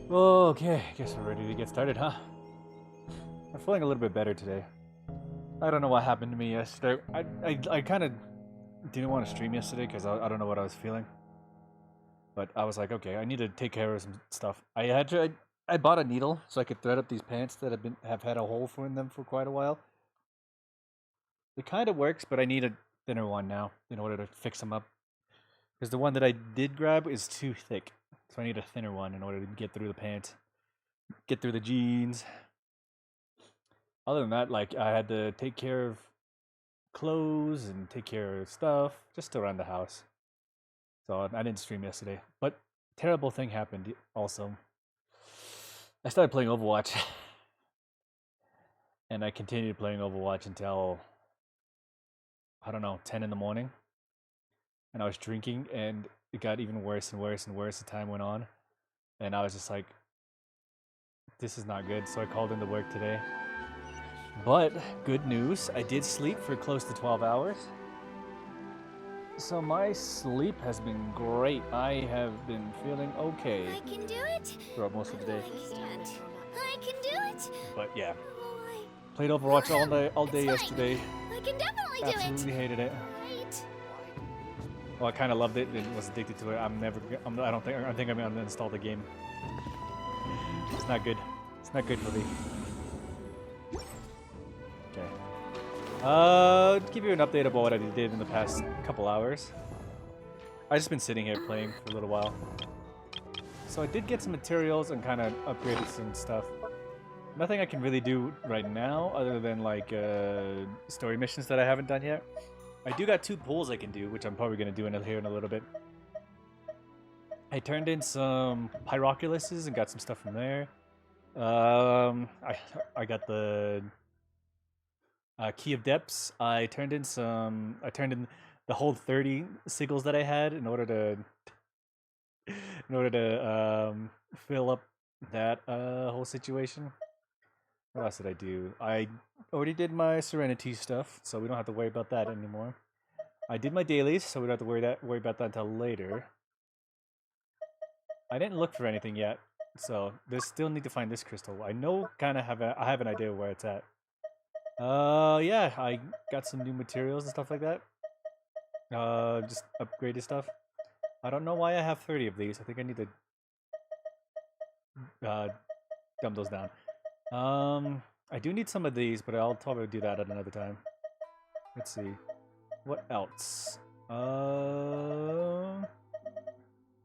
Okay, guess we're ready to get started, huh? I'm feeling a little bit better today. I don't know what happened to me yesterday. I kind of didn't want to stream yesterday because I don't know what I was feeling. But I was like, okay, I need to take care of some stuff. I bought a needle so I could thread up these pants that have had a hole in them for quite a while. It kind of works, but I need a thinner one now in order to fix them up. Because the one that I did grab is too thick. So I need a thinner one in order to get through the pants, get through the jeans. Other than that, like, I had to take care of clothes and take care of stuff just around the house. So I didn't stream yesterday. But terrible thing happened also. I started playing Overwatch. And I continued playing Overwatch until, I don't know, 10 in the morning. And I was drinking, and it got even worse and worse and worse as time went on. And I was just like, this is not good. So I called into work today. But good news, I did sleep for close to 12 hours. So my sleep has been great. I have been feeling okay. I can do it. Throughout most of the day. I can do it. But yeah, played Overwatch all day yesterday. I can definitely do it. Absolutely hated it. Right. Well, I kind of loved it and was addicted to it. I think I'm gonna uninstall the game. It's not good. It's not good for me. Okay. To give you an update about what I did in the past couple hours. I just been sitting here playing for a little while. So I did get some materials and kind of upgraded some stuff. nothing I can really do right now other than like story missions that I haven't done yet. I do got 2 pulls I can do, which I'm probably gonna do here in a little bit. I turned in some Pyroculuses and got some stuff from there. I got the Key of Depths. I turned in the whole 30 sigils that I had in order to fill up that whole situation. What else did I do? I already did my Serenity stuff, so we don't have to worry about that anymore. I did my dailies, so we don't have to worry about that until later. I didn't look for anything yet, so they still need to find this crystal. I know, I have an idea where it's at. Yeah, I got some new materials and stuff like that. Just upgraded stuff. I don't know why I have 30 of these. I think I need to dumb those down. I do need some of these, but I'll probably do that at another time. Let's see. What else? I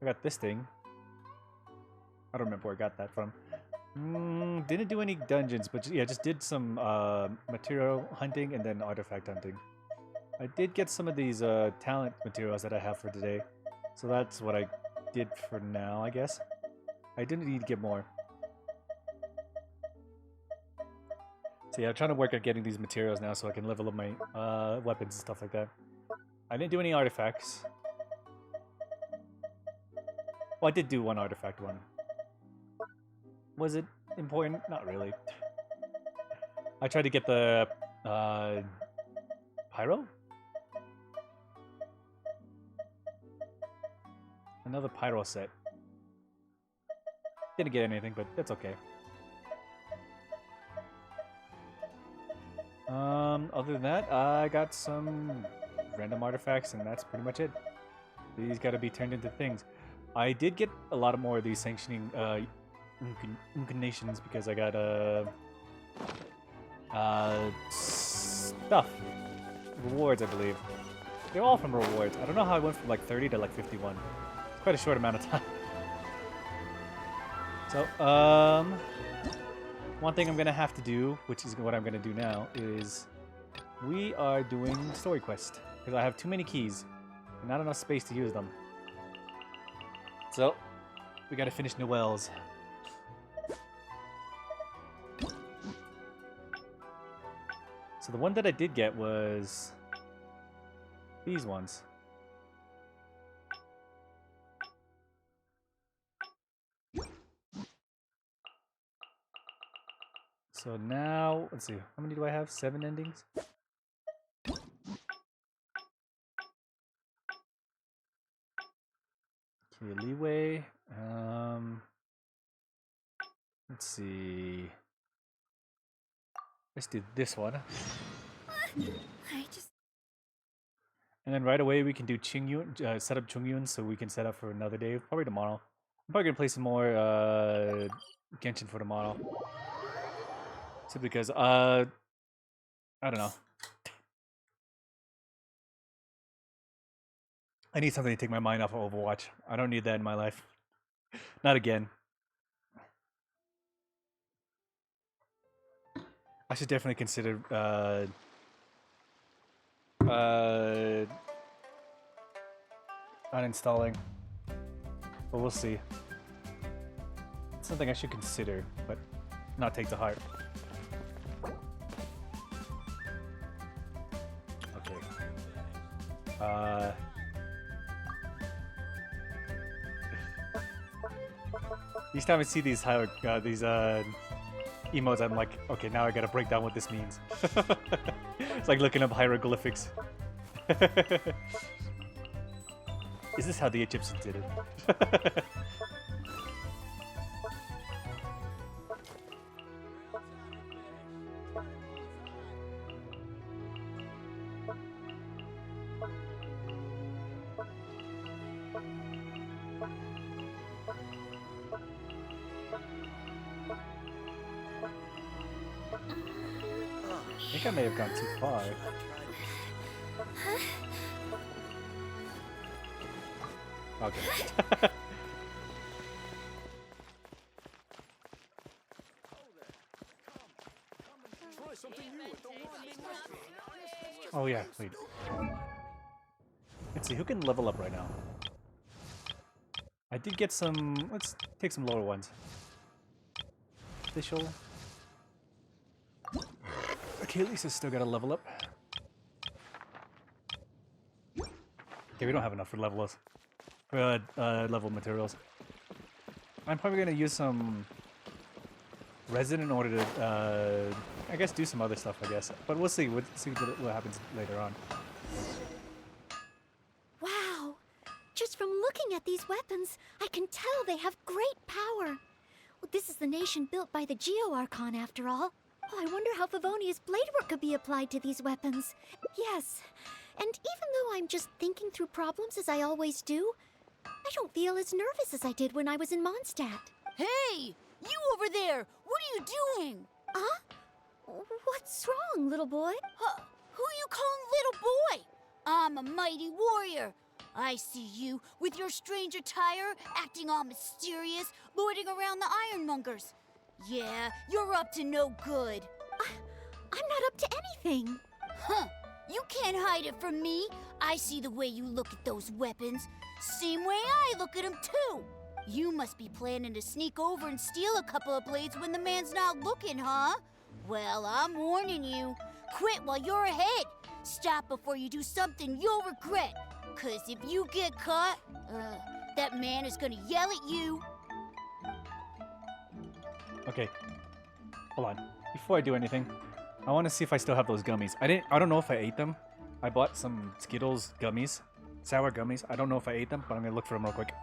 got this thing. I don't remember where I got that from. Didn't do any dungeons, but yeah, just did some material hunting and then artifact hunting. I did get some of these talent materials that I have for today, so that's what I did for now, I guess. I didn't need to get more. So yeah, I'm trying to work on getting these materials now so I can level up my weapons and stuff like that. I didn't do any artifacts. Well, I did do one artifact one. Was it important? Not really. I tried to get the Pyro? Another Pyro set. Didn't get anything, but that's okay. Other than that, I got some random artifacts, and that's pretty much it. These gotta be turned into things. I did get a lot more of these sanctioning incarnations because I got stuff. Rewards, I believe. They're all from rewards. I don't know how I went from like 30 to like 51. It's quite a short amount of time. So, one thing I'm gonna have to do, which is what I'm gonna do now, is we are doing story quest because I have too many keys and not enough space to use them. So, we gotta finish Noelle's. So the one that I did get was these ones. So now, let's see, how many do I have? 7 endings? Okay, leeway. Let's see. Let's do this one. And then right away we can do Qingyun, set up Chungyun so we can set up for another day, probably tomorrow. I'm probably gonna play some more Genshin for tomorrow. Simply because I don't know. I need something to take my mind off of Overwatch. I don't need that in my life. Not again. I should definitely consider uninstalling. But we'll see. It's something I should consider, but not take to heart. Okay. Each time I see these emotes, I'm like, okay, now I gotta break down what this means. It's like looking up hieroglyphics. Is this how the Egyptians did it? I think I may have gone too far. Okay. Oh yeah, wait. Let's see, who can level up right now? I did get some... Let's take some lower ones. Official. Okay, Lisa's still gotta level up. Okay, we don't have enough for levels. For level materials. I'm probably gonna use some resin in order to, I guess, do some other stuff, I guess. But we'll see. We'll see what happens later on. Wow! Just from looking at these weapons, I can tell they have great power. Well, this is the nation built by the Geo Archon, after all. Oh, I wonder how Favonia's blade work could be applied to these weapons. Yes, and even though I'm just thinking through problems as I always do, I don't feel as nervous as I did when I was in Mondstadt. Hey! You over there! What are you doing? Huh? What's wrong, little boy? Who you calling little boy? I'm a mighty warrior. I see you with your strange attire, acting all mysterious, lording around the ironmongers. Yeah, you're up to no good. I'm not up to anything. Huh. You can't hide it from me. I see the way you look at those weapons. Same way I look at them, too. You must be planning to sneak over and steal a couple of blades when the man's not looking, huh? Well, I'm warning you. Quit while you're ahead. Stop before you do something you'll regret. 'Cause if you get caught, that man is gonna yell at you. Okay. Hold on. Before I do anything, I want to see if I still have those gummies. I don't know if I ate them. I bought some Skittles gummies. Sour gummies. I don't know if I ate them, but I'm gonna look for them real quick.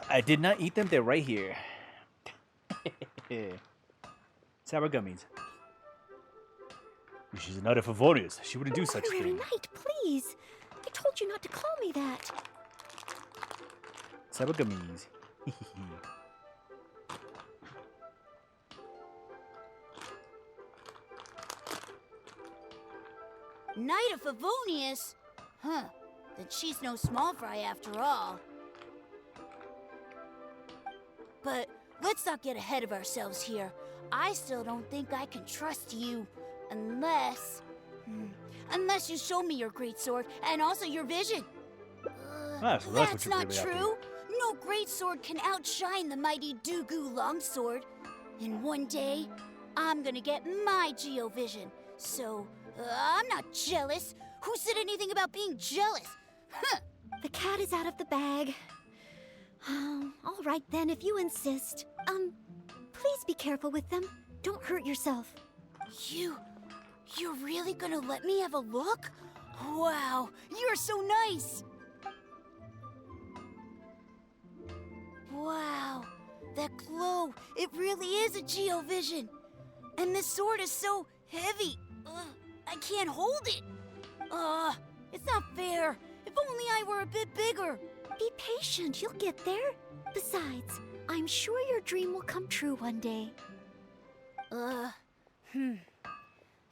I did not eat them. They're right here. Sour gummies. She's not a Favonius. She wouldn't do such Honorary thing. Knight, please. I told you not to call me that. Sour gummies. Knight of Favonius? Huh. Then she's no small fry after all. But let's not get ahead of ourselves here. I still don't think I can trust you. Unless you show me your great sword and also your vision. So that's what you're not really after. true. No great sword can outshine the mighty Dooku longsword. And one day, I'm gonna get my Geo vision. So, I'm not jealous. Who said anything about being jealous? Huh. The cat is out of the bag. All right then, if you insist. Please be careful with them. Don't hurt yourself. You're really gonna let me have a look? Wow, you're so nice! Wow, that glow, it really is a Geo vision. And this sword is so heavy. I can't hold it. It's not fair. If only I were a bit bigger. Be patient, you'll get there. Besides, I'm sure your dream will come true one day.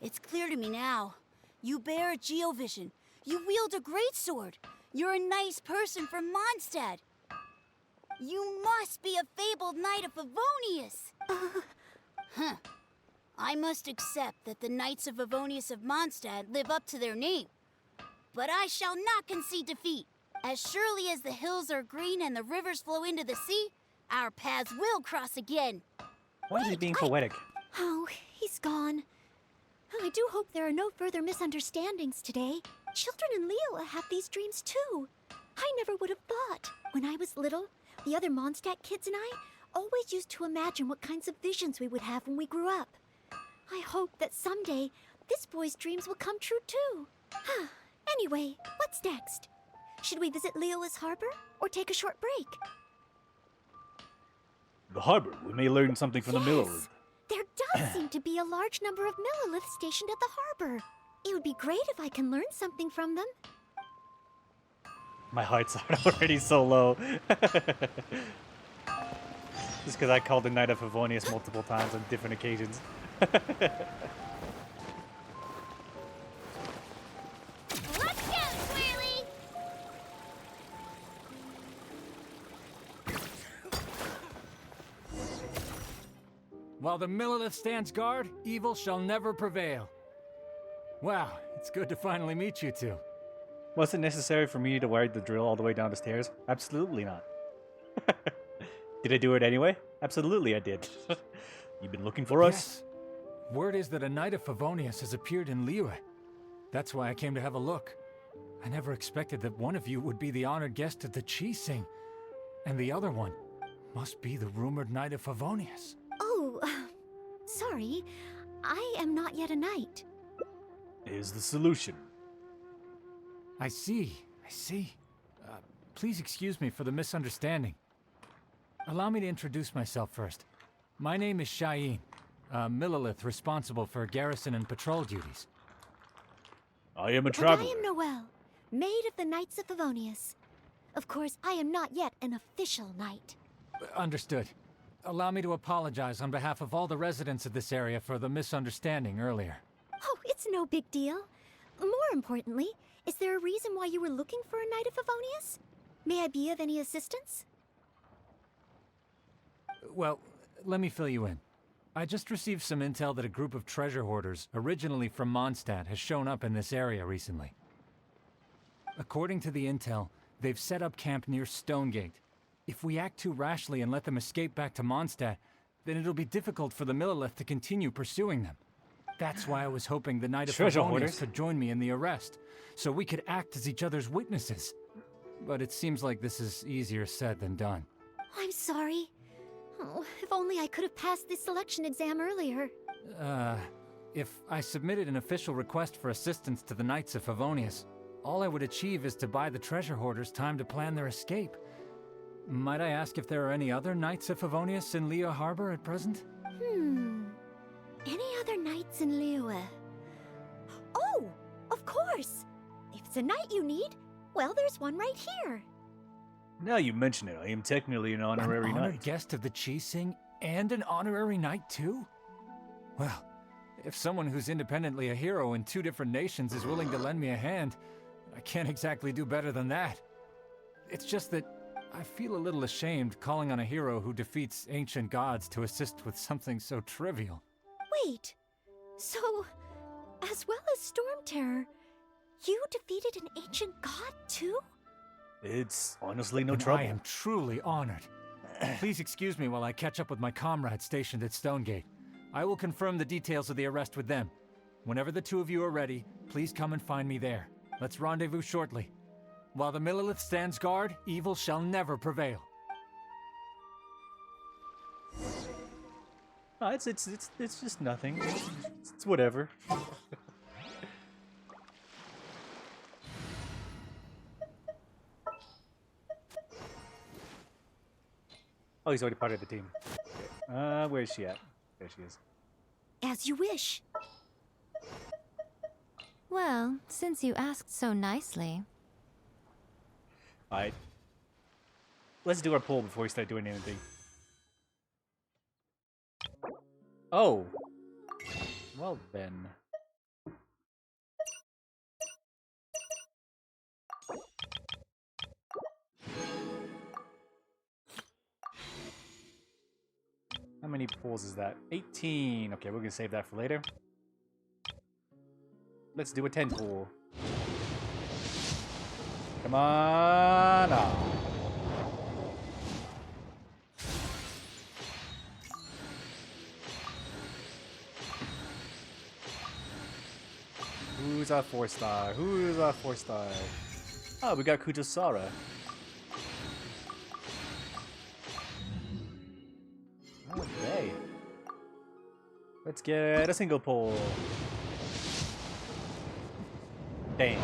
It's clear to me now. You bear a Geovision. You wield a greatsword. You're a nice person from Mondstadt. You must be a fabled Knight of Favonius. Huh. I must accept that the Knights of Favonius of Mondstadt live up to their name. But I shall not concede defeat. As surely as the hills are green and the rivers flow into the sea, our paths will cross again. Why is he being poetic? Oh, he's gone. I do hope there are no further misunderstandings today. Children in Leela have these dreams too. I never would have thought. When I was little, the other Mondstadt kids and I always used to imagine what kinds of visions we would have when we grew up. I hope that someday this boy's dreams will come true too. Anyway, what's next? Should we visit Leola's harbor or take a short break? The harbor. We may learn something from the Millilith. There does seem to be a large number of Milliliths stationed at the harbor. It would be great if I can learn something from them. My heart's already so low. Just because I called the Knight of Favonius multiple times on different occasions. While the Millelith stands guard, evil shall never prevail. Wow, it's good to finally meet you two. Was it necessary for me to wire the drill all the way down the stairs? Absolutely not. Did I do it anyway? Absolutely I did. You've been looking for us? Yes. Word is that a Knight of Favonius has appeared in Liyue. That's why I came to have a look. I never expected that one of you would be the honored guest at the Qixing, and the other one must be the rumored Knight of Favonius. Oh, sorry. I am not yet a knight. Is the solution. I see. Please excuse me for the misunderstanding. Allow me to introduce myself first. My name is Shayin, a Millelith responsible for garrison and patrol duties. I am a And traveler. I am Noelle, maid of the Knights of Favonius. Of course, I am not yet an official knight. Understood. Allow me to apologize on behalf of all the residents of this area for the misunderstanding earlier. Oh, it's no big deal. More importantly, is there a reason why you were looking for a Knight of Favonius? May I be of any assistance? Well, let me fill you in. I just received some intel that a group of treasure hoarders, originally from Mondstadt, has shown up in this area recently. According to the intel, they've set up camp near Stonegate. If we act too rashly and let them escape back to Mondstadt, then it'll be difficult for the Millelith to continue pursuing them. That's why I was hoping the Knight of Treasure Favonius hoarders? could join me in the arrest, so we could act as each other's witnesses. But it seems like this is easier said than done. I'm sorry. Oh, if only I could have passed this selection exam earlier. If I submitted an official request for assistance to the Knights of Favonius, all I would achieve is to buy the treasure hoarders time to plan their escape. Might I ask if there are any other Knights of Favonius in Liyue Harbor at present? Any other knights in Liyue? Oh, of course! If it's a knight you need, well, there's one right here. Now you mention it, I am technically an honorary An honored knight. guest of the Qixing and an honorary knight too? Well, if someone who's independently a hero in two different nations is willing to lend me a hand, I can't exactly do better than that. It's just that I feel a little ashamed calling on a hero who defeats ancient gods to assist with something so trivial. Wait, so, as well as Storm Terror, you defeated an ancient god too? It's honestly no And trouble. I am truly honored. Please excuse me while I catch up with my comrades stationed at Stonegate. I will confirm the details of the arrest with them. Whenever the two of you are ready, please come and find me there. Let's rendezvous shortly. While the Millelith stands guard, evil shall never prevail. Oh, it's just nothing. It's whatever. Oh, he's already part of the team. Where is she at? There she is. As you wish. Well, since you asked so nicely. Alright. Let's do our poll before we start doing anything. Oh. Well then. How many polls is that? 18. Okay, we're gonna save that for later. Let's do a 10 poll. Come on up. Who's our 4-star? Who's our 4-star? Oh, we got Kujasara. Okay. Let's get a single poll. Damn.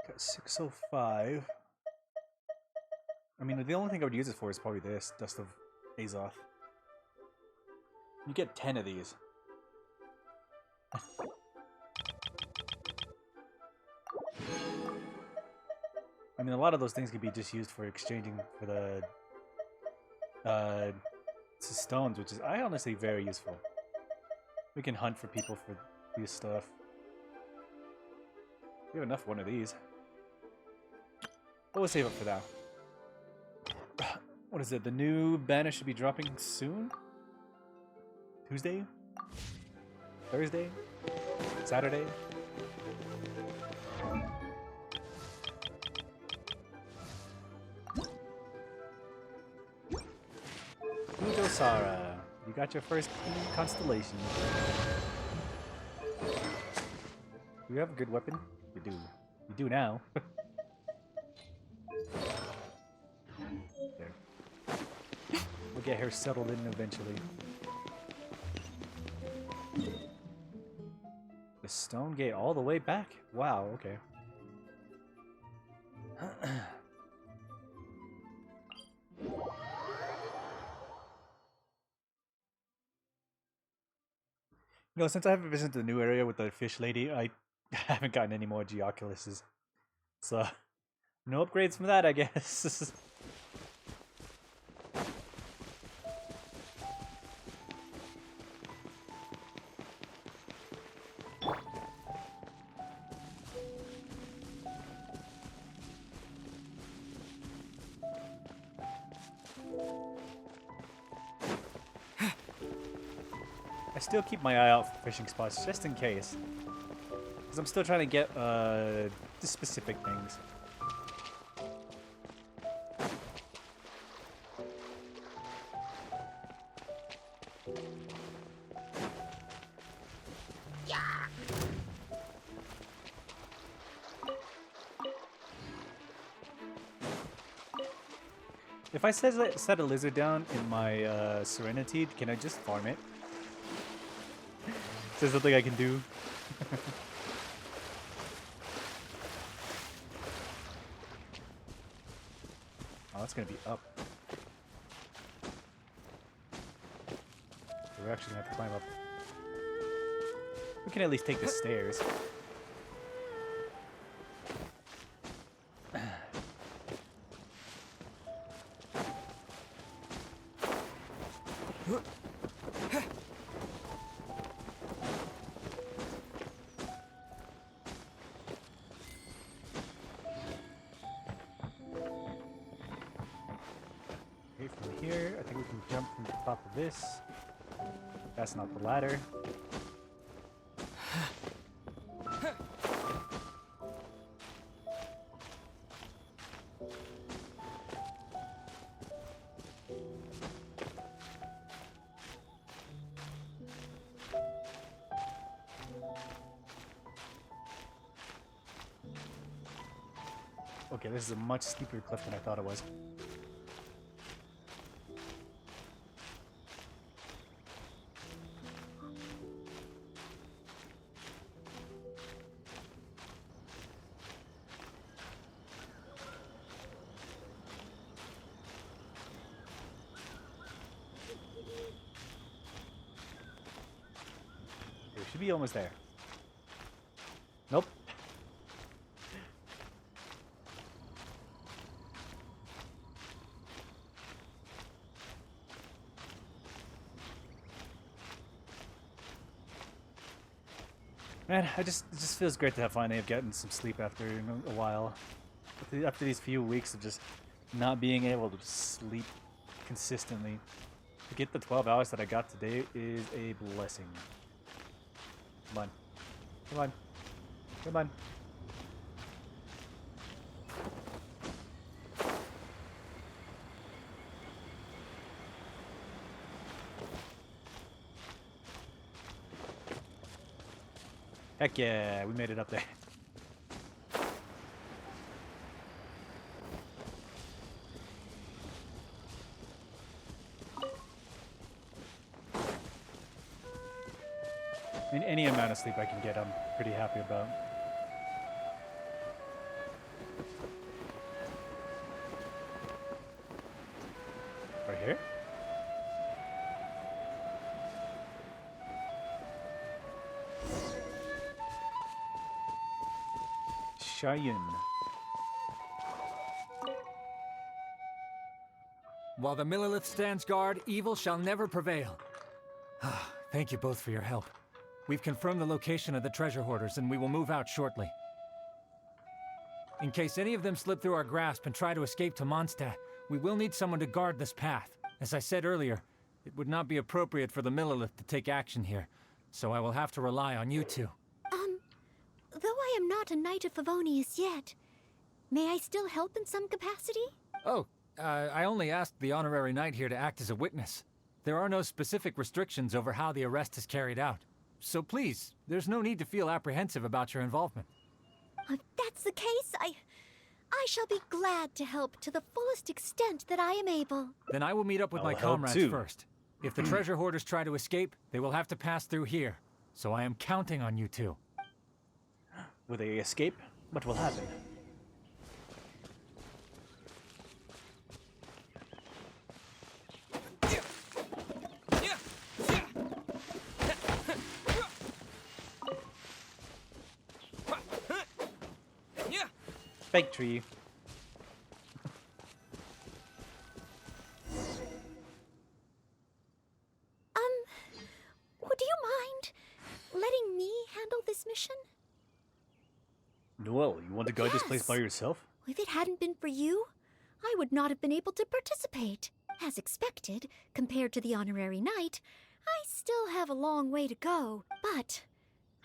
Got 605. I mean, the only thing I would use it for is probably this, Dust of Azoth. You get 10 of these. I mean, a lot of those things could be just used for exchanging for the to stones, which is I honestly very useful. We can hunt for people for this stuff. We have enough of one of these. But we'll save it for now. What is it? The new banner should be dropping soon? Tuesday? Thursday? Saturday? Ujosara, you got your first constellation. Do you have a good weapon? You do. You do now. There. We'll get her settled in eventually. The stone gate all the way back? Wow, okay. You know, since I haven't visited the new area with the fish lady, I haven't gotten any more Geoculuses. So, no upgrades from that, I guess. I still keep my eye out for fishing spots, just in case. Because I'm still trying to get the specific things. If I set a lizard down in my Serenity, can I just farm it? Is there something I can do? Oh, that's gonna be up. So we're actually gonna have to climb up. We can at least take the stairs. From here, I think we can jump from the top of this. That's not the ladder. Okay, this is a much steeper cliff than I thought it was. We should be almost there. Nope. Man, it just feels great to have finally have gotten some sleep after a while. After these few weeks of just not being able to sleep consistently. To get the 12 hours that I got today is a blessing. Come on. Come on. Come on. Heck yeah, we made it up there. I mean, any amount of sleep I can get, I'm pretty happy about. Right here? Cheyenne. While the Millelith stands guard, evil shall never prevail. Thank you both for your help. We've confirmed the location of the treasure hoarders, and we will move out shortly. In case any of them slip through our grasp and try to escape to Mondstadt, we will need someone to guard this path. As I said earlier, it would not be appropriate for the Millelith to take action here, so I will have to rely on you two. Though I am not a Knight of Favonius yet, may I still help in some capacity? Oh, I only asked the honorary knight here to act as a witness. There are no specific restrictions over how the arrest is carried out. So please, there's no need to feel apprehensive about your involvement. If that's the case, I shall be glad to help to the fullest extent that I am able. Then I will meet up with my I'll help comrades too. first. If the treasure hoarders try to escape, they will have to pass through here. So I am counting on you two. Will they escape? What will happen? Fake tree. Would you mind letting me handle this mission? Noel, you want to guard this place Yes. by yourself? If it hadn't been for you, I would not have been able to participate. As expected, compared to the honorary knight, I still have a long way to go. But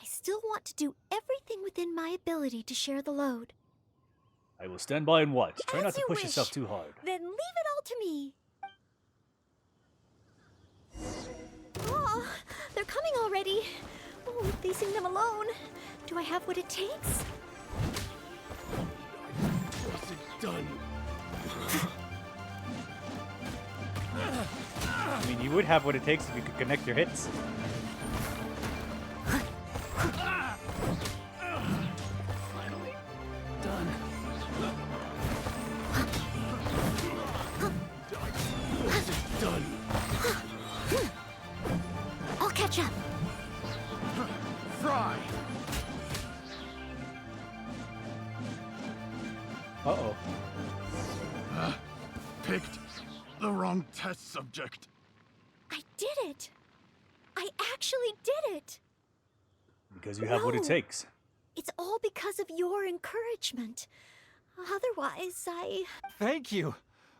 I still want to do everything within my ability to share the load. I will stand by and watch. Try As not to you push wish. yourself too hard. Then leave it all to me. Oh, they're coming already. Oh, facing them alone. Do I have what it takes? I mean, you would have what it takes if you could connect your hits. I'll catch up. Fry! Uh-oh. Picked the wrong test subject. I did it. I actually did it. Because you have what it No. takes. It's all because of your encouragement. Otherwise, Thank you!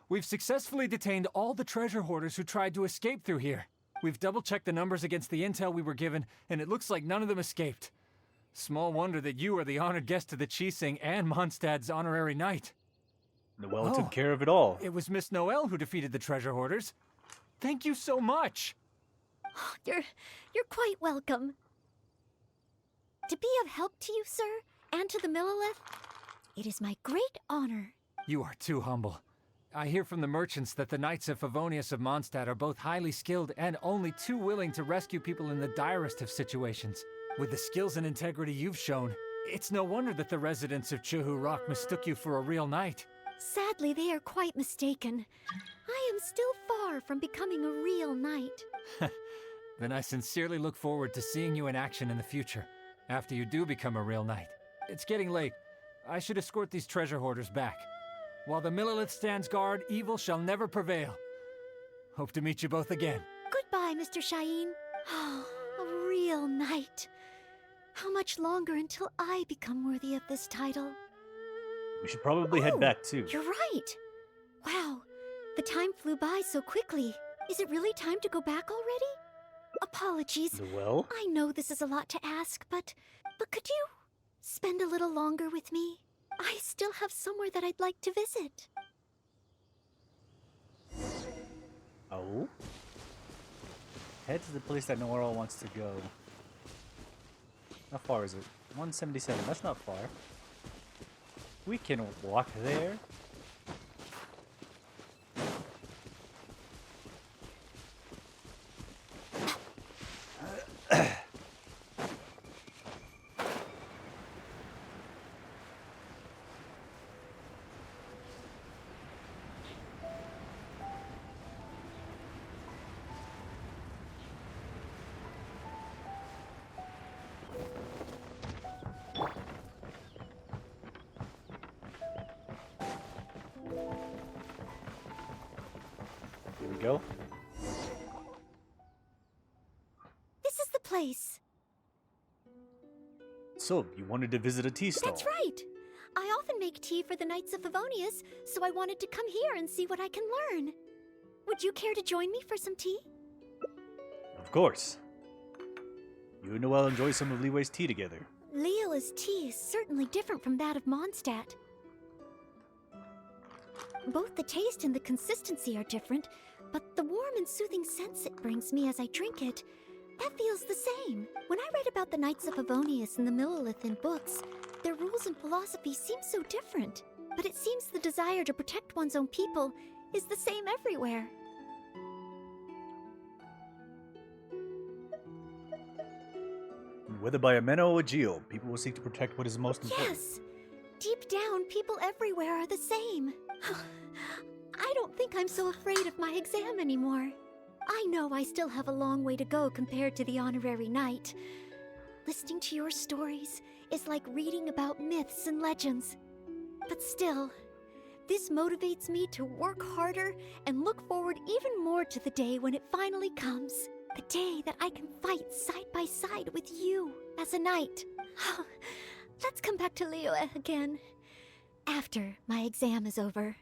We've successfully detained all the treasure hoarders who tried to escape through here. We've double-checked the numbers against the intel we were given, and it looks like none of them escaped. Small wonder that you are the honored guest of the Qixing and Mondstadt's honorary knight. Noel Oh. took care of it all. It was Miss Noel who defeated the treasure hoarders. Thank you so much! you're quite welcome. To be of help to you, sir, and to the Millelith, it is my great honor. You are too humble. I hear from the merchants that the Knights of Favonius of Mondstadt are both highly skilled and only too willing to rescue people in the direst of situations. With the skills and integrity you've shown, it's no wonder that the residents of Chuhu Rock mistook you for a real knight. Sadly, they are quite mistaken. I am still far from becoming a real knight. Then I sincerely look forward to seeing you in action in the future, after you do become a real knight. It's getting late. I should escort these treasure hoarders back. While the Millelith stands guard, evil shall never prevail. Hope to meet you both again. Goodbye, Mr. Shaheen. Oh, a real knight. How much longer until I become worthy of this title? We should probably head Oh, back too. You're right. Wow, the time flew by so quickly. Is it really time to go back already? Apologies. Noel? I know this is a lot to ask, but could you spend a little longer with me? I still have somewhere that I'd like to visit. Oh? Head to the place that Noel wants to go. How far is it? 177. That's not far. We can walk there. go. This is the place. So, you wanted to visit a tea stall? That's right. I often make tea for the Knights of Favonius, so I wanted to come here and see what I can learn. Would you care to join me for some tea? Of course. You and Noelle enjoy some of Leeway's tea together. Leola's tea is certainly different from that of Mondstadt. Both the taste and the consistency are different, but the warm and soothing sense it brings me as I drink it, that feels the same. When I read about the Knights of Favonius and the Millelith in books, their rules and philosophy seem so different. But it seems the desire to protect one's own people is the same everywhere. Whether by a Menno or a Geo, people will seek to protect what is most important. Yes! Deep down, people everywhere are the same. I don't think I'm so afraid of my exam anymore. I know I still have a long way to go compared to the honorary knight. Listening to your stories is like reading about myths and legends. But still, this motivates me to work harder and look forward even more to the day when it finally comes. The day that I can fight side by side with you as a knight. Let's come back to Liyue again after my exam is over.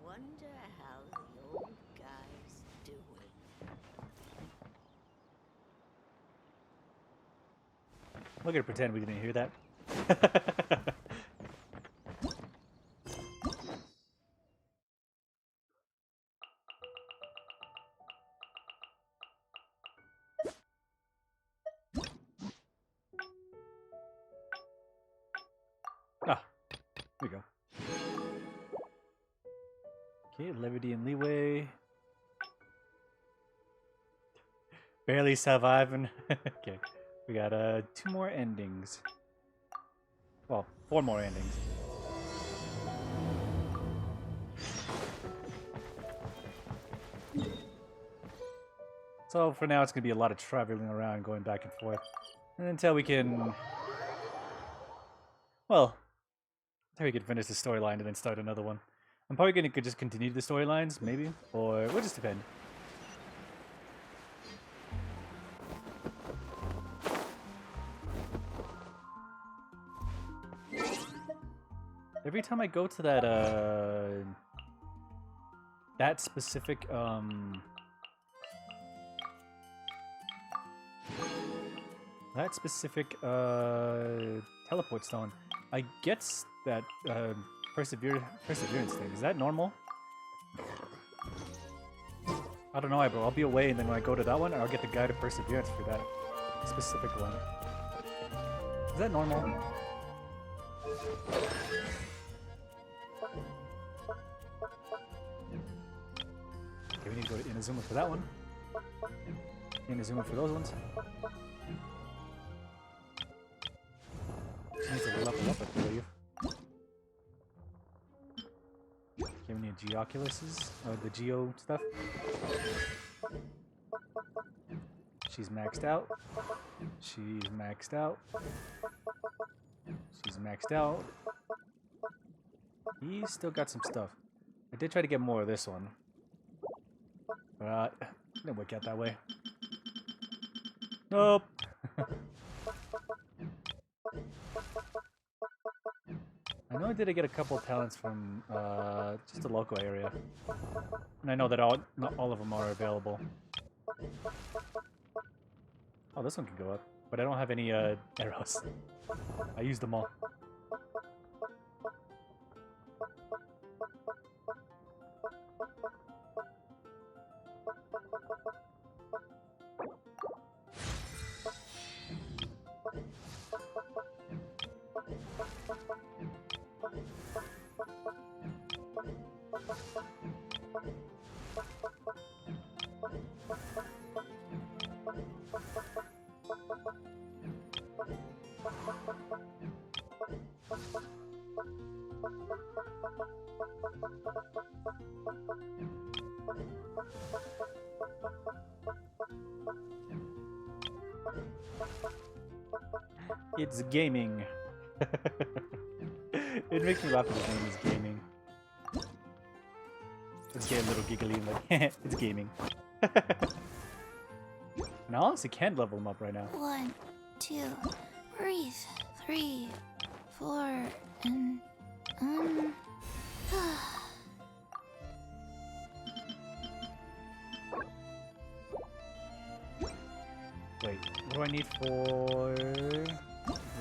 Wonder how the old guy's doing. We're gonna pretend we didn't hear that. Ah, there we go. Okay, levity and leeway. Barely surviving. Okay, we got 2 more endings. Well, 4 more endings. So for now, it's gonna be a lot of traveling around, going back and forth, and until we can, well, until we can finish the storyline and then start another one. I'm probably gonna just continue the storylines, maybe, or it will just depend. Every time I go to that specific teleport stone, I get that perseverance thing. Is that normal? I don't know, bro. I'll be away, and then when I go to that one, I'll get the guide of perseverance for that specific one. Is that normal? Okay, we need to go to Inazuma for that one. Inazuma for those ones. Just needs to level up, I believe. Okay, we need Geoculuses, or the Geo stuff. She's maxed out. She's maxed out. She's maxed out. He's still got some stuff. I did try to get more of this one. But it didn't work out that way. Nope. I know I did get a couple of talents from just the local area. And I know that not all of them are available. Oh, this one can go up. But I don't have any arrows. I used them all. It's gaming. It makes me laugh that his name is gaming. Let's get a little giggly like, it's gaming. And I honestly can't level him up right now. 1, 2, breathe. 3, 4, and Wait, what do I need for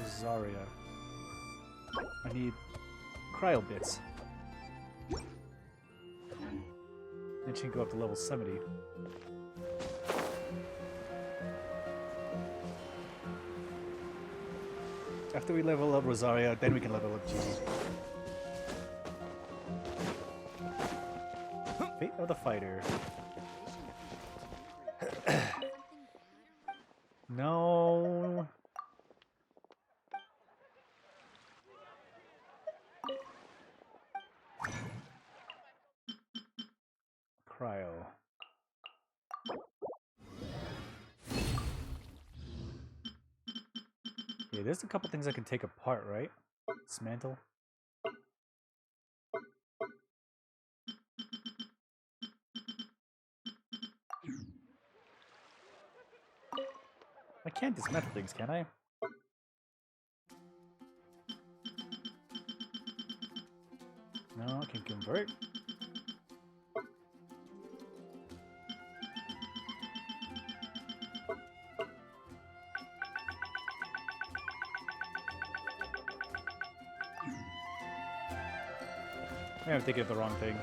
Rosaria? I need cryo bits. Then she can go up to level 70. After we level up Rosaria, then we can level up Gigi. Fate of the Fighter. No. Cryo. Yeah, there's a couple things I can take apart, right? Dismantle. I can't dismantle things, can I? No, I can convert. Maybe I'm thinking of the wrong thing.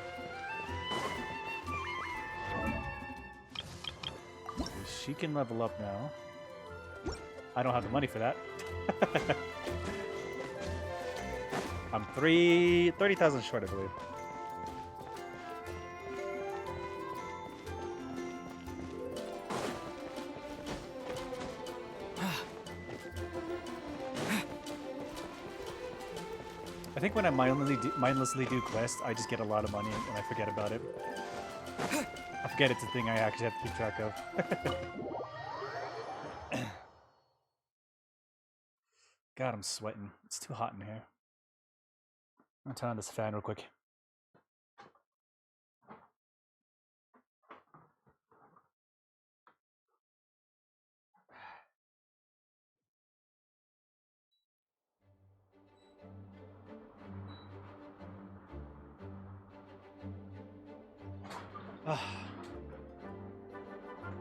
She can level up now. I don't have the money for that. I'm 30,000 short, I believe. I think when I mindlessly do quests, I just get a lot of money and I forget about it. I forget it's a thing I actually have to keep track of. God, I'm sweating. It's too hot in here. I'm gonna turn on this fan real quick.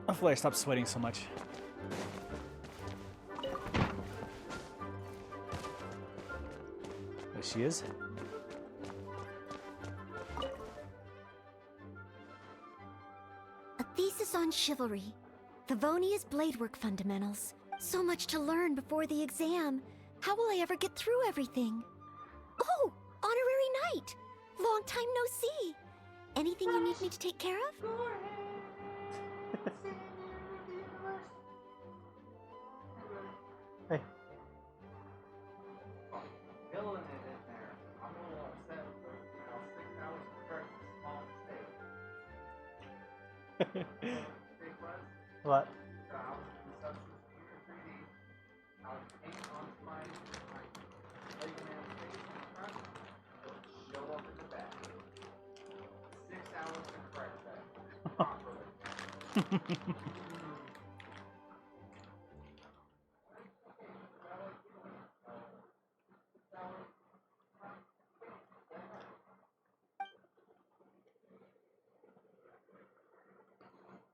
Hopefully I stop sweating so much. There she is. A thesis on chivalry. Favonia's bladework fundamentals. So much to learn before the exam. How will I ever get through everything? Oh, honorary knight. Long time no see. Anything you need me to take care of? Hey. What?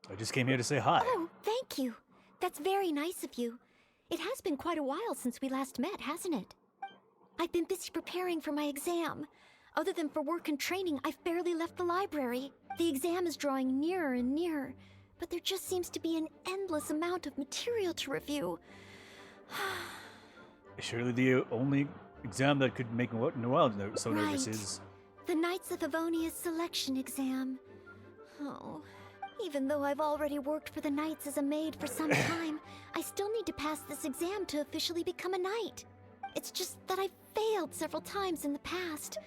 I just came here to say hi. Oh, thank you. That's very nice of you. It has been quite a while since we last met, hasn't it? I've been busy preparing for my exam. Other than for work and training, I've barely left the library. The exam is drawing nearer and nearer, but there just seems to be an endless amount of material to review. Surely the only exam that could make Noelle so nervous Right. is... The Knights of Favonia's selection exam. Oh, even though I've already worked for the Knights as a maid for some time, I still need to pass this exam to officially become a knight. It's just that I've failed several times in the past.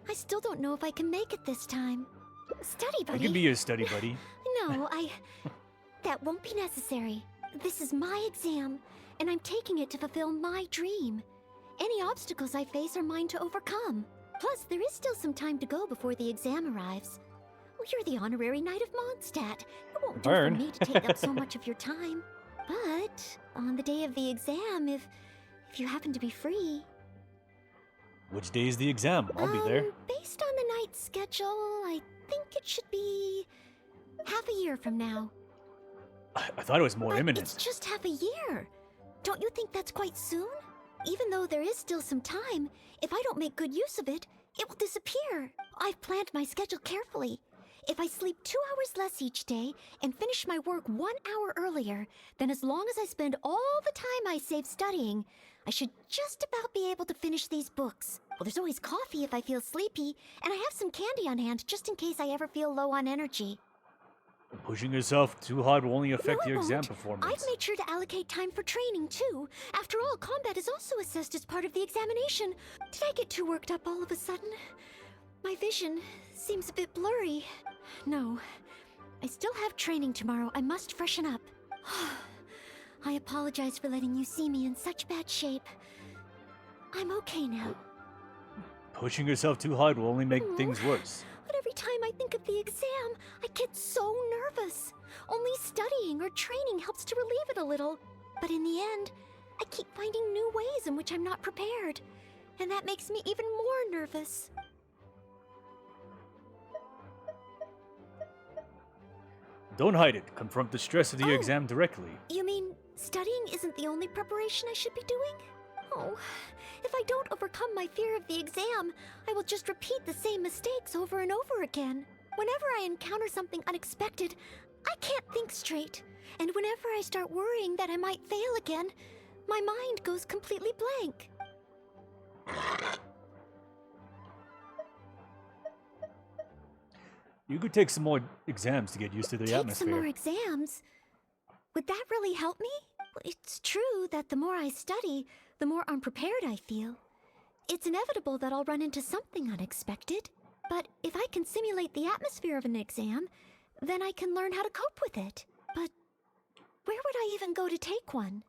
I still don't know if I can make it this time. Study buddy. I can be your study buddy. No, that won't be necessary. This is my exam, and I'm taking it to fulfill my dream. Any obstacles I face are mine to overcome. Plus, there is still some time to go before the exam arrives. Well, you're the honorary knight of Mondstadt. It won't do for Burn. me to take up so much of your time. But on the day of the exam, if you happen to be free... Which day is the exam? I'll be there. Based on the night's schedule, I think it should be half a year from now. I thought it was more But imminent. it's just half a year. Don't you think that's quite soon? Even though there is still some time, if I don't make good use of it, it will disappear. I've planned my schedule carefully. If I sleep 2 hours less each day and finish my work 1 hour earlier, then as long as I spend all the time I save studying, I should just about be able to finish these books. Well, there's always coffee if I feel sleepy, and I have some candy on hand just in case I ever feel low on energy. Pushing yourself too hard will only affect No, it your exam won't. performance. I've made sure to allocate time for training, too. After all, combat is also assessed as part of the examination. Did I get too worked up all of a sudden? My vision seems a bit blurry. No, I still have training tomorrow. I must freshen up. I apologize for letting you see me in such bad shape. I'm okay now. Pushing yourself too hard will only make Oh. things worse. But every time I think of the exam, I get so nervous. Only studying or training helps to relieve it a little. But in the end, I keep finding new ways in which I'm not prepared. And that makes me even more nervous. Don't hide it. Confront the stress of the Oh. exam directly. You mean studying isn't the only preparation I should be doing? Oh, if I don't overcome my fear of the exam, I will just repeat the same mistakes over and over again. Whenever I encounter something unexpected, I can't think straight. And whenever I start worrying that I might fail again, my mind goes completely blank. You could take some more exams to get used to the Take atmosphere. some more exams? Would that really help me? It's true that the more I study, the more unprepared I feel. It's inevitable that I'll run into something unexpected. But if I can simulate the atmosphere of an exam, then I can learn how to cope with it. But where would I even go to take one?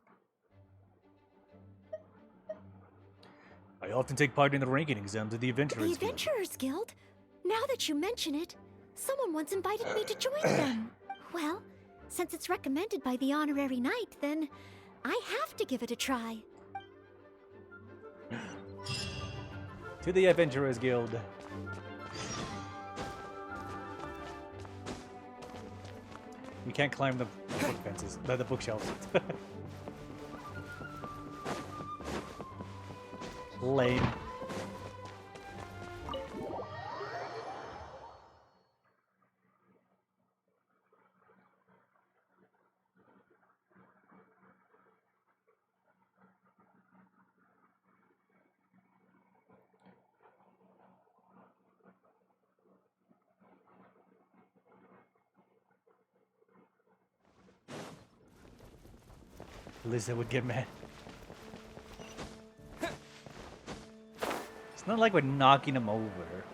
I often take part in the ranking exams at the Adventurers The Guild. Adventurers Guild? Now that you mention it, someone once invited me to join them. Well, since it's recommended by the honorary knight, then I have to give it a try. To the Adventurers Guild. You can't climb the book fences, the bookshelves. Lame. Lisa would get mad. It's not like we're knocking him over.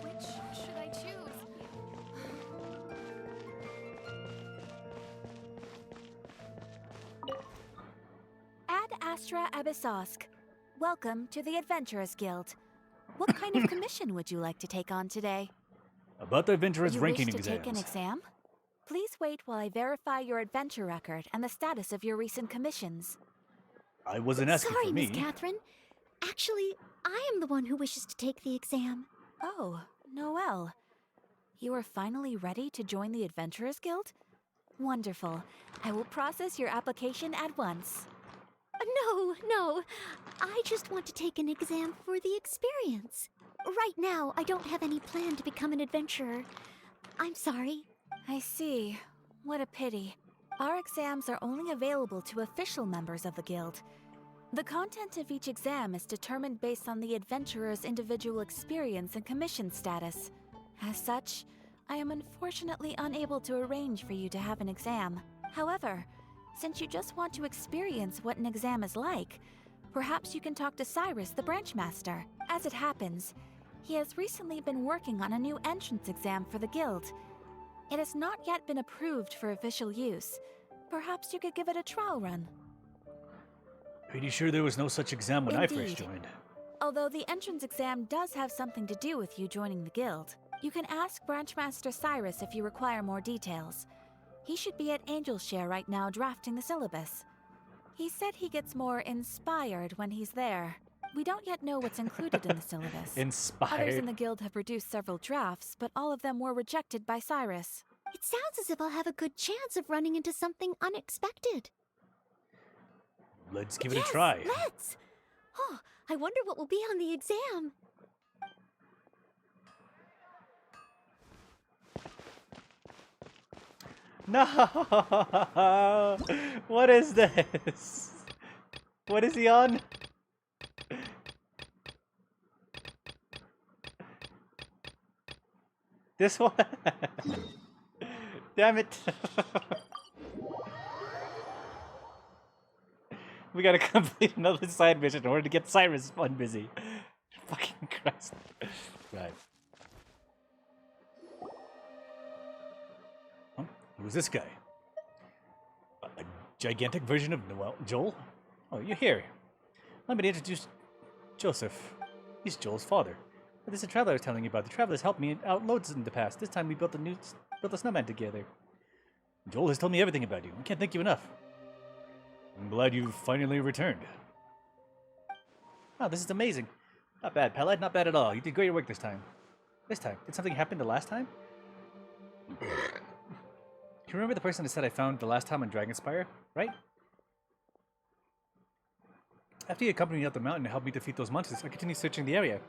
Which should I choose? Ad Astra Abyssosk. Welcome to the Adventurers Guild. What kind of commission would you like to take on today? About the Adventurers You ranking wish to exams. take an exam? Please wait while I verify your adventure record and the status of your recent commissions. I wasn't asking Sorry, for me. Miss Catherine. Actually, I am the one who wishes to take the exam. Oh, Noelle. You are finally ready to join the Adventurers Guild? Wonderful. I will process your application at once. No. I just want to take an exam for the experience. Right now, I don't have any plan to become an adventurer. I'm sorry. I see. What a pity. Our exams are only available to official members of the Guild. The content of each exam is determined based on the adventurer's individual experience and commission status. As such, I am unfortunately unable to arrange for you to have an exam. However, since you just want to experience what an exam is like, perhaps you can talk to Cyrus, the branch master. As it happens, he has recently been working on a new entrance exam for the guild. It has not yet been approved for official use. Perhaps you could give it a trial run. Pretty sure there was no such exam when I first Indeed. joined. Although the entrance exam does have something to do with you joining the guild, you can ask Branchmaster Cyrus if you require more details. He should be at Angelshare right now drafting the syllabus. He said he gets more inspired when he's there. We don't yet know what's included in the syllabus. Others in Inspired. the guild have produced several drafts, but all of them were rejected by Cyrus. It sounds as if I'll have a good chance of running into something unexpected. Let's give it Yes, a try. Let's! Oh, I wonder what will be on the exam. No! What is this? What is he on? This one? Damn it. We gotta complete another side mission in order to get Cyrus fun busy. Fucking Christ. Right. Huh? Who's this guy? A gigantic version of Noel Joel? Oh, you're here. Let me introduce Joseph. He's Joel's father. This is the traveler I was telling you about. The traveler's helped me out loads in the past. This time we built a snowman together. Joel has told me everything about you. I can't thank you enough. I'm glad you finally returned. Oh, this is amazing. Not bad, Palad. Not bad at all. You did great work this time. This time? Did something happen the last time? Do you remember the person that said I found the last time on Dragonspire? Right? After you accompanied me up the mountain and helped me defeat those monsters, I continued searching the area.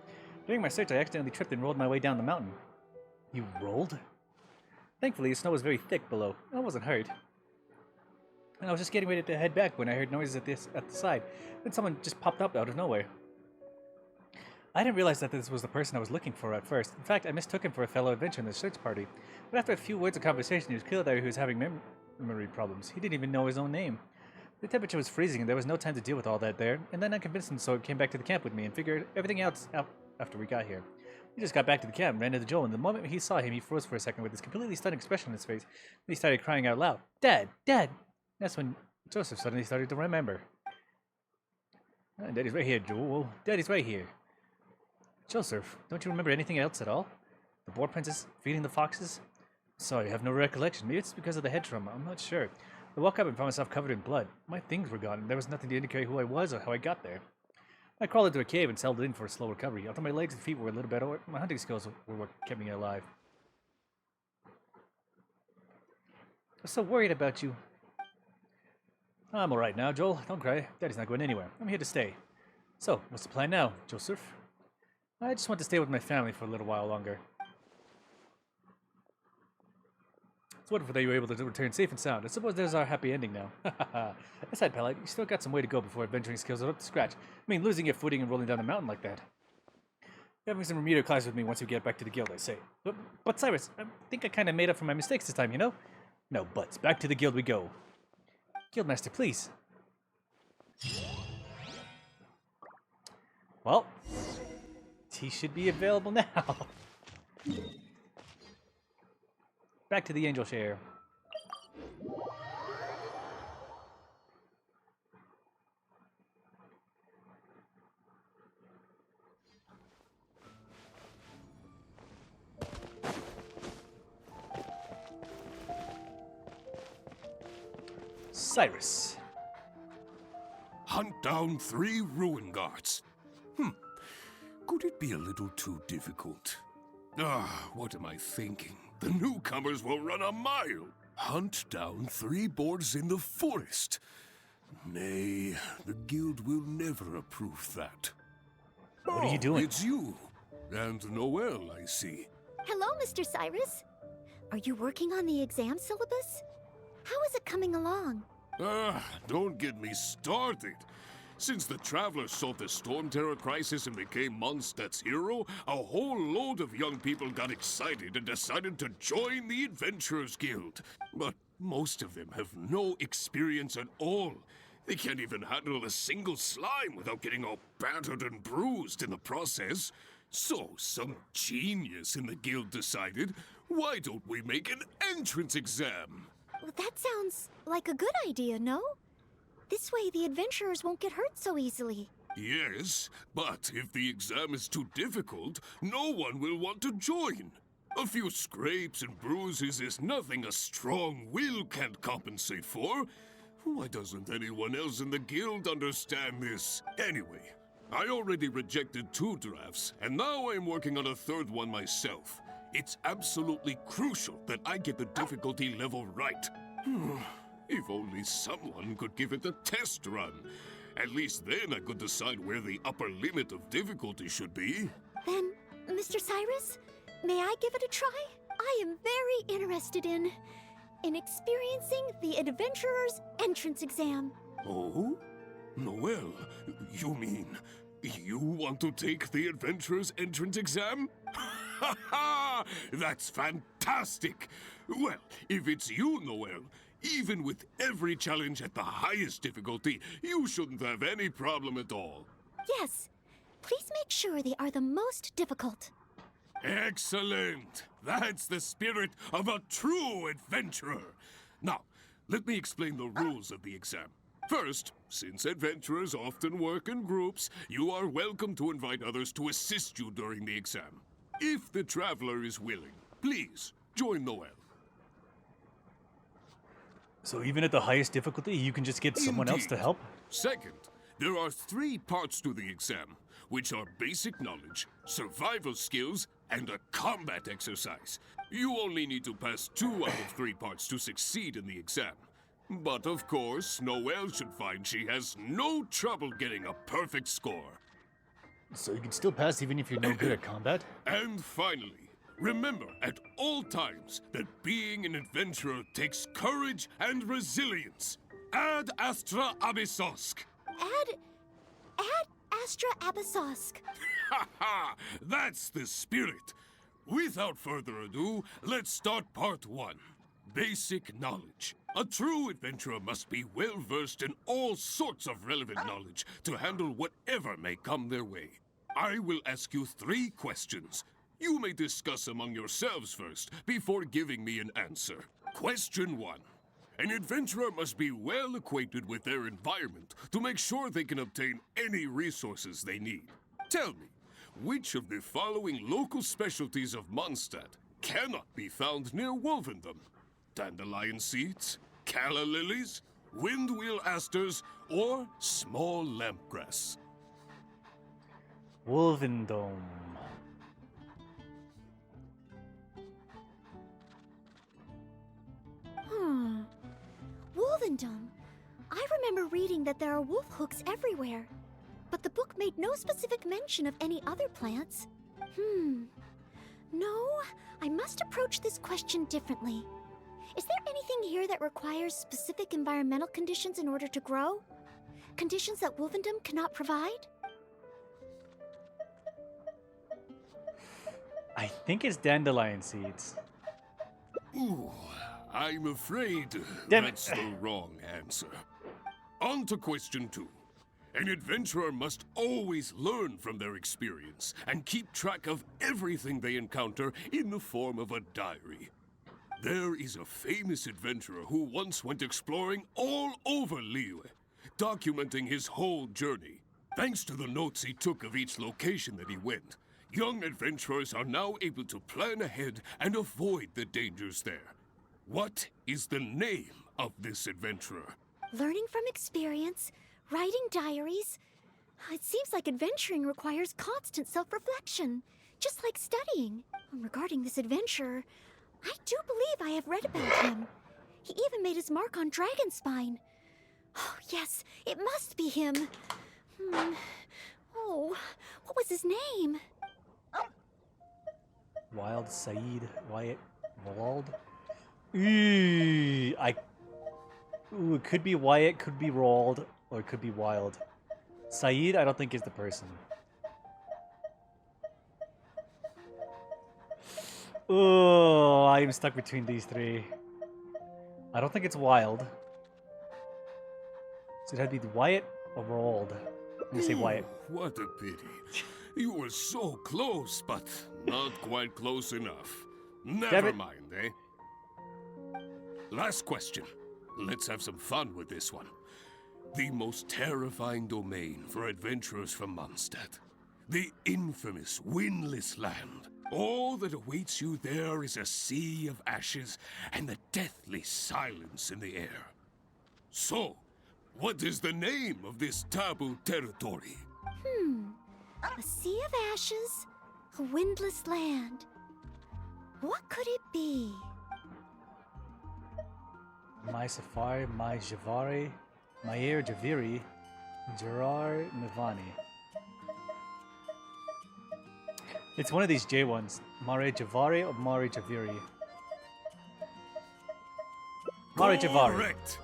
During my search, I accidentally tripped and rolled my way down the mountain. You rolled? Thankfully, the snow was very thick below. I wasn't hurt. And I was just getting ready to head back when I heard noises at the side. Then someone just popped up out of nowhere. I didn't realize that this was the person I was looking for at first. In fact, I mistook him for a fellow adventurer in the search party. But after a few words of conversation, it was clear that he was having memory problems. He didn't even know his own name. The temperature was freezing and there was no time to deal with all that there. And then I convinced him, so he came back to the camp with me and figured everything else out after we got here. He just got back to the camp, ran into Joel, and the moment he saw him, he froze for a second with this completely stunned expression on his face. Then he started crying out loud, "Dad! Dad!" That's when Joseph suddenly started to remember. Oh, Daddy's right here, Joel. Daddy's right here. Joseph, don't you remember anything else at all? The boar princess feeding the foxes? Sorry, I have no recollection. Maybe it's because of the head trauma. I'm not sure. I woke up and found myself covered in blood. My things were gone, and there was nothing to indicate who I was or how I got there. I crawled into a cave and settled in for a slow recovery. After my legs and feet were a little better, my hunting skills were what kept me alive. I was so worried about you. I'm alright now, Joel. Don't cry. Daddy's not going anywhere. I'm here to stay. So, what's the plan now, Joseph? I just want to stay with my family for a little while longer. It's wonderful that you were able to return safe and sound. I suppose there's our happy ending now. Aside, Palad, you still got some way to go before adventuring skills are up to scratch. I mean, losing your footing and rolling down a mountain like that. You're having some remedial class with me once you get back to the guild, I say. But Cyrus, I think I kind of made up for my mistakes this time, you know? No buts. Back to the guild we go. Guildmaster, please. Well, he should be available now. Back to the Angelshare. Cyrus. Hunt down 3 ruin guards. Could it be a little too difficult? What am I thinking? The newcomers will run a mile. Hunt down 3 boars in the forest. Nay, the guild will never approve that. What are you doing? It's you. And Noel, I see. Hello, Mr. Cyrus. Are you working on the exam syllabus? How is it coming along? Don't get me started. Since the Travelers solved the Storm Terror crisis and became Mondstadt's hero, a whole load of young people got excited and decided to join the Adventurers Guild. But most of them have no experience at all. They can't even handle a single slime without getting all battered and bruised in the process. So some genius in the guild decided, why don't we make an entrance exam? Well, that sounds like a good idea, no? This way the adventurers won't get hurt so easily. Yes, but if the exam is too difficult, no one will want to join. A few scrapes and bruises is nothing a strong will can't compensate for. Why doesn't anyone else in the guild understand this? Anyway, I already rejected 2 drafts, and now I'm working on a 3rd one myself. It's absolutely crucial that I get the difficulty level right. If only someone could give it a test run. At least then I could decide where the upper limit of difficulty should be. Then, Mr. Cyrus, may I give it a try? I am very interested in experiencing the Adventurer's Entrance Exam. Oh? Noel, you mean you want to take the Adventurer's Entrance Exam? Ha ha! That's fantastic! Well, if it's you, Noel, even with every challenge at the highest difficulty, you shouldn't have any problem at all. Yes, please make sure they are the most difficult. Excellent! That's the spirit of a true adventurer. Now, let me explain the rules of the exam. First, since adventurers often work in groups, you are welcome to invite others to assist you during the exam. If the traveler is willing, please join Noel. So even at the highest difficulty, you can just get someone else to Indeed. help? Second, there are 3 parts to the exam, which are basic knowledge, survival skills, and a combat exercise. You only need to pass 2 out of 3 parts to succeed in the exam. But of course, Noel should find she has no trouble getting a perfect score. So you can still pass even if you're no good at combat? And finally, remember at all times that being an adventurer takes courage and resilience. Ad Astra Abyssosk. Ad Astra Abyssosk. Ha ha! That's the spirit. Without further ado, let's start part 1. Basic knowledge. A true adventurer must be well versed in all sorts of relevant knowledge to handle whatever may come their way. I will ask you 3 questions. You may discuss among yourselves first before giving me an answer. Question 1. An adventurer must be well acquainted with their environment to make sure they can obtain any resources they need. Tell me, which of the following local specialties of Mondstadt cannot be found near Wolvendom? Dandelion seeds, calla lilies, windwheel asters, or small lampgrass? Wolvendome. Wolvendom. I remember reading that there are wolf hooks everywhere, but the book made no specific mention of any other plants. No, I must approach this question differently. Is there anything here that requires specific environmental conditions in order to grow? Conditions that Wolvendom cannot provide? I think it's dandelion seeds. Ooh, I'm afraid Damn it. that's the wrong answer. On to question 2. An adventurer must always learn from their experience and keep track of everything they encounter in the form of a diary. There is a famous adventurer who once went exploring all over Liyue, documenting his whole journey. Thanks to the notes he took of each location that he went, young adventurers are now able to plan ahead and avoid the dangers there. What is the name of this adventurer? Learning from experience, writing diaries. It seems like adventuring requires constant self-reflection, just like studying. Regarding this adventurer, I do believe I have read about him. He even made his mark on Dragonspine. Oh, yes, it must be him. Oh, what was his name? Wild Saeed Wyatt Roald? Ooh, it could be Wyatt, could be Roald, or it could be Wild. Saeed, I don't think is the person. Oh, I'm stuck between these three. I don't think it's Wild. So it had to be Wyatt or Roald. I'm gonna say Wyatt. What a pity. You were so close, but not quite close enough. Never it. mind, eh? Last question. Let's have some fun with this one. The most terrifying domain for adventurers from Mondstadt. The infamous Windless Land. All that awaits you there is a sea of ashes and the deathly silence in the air. So, what is the name of this taboo territory? A sea of ashes, a windless land. What could it be? My Safari, My Javari, Mayer Javiri, Gerard Navani. It's one of these J ones. Mare Javari or Mare Javiri? Mare Javari. Correct.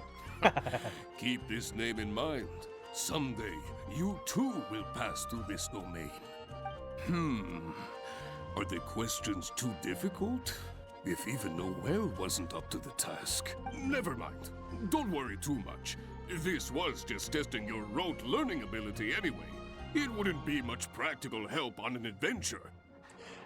Keep this name in mind. Someday, you too will pass through this domain. Are the questions too difficult? If even Noel wasn't up to the task. Never mind. Don't worry too much. This was just testing your rote learning ability anyway. It wouldn't be much practical help on an adventure.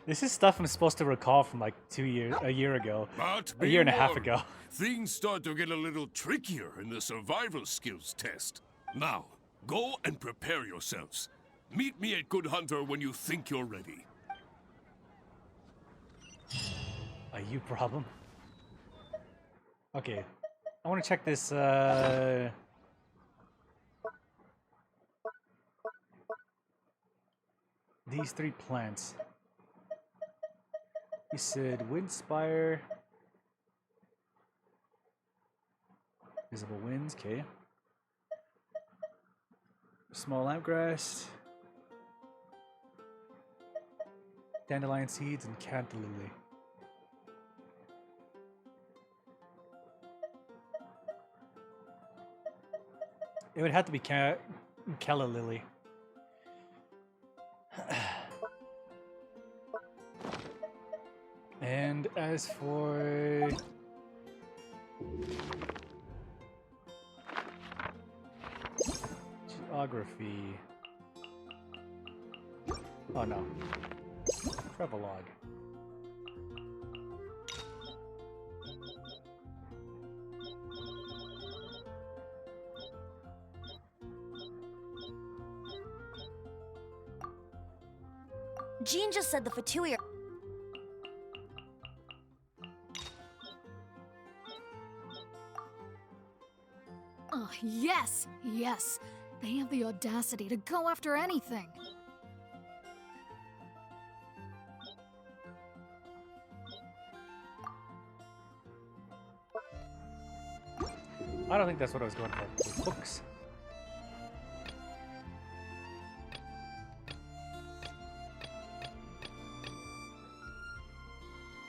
This is stuff I'm supposed to recall from like a year ago. But A year and a half warned, ago. Things start to get a little trickier in the survival skills test. Now, go and prepare yourselves. Meet me at Good Hunter when you think you're ready. A you problem. Okay. I want to check this, these three plants. He said Windspire. Visible winds, okay. Small lampgrass. Dandelion seeds and cantaluli. It would have to be Calla Lily. And as for geography, oh no, Travelogue. Jean just said the Fatui are... Oh, yes, yes. They have the audacity to go after anything. I don't think that's what I was going for. Books.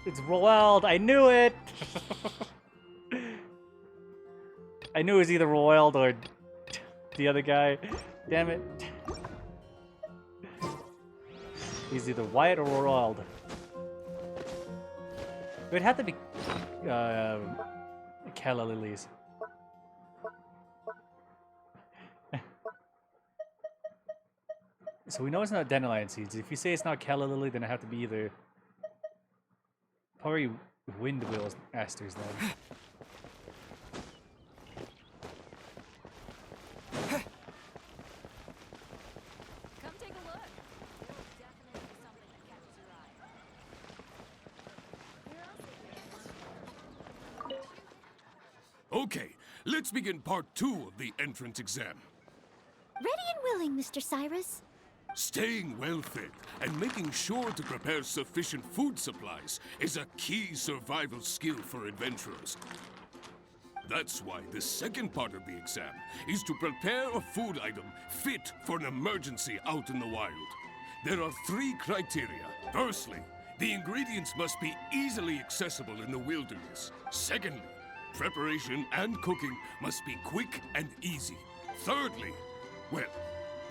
It's Roald. I knew it. I knew it was either Roald or the other guy. Damn it. He's either Wyatt or Roald. It would have to be Calla Lilies. So we know it's not dandelion seeds. If you say it's not Calla Lily, then it have to be either probably Windwheel asters then. Come take a look. Definitely something that catches your eye. Okay, let's begin part 2 of the entrance exam. Ready and willing, Mr. Cyrus. Staying well-fed and making sure to prepare sufficient food supplies is a key survival skill for adventurers. That's why the second part of the exam is to prepare a food item fit for an emergency out in the wild. There are 3 criteria. Firstly, the ingredients must be easily accessible in the wilderness. Secondly, preparation and cooking must be quick and easy. Thirdly, well,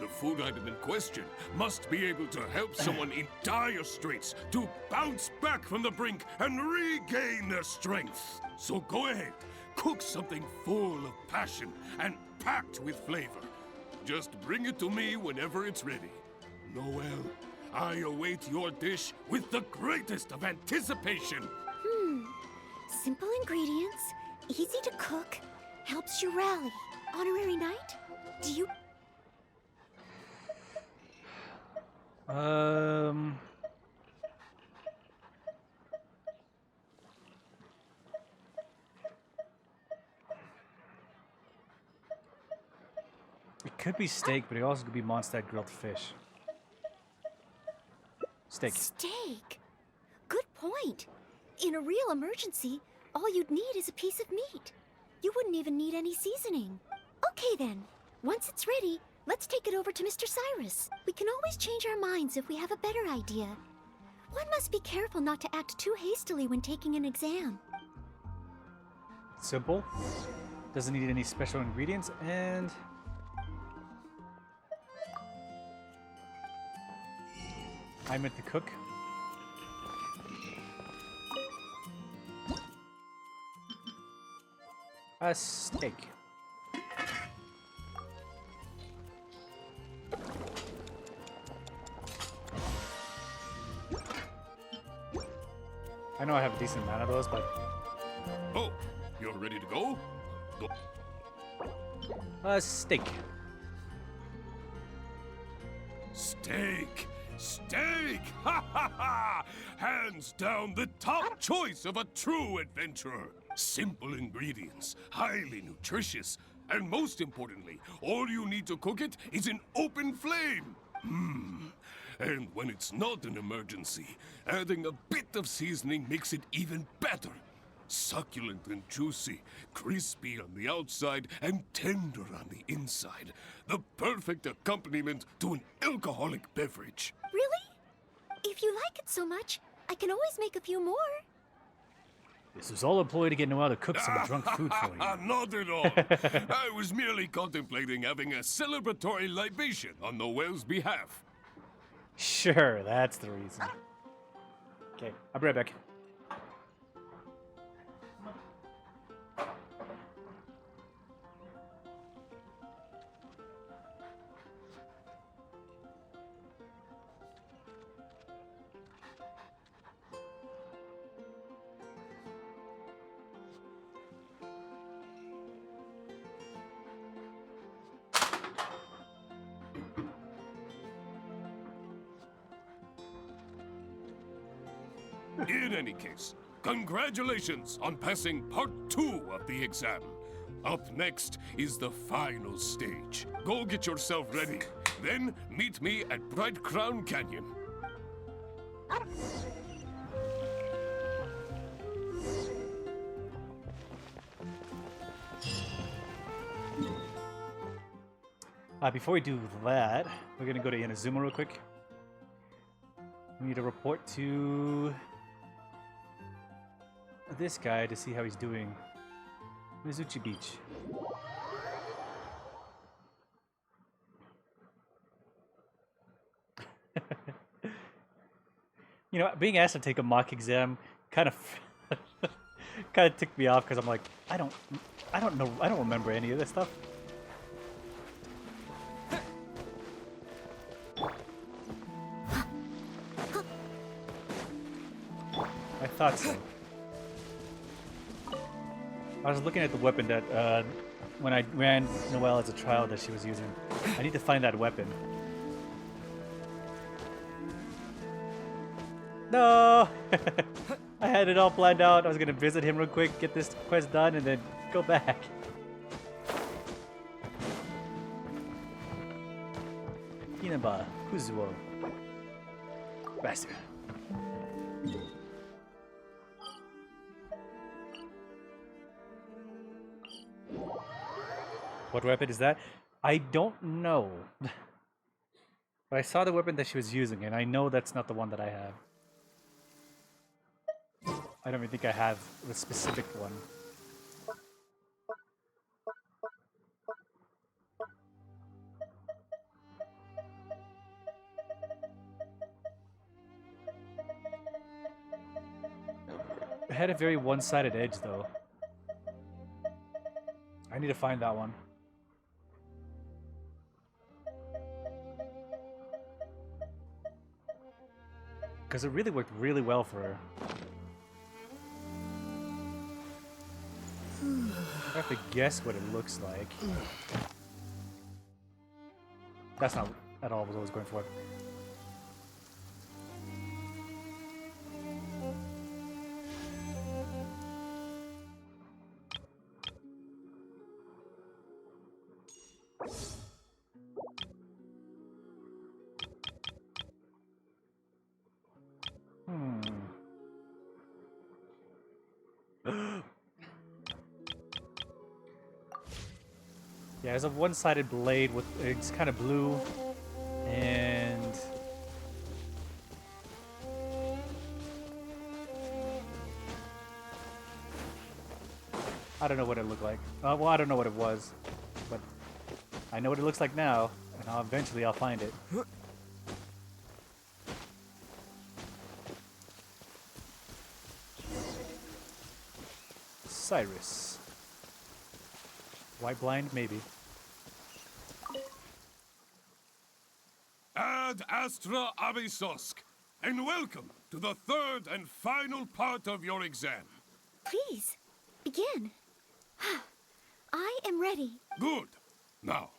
The food item in question must be able to help someone in dire straits to bounce back from the brink and regain their strength. So go ahead, cook something full of passion and packed with flavor. Just bring it to me whenever it's ready. Noel, I await your dish with the greatest of anticipation. Simple ingredients, easy to cook, helps you rally. Honorary knight? Do you... It could be steak, but it also could be Mondstadt grilled fish. Steak. Steak? Good point. In a real emergency, all you'd need is a piece of meat. You wouldn't even need any seasoning. Okay then. Once it's ready, let's take it over to Mr. Cyrus. We can always change our minds if we have a better idea. One must be careful not to act too hastily when taking an exam. Simple. Doesn't need any special ingredients, and I meant to cook. A steak. I know I have a decent amount of those, but Oh, you're ready to go? Go. a steak. Steak! Steak! Ha ha ha! Hands down the top choice of a true adventurer. Simple ingredients, highly nutritious, and most importantly, all you need to cook it is an open flame. And when it's not an emergency, adding a bit of seasoning makes it even better. Succulent and juicy, crispy on the outside and tender on the inside. The perfect accompaniment to an alcoholic beverage. Really? If you like it so much, I can always make a few more. This was all a ploy to get Noel to cook some drunk food for you. Not at all. I was merely contemplating having a celebratory libation on Noel's behalf. Sure, that's the reason. Okay, I'll be right back. In any case, congratulations on passing part 2 of the exam. Up next is the final stage. Go get yourself ready. Then meet me at Bright Crown Canyon. Before we do that, we're gonna go to Inazuma real quick. We need to report to this guy to see how he's doing. Mizuchi Beach. You know, being asked to take a mock exam kind of kind of ticked me off because I'm like, I don't know, I don't remember any of this stuff. I thought so. I was looking at the weapon that when I ran Noelle as a child that she was using. I need to find that weapon. No! I had it all planned out. I was gonna visit him real quick, get this quest done, and then go back. Inaba, Kuzuo. Master. What weapon is that? I don't know. But I saw the weapon that she was using, and I know that's not the one that I have. I don't even think I have a specific one. had a very one-sided edge, though. I need to find that one. Because it really worked really well for her. I have to guess what it looks like. That's not at all what I was going for. Yeah, it's a one-sided blade with it's kind of blue, and I don't know what it looked like. Well, I don't know what it was, but I know what it looks like now, and eventually I'll find it. Cyrus. White blind, maybe. Ad Astra Abysosk, and welcome to the third and final part of your exam. Please, begin. I am ready. Good. Now,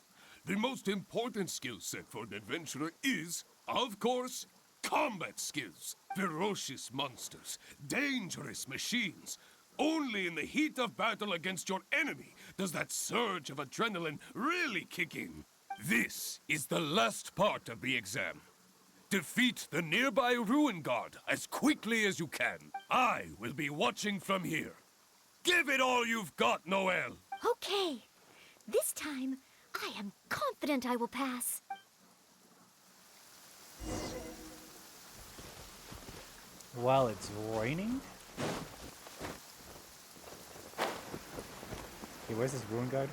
the most important skill set for an adventurer is, of course, combat skills. Ferocious monsters, dangerous machines. Only in the heat of battle against your enemy does that surge of adrenaline really kick in. This is the last part of the exam. Defeat the nearby Ruin Guard as quickly as you can. I will be watching from here. Give it all you've got, Noel. Okay. This time, I am confident I will pass. While it's raining? Okay, where's this Ruin Guard?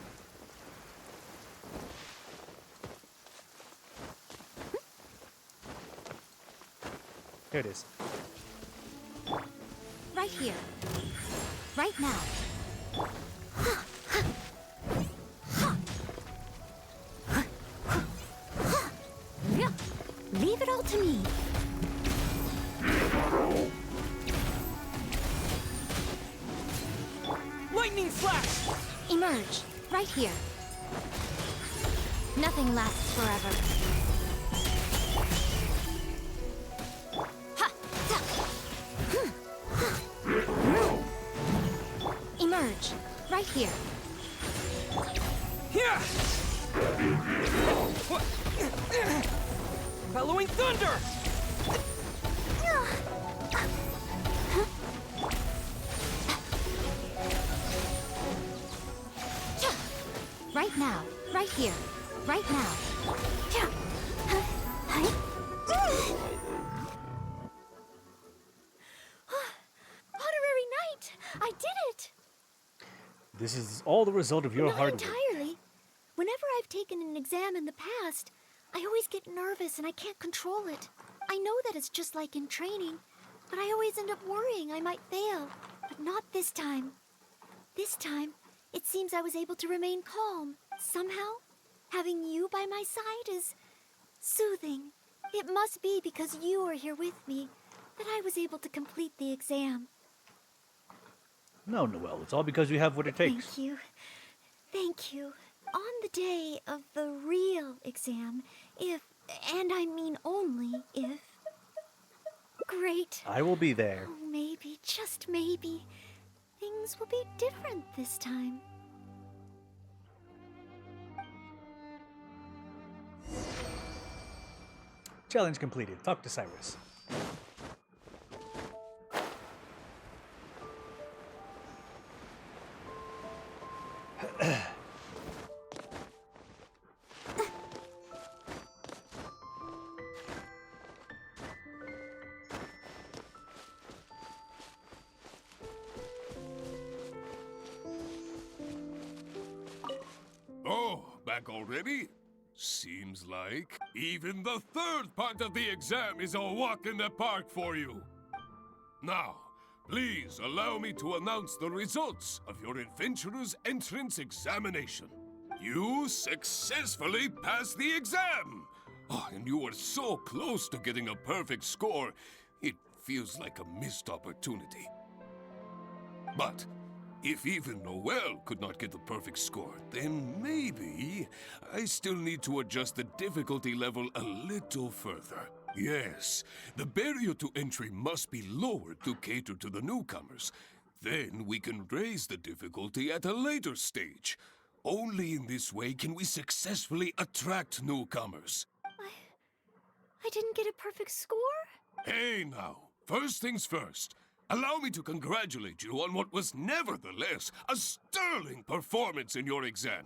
Here it is. Right here. Right now. Leave it all to me. Lightning flash! Emerge. Right here. Nothing lasts forever. Emerge. Right here. Yeah! Bellowing thunder! Right now. Right here. Right now. Honorary Knight! I did it! This is all the result of your Not hard work. entirely. Whenever I've taken an exam in the past, I always get nervous and I can't control it. I know that it's just like in training, but I always end up worrying I might fail. But not this time. This time, it seems I was able to remain calm. Somehow, having you by my side is soothing. It must be because you are here with me that I was able to complete the exam. No, Noel, it's all because you have what it takes. Thank you. Thank you. On the day of the real exam, if, and I mean only if, great. I will be there. Oh, maybe, just maybe, things will be different this time. Challenge completed. Talk to Cyrus. Oh, back already? Seems like even the third part of the exam is a walk in the park for you. Now, Please allow me to announce the results of your adventurer's entrance examination. You successfully passed the exam! Oh, and you were so close to getting a perfect score, it feels like a missed opportunity. But if even Noel could not get the perfect score, then maybe I still need to adjust the difficulty level a little further. Yes, the barrier to entry must be lowered to cater to the newcomers. Then we can raise the difficulty at a later stage. Only in this way can we successfully attract newcomers. I didn't get a perfect score? Hey now, first things first. Allow me to congratulate you on what was nevertheless a sterling performance in your exam.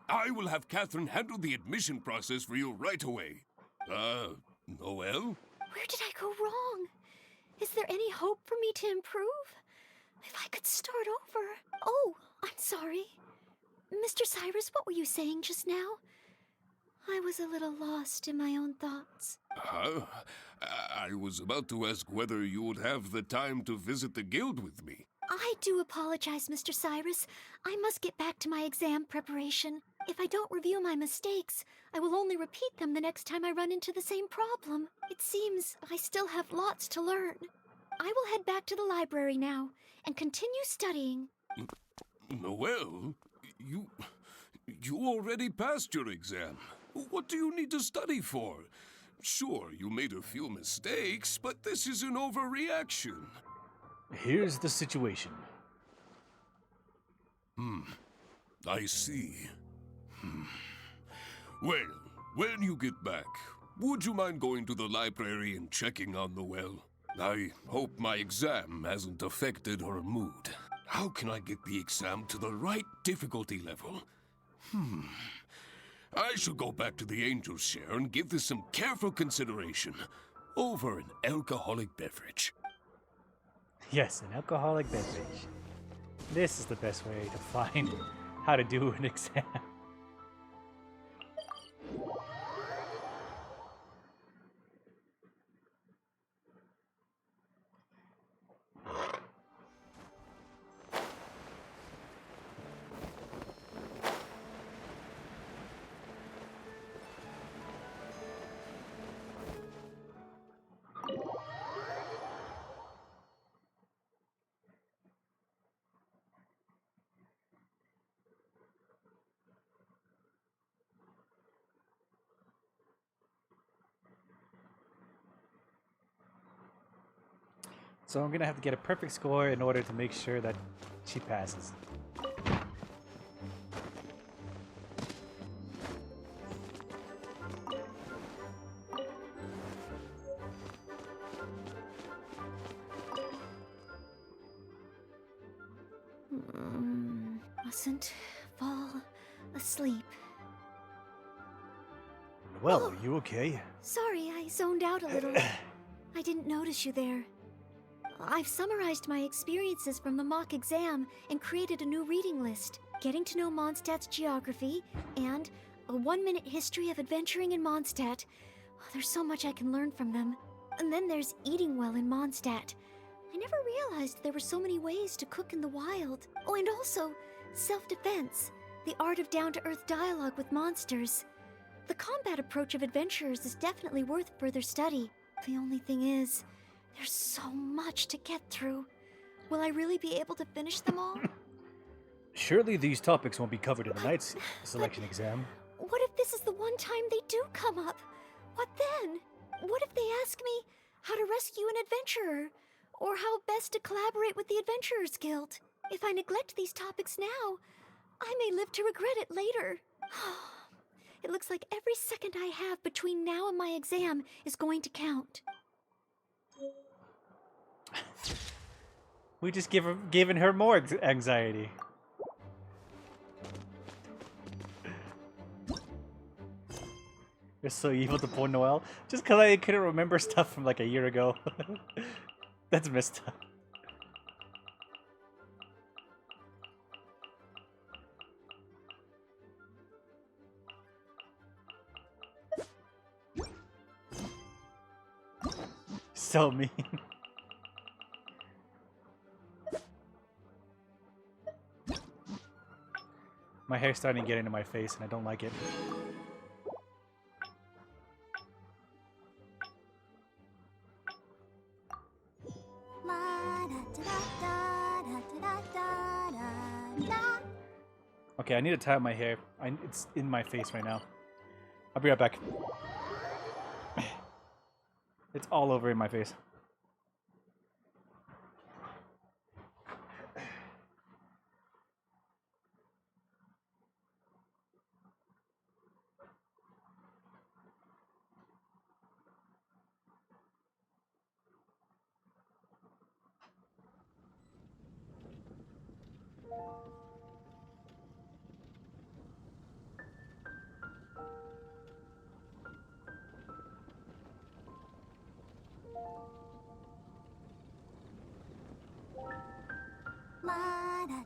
I will have Catherine handle the admission process for you right away. Noel? Where did I go wrong? Is there any hope for me to improve? If I could start over. Oh, I'm sorry. Mr. Cyrus, what were you saying just now? I was a little lost in my own thoughts. I was about to ask whether you would have the time to visit the guild with me. I do apologize, Mr. Cyrus. I must get back to my exam preparation. If I don't review my mistakes, I will only repeat them the next time I run into the same problem. It seems I still have lots to learn. I will head back to the library now and continue studying. Noel, you already passed your exam. What do you need to study for? Sure, you made a few mistakes, but this is an overreaction. Here's the situation. I see. Well, when you get back, would you mind going to the library and checking on Noel? I hope my exam hasn't affected her mood. How can I get the exam to the right difficulty level? I should go back to the Angel's Share and give this some careful consideration over an alcoholic beverage. Yes, an alcoholic beverage. This is the best way to find how to do an exam. So I'm gonna have to get a perfect score in order to make sure that she passes. Mustn't fall asleep. Well, are you okay? Sorry, I zoned out a little. I didn't notice you there. I've summarized my experiences from the mock exam and created a new reading list. Getting to know Mondstadt's geography and a 1-minute history of adventuring in Mondstadt. Oh, there's so much I can learn from them. And then there's eating well in Mondstadt. I never realized there were so many ways to cook in the wild. Oh, and also self-defense, the art of down-to-earth dialogue with monsters. The combat approach of adventurers is definitely worth further study. The only thing is, there's so much to get through. Will I really be able to finish them all? Surely these topics won't be covered in tonight's selection exam. What if this is the one time they do come up? What then? What if they ask me how to rescue an adventurer? Or how best to collaborate with the Adventurers Guild? If I neglect these topics now, I may live to regret it later. It looks like every second I have between now and my exam is going to count. We just given her more anxiety. You're so evil to poor Noel. Just because I couldn't remember stuff from like a year ago. That's messed up. So mean. My hair's starting to get into my face and I don't like it. Okay, I need to tie up my hair. It's in my face right now. I'll be right back. It's all over in my face.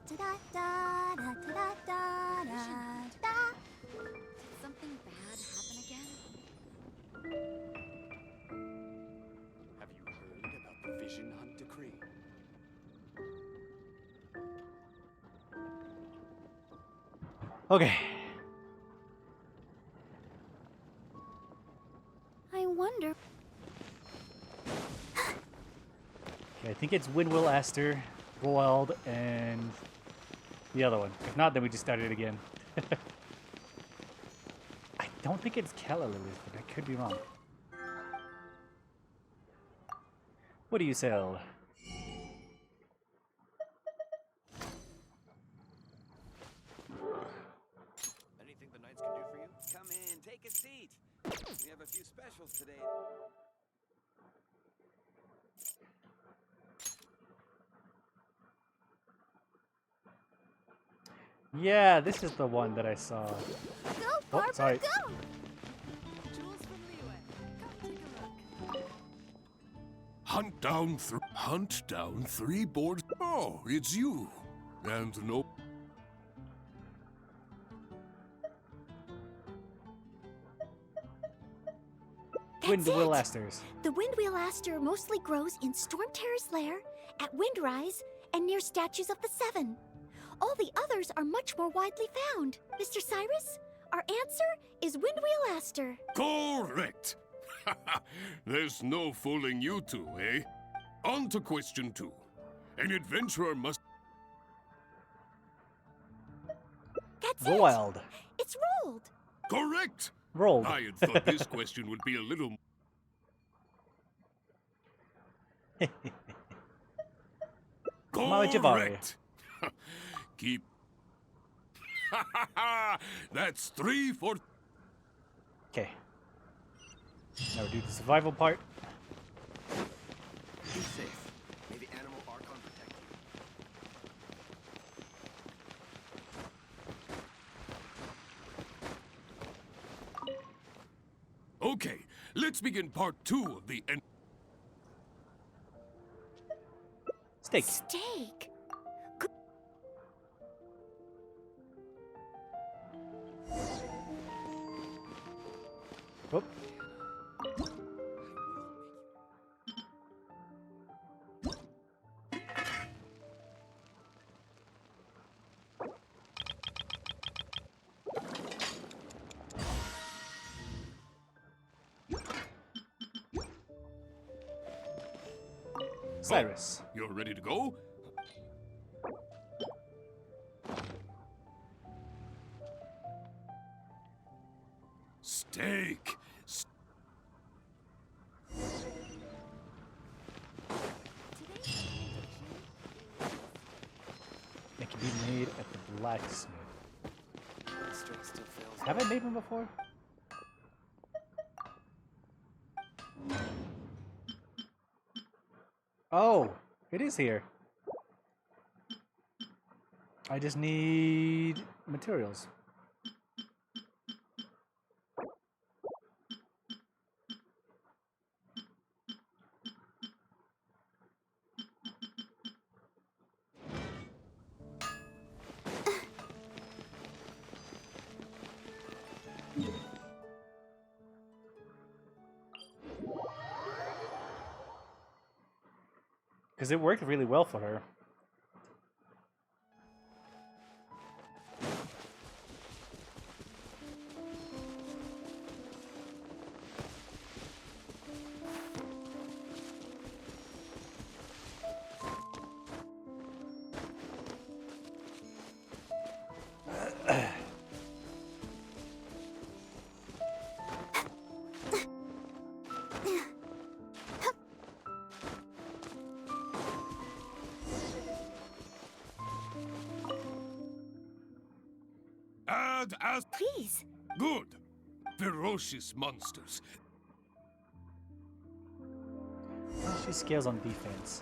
Did something bad happen again? Have you heard about the Vision Hunt decree? Okay. I wonder. Okay, I think it's Windwill Aster, Wild, and the other one. If not, then we just start it again. I don't think it's Calla Lilies, but I could be wrong. What do you sell? Anything the Knights can do for you? Come in, take a seat. We have a few specials today. Yeah, this is the one that I saw. Go, Oh, Barbara, sorry. go! Jewels from Liyue. Come take a look. Hunt down three boards. Oh, it's you. And no. That's Windwill it. Asters. The Windwheel Aster mostly grows in Storm Terror's lair, at Windrise, and near statues of the Seven. All the others are much more widely found. Mr. Cyrus, our answer is Windwheel Aster. Correct. There's no fooling you two, eh? On to question 2. An adventurer must. That's it. Wild. It's rolled. Correct. Rolled. I had thought this question would be a little. Mama Jabari. Correct. Keep. That's 3 for. Okay. Now we do the survival part. Be safe. May the animal Archon protect you. Okay, let's begin part 2 of the end. Steak. Steak. Whoop. Cyrus. You're ready to go? Steak. It can be made at the blacksmith. The strength still fails. Have I made one before? Oh, it is here. I just need materials. Because it worked really well for her. And as Please. good, ferocious monsters. She scales on defense.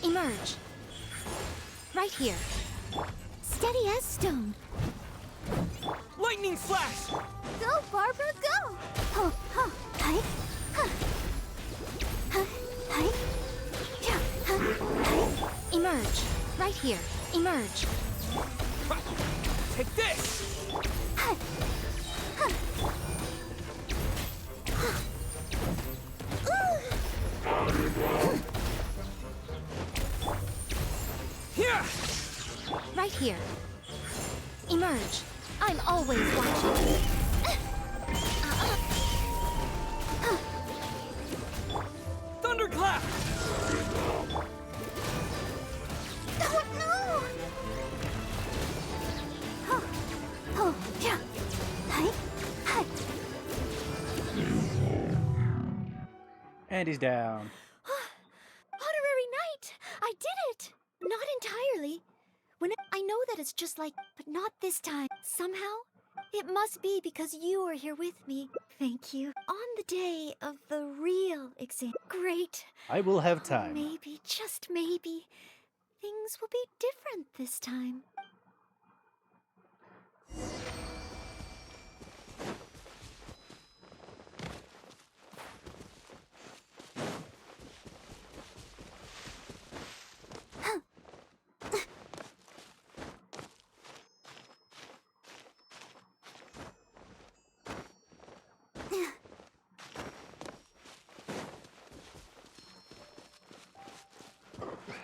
Emerge. Right here. Steady as stone. Lightning flash! Go, Barbara, go! Huh, huh, hi, huh. Huh, hi, yeah, huh, hi. Emerge. Right here. Emerge. Take this! Huh, huh. Huh. Yeah! Right here. Emerge. I'm always watching. Thunderclap! Oh no! Oh, oh, yeah. Hi, hi. And he's down. Honorary Knight! I did it! Not entirely. I know that it's just like, but not this time. Somehow, it must be because you are here with me. Thank you. On the day of the real exam. Great. I will have time. Maybe, just maybe, things will be different this time.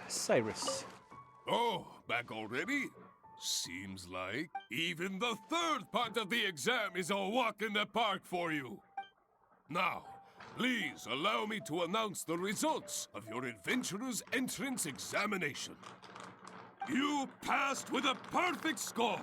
Cyrus. Oh, back already? Seems like even the third part of the exam is a walk in the park for you. Now, please allow me to announce the results of your adventurer's entrance examination. You passed with a perfect score.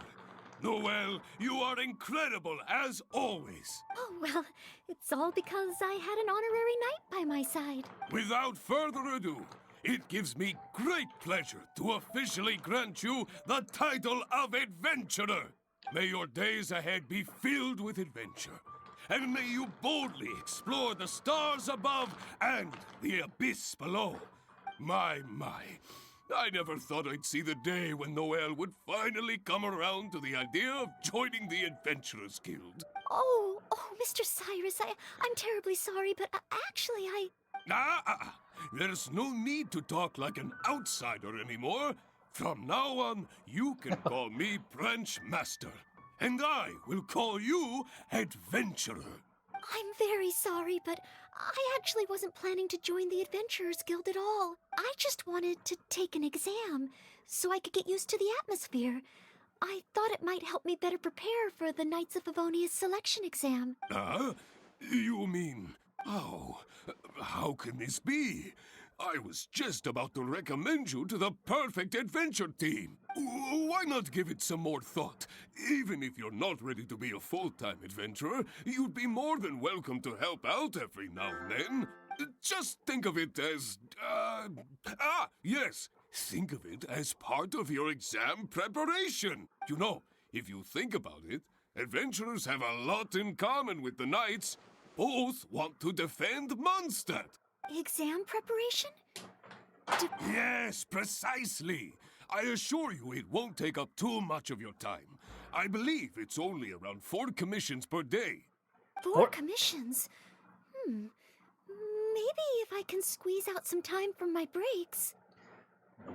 Noelle, you are incredible as always. Oh, well, it's all because I had an honorary knight by my side. Without further ado, it gives me great pleasure to officially grant you the title of Adventurer. May your days ahead be filled with adventure, and may you boldly explore the stars above and the abyss below. My, I never thought I'd see the day when Noelle would finally come around to the idea of joining the Adventurers Guild. Oh, Mr. Cyrus, I'm terribly sorry, but actually There's no need to talk like an outsider anymore. From now on, you can call me Branch Master, and I will call you Adventurer. I'm very sorry, but I actually wasn't planning to join the Adventurers Guild at all. I just wanted to take an exam so I could get used to the atmosphere. I thought it might help me better prepare for the Knights of Favonia's selection exam. You mean... Oh, how can this be? I was just about to recommend you to the perfect adventure team. Why not give it some more thought? Even if you're not ready to be a full-time adventurer, you'd be more than welcome to help out every now and then. Just think of it as... yes. Think of it as part of your exam preparation. You know, if you think about it, adventurers have a lot in common with the knights. Both want to defend Mondstadt. Exam preparation? Yes, precisely. I assure you it won't take up too much of your time. I believe it's only around 4 commissions per day. 4 commissions? Maybe if I can squeeze out some time from my breaks.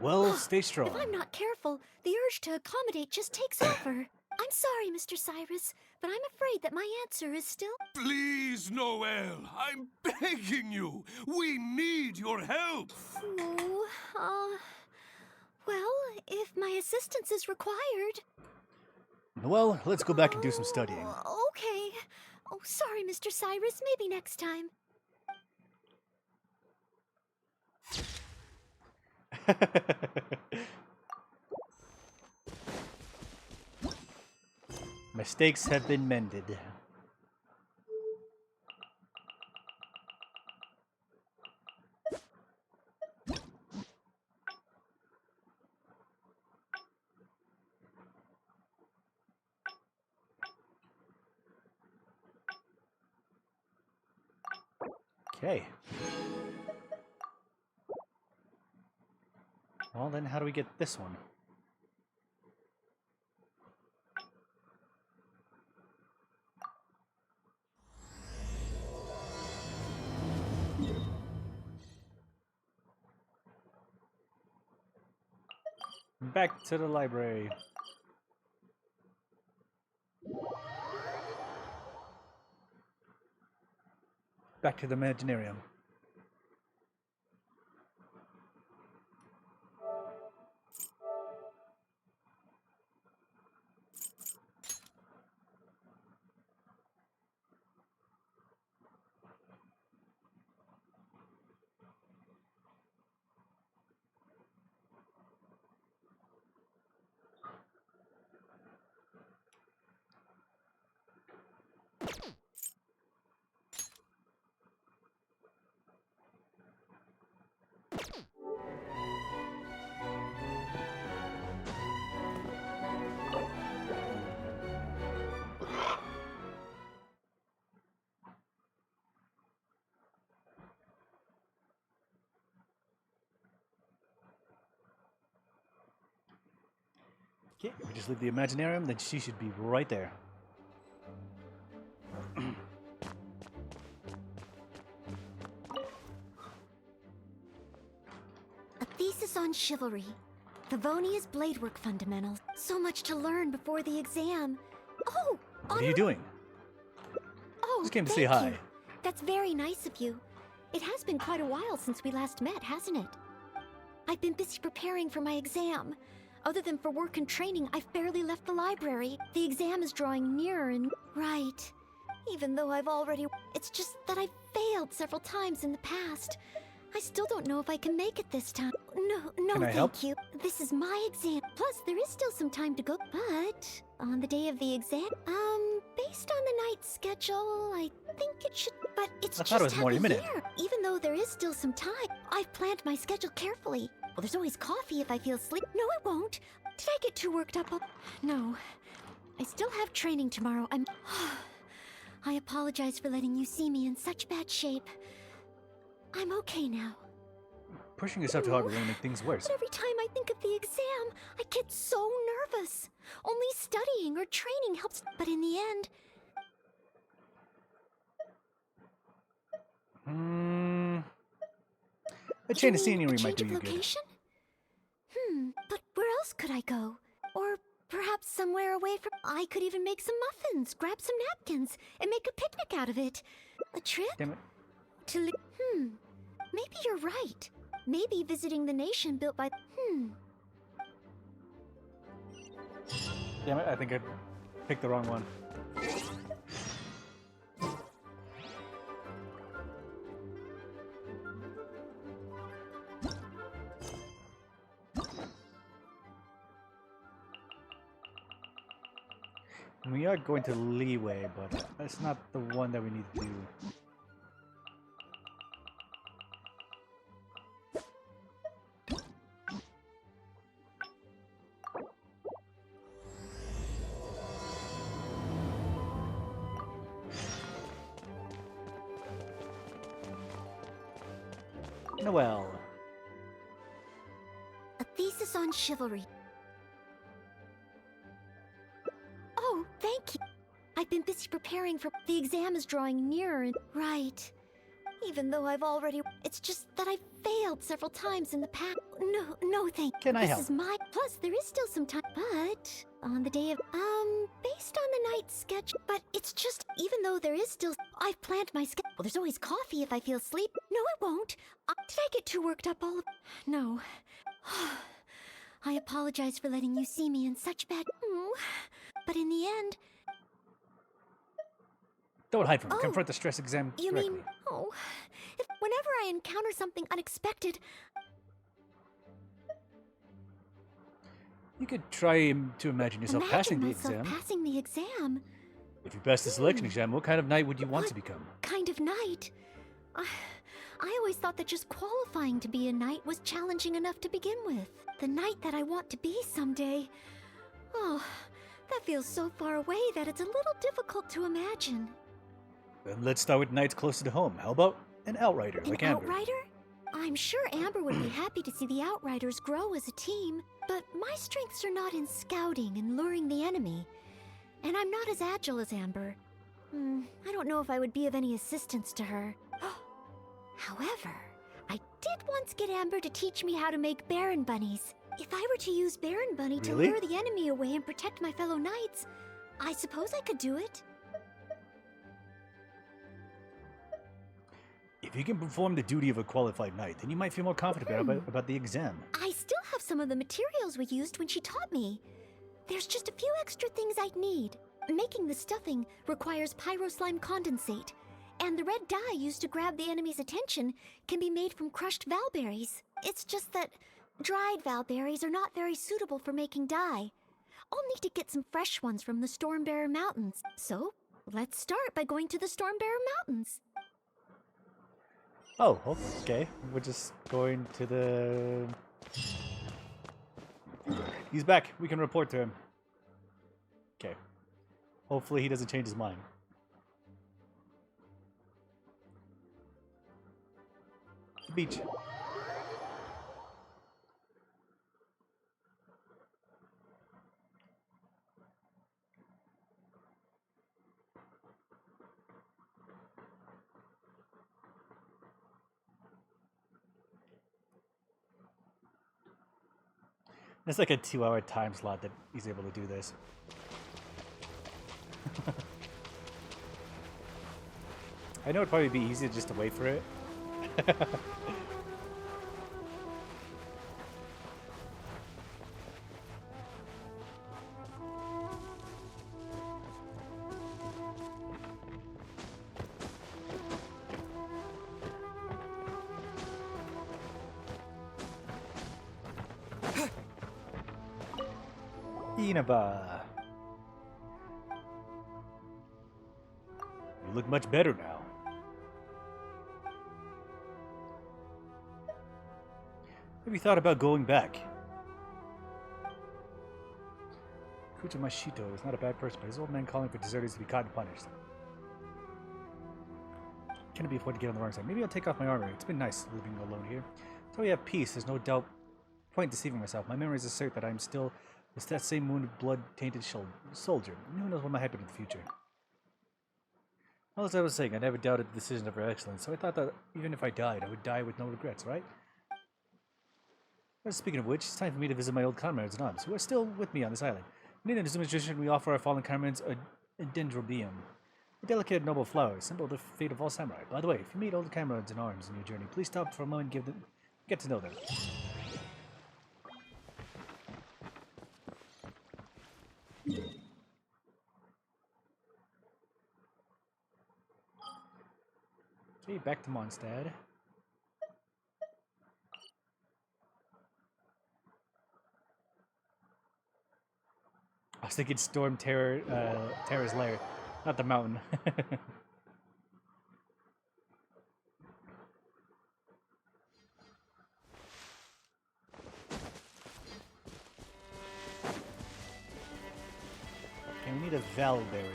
Well, stay strong. If I'm not careful, the urge to accommodate just takes over. I'm sorry, Mr. Cyrus, but I'm afraid that my answer is still... Please, Noelle, I'm begging you. We need your help. Well, if my assistance is required... Well, let's go back and do some studying. Okay. Oh, sorry, Mr. Cyrus. Maybe next time. Mistakes have been mended. Okay. Well, then how do we get this one? Back to the library. Back to the Imaginarium. Okay, if we just leave the Imaginarium, then she should be right there. A thesis on chivalry. Favonia's bladework fundamentals. So much to learn before the exam. Oh! What are you doing? Oh, Just came to thank say hi. you. That's very nice of you. It has been quite a while since we last met, hasn't it? I've been busy preparing for my exam. Other than for work and training, I've barely left the library. The exam is drawing nearer and... Right. Even though I've already... It's just that I've failed several times in the past. I still don't know if I can make it this time. No, Can I thank help? you. This is my exam. Plus, there is still some time to go. But, on the day of the exam... based on the night schedule, I think it should... But it's I just thought it was more half a imminent. year. Even though there is still some time, I've planned my schedule carefully. Well, there's always coffee if I feel sleepy. No, I won't. Did I get too worked up? No. I still have training tomorrow. I apologize for letting you see me in such bad shape. I'm okay now. Pushing yourself too hard will only make things worse. But every time I think of the exam, I get so nervous. Only studying or training helps. But in the end... A change of You mean scenery a might change do of you good. location? But where else could I go? Or perhaps somewhere away from... I could even make some muffins, grab some napkins, and make a picnic out of it. A trip? Damn it. To maybe you're right. Maybe visiting the nation built by... Damn it, I think I picked the wrong one. We are going to Leeway, but that's not the one that we need to do. Noelle. A thesis on chivalry. Oh, thank you. I've been busy preparing for... The exam is drawing nearer and... Right. Even though I've already... It's just that I've failed several times in the past. No, thank you. Can I help? This is my... Plus, there is still some time. But, on the day of... based on the night sketch... But it's just... Even though there is still... I've planned my schedule. Well, there's always coffee if I feel sleep. No, I won't. Did I get too worked up all of... No. I apologize for letting you see me in such bad... But in the end... Don't hide from me. Oh, Confront the stress exam You directly. mean... whenever I encounter something unexpected... You could try to imagine yourself Imagine passing the myself exam. passing the exam. If you pass the selection exam, what kind of knight would you want to become? Kind of knight? I always thought that just qualifying to be a knight was challenging enough to begin with. The knight that I want to be someday. Oh, that feels so far away that it's a little difficult to imagine. Then let's start with knights closer to home. How about an outrider, An like Amber? outrider? I'm sure Amber would be happy to see the outriders grow as a team, but my strengths are not in scouting and luring the enemy. And I'm not as agile as Amber. I don't know if I would be of any assistance to her. However, I did once get Amber to teach me how to make Baron Bunnies. If I were to use Baron Bunny to Really? lure the enemy away and protect my fellow knights, I suppose I could do it. If you can perform the duty of a qualified knight, then you might feel more confident about the exam. I still have some of the materials we used when she taught me. There's just a few extra things I'd need. Making the stuffing requires pyroslime condensate, and the red dye used to grab the enemy's attention can be made from crushed valberries. It's just that dried valberries are not very suitable for making dye. I'll need to get some fresh ones from the Stormbearer Mountains. So, let's start by going to the Stormbearer Mountains. Oh, okay. We're just going to the... He's back. We can report to him. Okay. Hopefully he doesn't change his mind. Beach. It's like a 2-hour time slot that he's able to do this. I know it'd probably be easier just to wait for it. Inaba. You look much better now. Have you thought about going back? Kuta Mashito is not a bad person, but his old man calling for deserters to be caught and punished. Can it be afford to get on the wrong side? Maybe I'll take off my armor. It's been nice living alone here. Until we have peace, there's no doubt point deceiving myself. My memories assert that I'm still that same wounded, blood-tainted soldier. Who knows what might happen in the future? Well, as I was saying, I never doubted the decision of her excellence, so I thought that even if I died, I would die with no regrets, right? Well, speaking of which, it's time for me to visit my old comrades in arms, who are still with me on this island. In Indian tradition, we offer our fallen comrades a dendrobium, a delicate noble flower, symbol of the fate of all samurai. By the way, if you meet old comrades in arms in your journey, please stop for a moment and get to know them. Okay, back to Mondstadt. I was thinking Storm Terror's lair, not the mountain. Okay, we need a Valberry.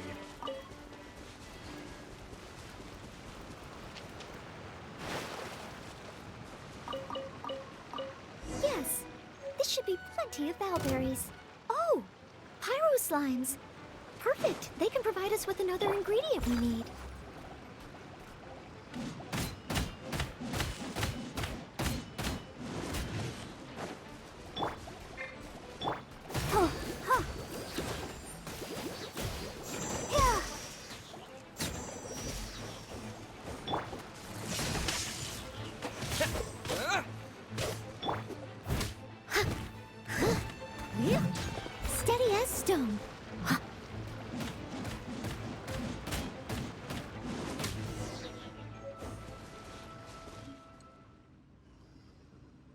Yes, this should be plenty of valberries. Oh, pyro slimes. Perfect. They can provide us with another ingredient we need. Oh, huh. Yeah. Yeah. Steady as stone. Huh.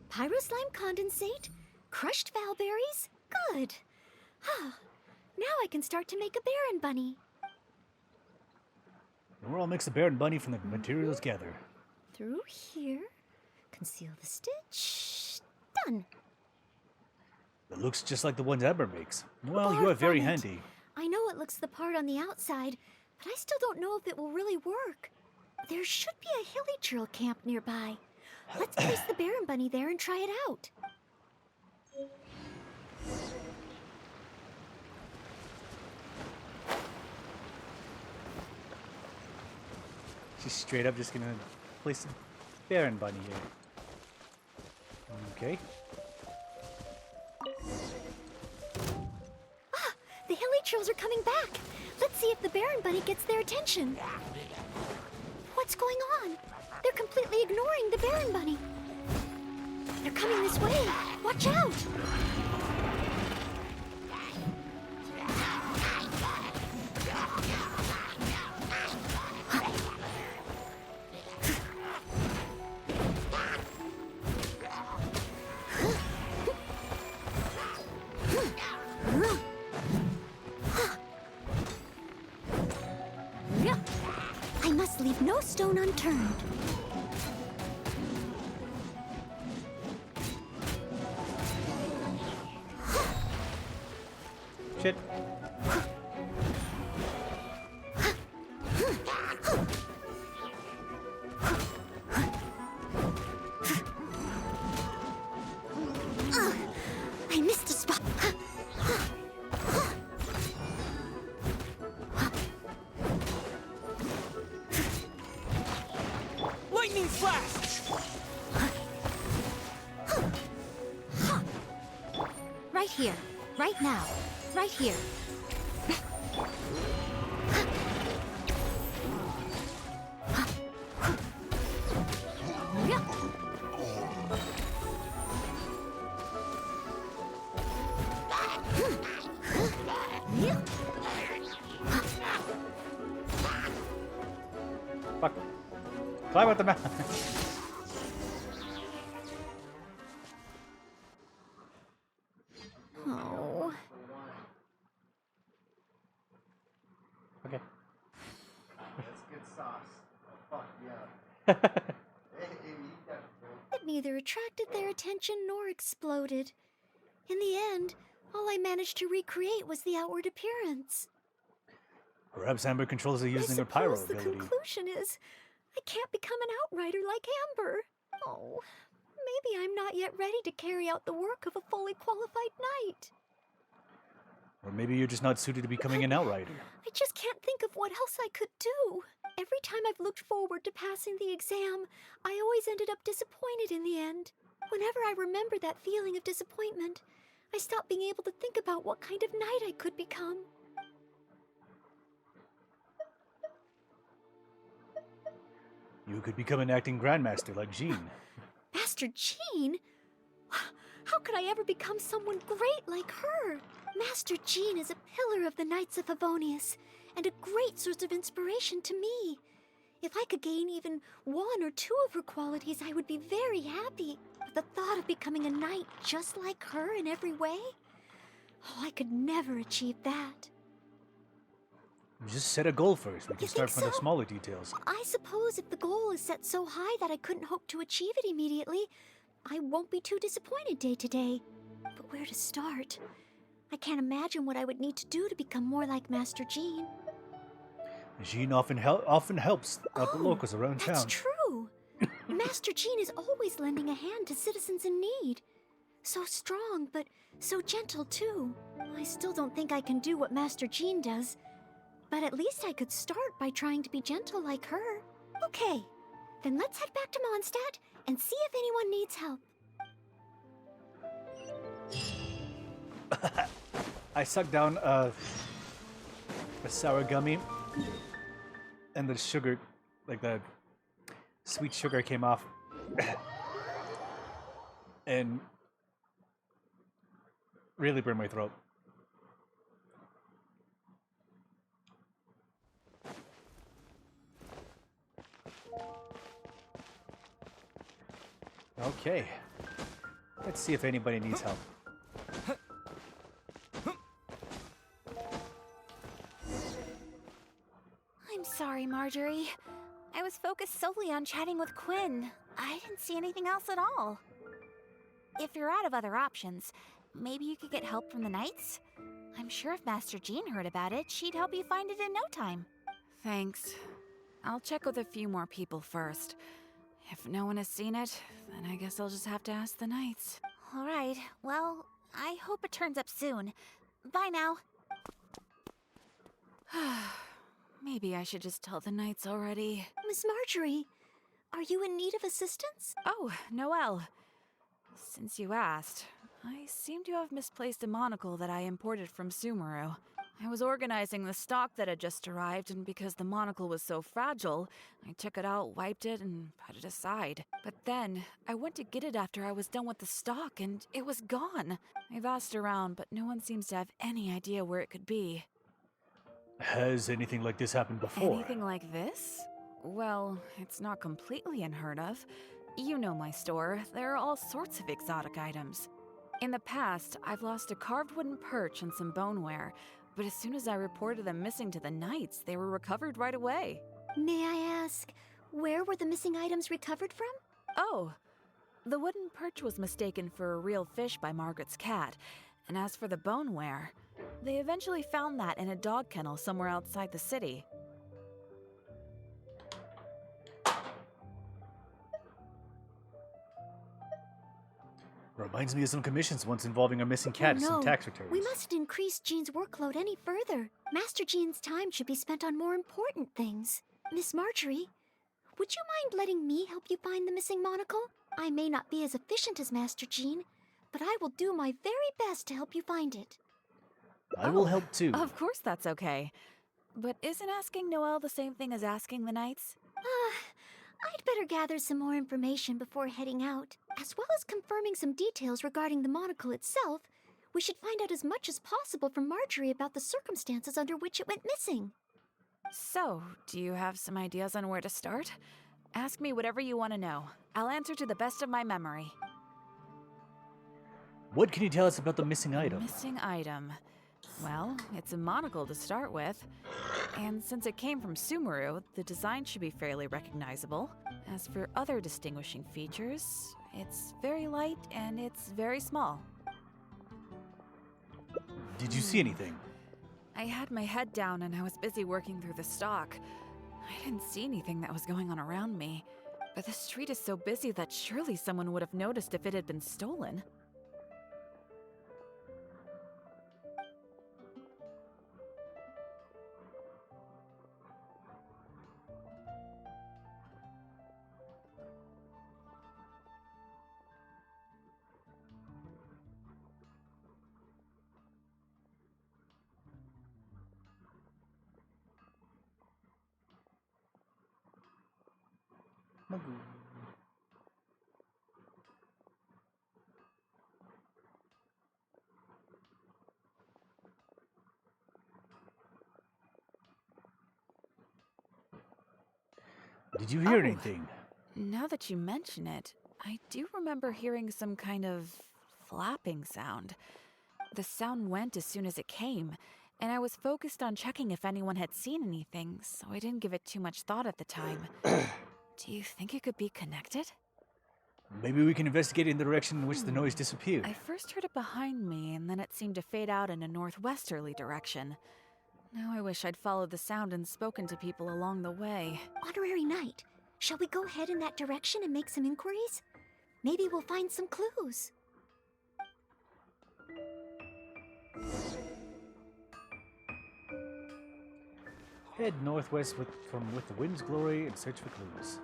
Pyroslime condensate, crushed valberries, Good. Now I can start to make a Baron Bunny. And we'll all mix the Baron Bunny from the materials gathered. Through here. Conceal the stitch. Done. It looks just like the ones Amber makes. Well, Far you are very from it. handy. I know it looks the part on the outside, but I still don't know if it will really work. There should be a hilly churl camp nearby. Let's place the Baron Bunny there and try it out. She's straight up just gonna place the Baron Bunny here. Okay. The hilly churls are coming back. Let's see if the Baron Bunny gets their attention. What's going on? They're completely ignoring the Baron Bunny. They're coming this way. Watch out! I must leave no stone unturned. Shit. I missed a spot. Lightning flash! Right here. Right now. Right here. Fuck. Climb up the mountain. Oh. Okay. It neither attracted their attention nor exploded. In the end, all I managed to recreate was the outward appearance. Perhaps Amber controls her I using her pyro suppose the ability. conclusion is I can't become an outrider like Amber. Oh, maybe I'm not yet ready to carry out the work of a fully qualified knight. Or maybe you're just not suited to becoming an outrider. I just can't think of what else I could do. Every time I've looked forward to passing the exam, I always ended up disappointed in the end. Whenever I remember that feeling of disappointment, I stop being able to think about what kind of knight I could become. You could become an acting grandmaster like Jean. Master Jean? How could I ever become someone great like her? Master Jean is a pillar of the Knights of Favonius, and a great source of inspiration to me. If I could gain even one or two of her qualities, I would be very happy. But the thought of becoming a knight just like her in every way? Oh, I could never achieve that. Just set a goal first. We can You start think from the so? smaller details. I suppose if the goal is set so high that I couldn't hope to achieve it immediately, I won't be too disappointed day to day. But where to start? I can't imagine what I would need to do to become more like Master Jean. Jean often helps out the locals around That's town. true. Master Jean is always lending a hand to citizens in need. So strong, but so gentle too. I still don't think I can do what Master Jean does, but at least I could start by trying to be gentle like her. Okay, then let's head back to Mondstadt and see if anyone needs help. I sucked down a sour gummy, and the sugar, like the sweet sugar, came off, and really burned my throat. Okay, let's see if anybody needs help. sorry, Marjorie. I was focused solely on chatting with Quinn. I didn't see anything else at all. If you're out of other options, maybe you could get help from the Knights? I'm sure if Master Jean heard about it, she'd help you find it in no time. Thanks. I'll check with a few more people first. If no one has seen it, then I guess I'll just have to ask the Knights. All right. Well, I hope it turns up soon. Bye now. Maybe I should just tell the Knights already. Miss Marjorie, are you in need of assistance? Oh, Noelle. Since you asked, I seem to have misplaced a monocle that I imported from Sumeru. I was organizing the stock that had just arrived, and because the monocle was so fragile, I took it out, wiped it, and put it aside. But then, I went to get it after I was done with the stock, and it was gone. I've asked around, but no one seems to have any idea where it could be. Has anything like this happened before? Anything like this? Well, it's not completely unheard of. You know my store. There are all sorts of exotic items. In the past, I've lost a carved wooden perch and some boneware, but as soon as I reported them missing to the Knights, they were recovered right away. May I ask, where were the missing items recovered from? Oh, the wooden perch was mistaken for a real fish by Margaret's cat, and as for the boneware, they eventually found that in a dog kennel somewhere outside the city. Reminds me of some commissions once involving a missing cat and Oh, some no. tax returns. We mustn't increase Jean's workload any further. Master Jean's time should be spent on more important things. Miss Marjorie, would you mind letting me help you find the missing monocle? I may not be as efficient as Master Jean, but I will do my very best to help you find it. I will help too. Of course that's okay. But isn't asking Noelle the same thing as asking the Knights? I'd better gather some more information before heading out. As well as confirming some details regarding the monocle itself, we should find out as much as possible from Marjorie about the circumstances under which it went missing. So, do you have some ideas on where to start? Ask me whatever you want to know. I'll answer to the best of my memory. What can you tell us about the missing item? Missing item. Well, it's a monocle to start with. And since it came from Sumeru, the design should be fairly recognizable. As for other distinguishing features, it's very light and it's very small. Did you see anything? I had my head down and I was busy working through the stock. I didn't see anything that was going on around me. But the street is so busy that surely someone would have noticed if it had been stolen. Did you hear Oh. anything? Now that you mention it, I do remember hearing some kind of flapping sound. The sound went as soon as it came, and I was focused on checking if anyone had seen anything, so I didn't give it too much thought at the time. Do you think it could be connected? Maybe we can investigate in the direction in which the noise disappeared. I first heard it behind me, and then it seemed to fade out in a northwesterly direction. Now I wish I'd followed the sound and spoken to people along the way. Honorary Knight, shall we go head in that direction and make some inquiries? Maybe we'll find some clues. Head northwest with the wind's glory and search for clues.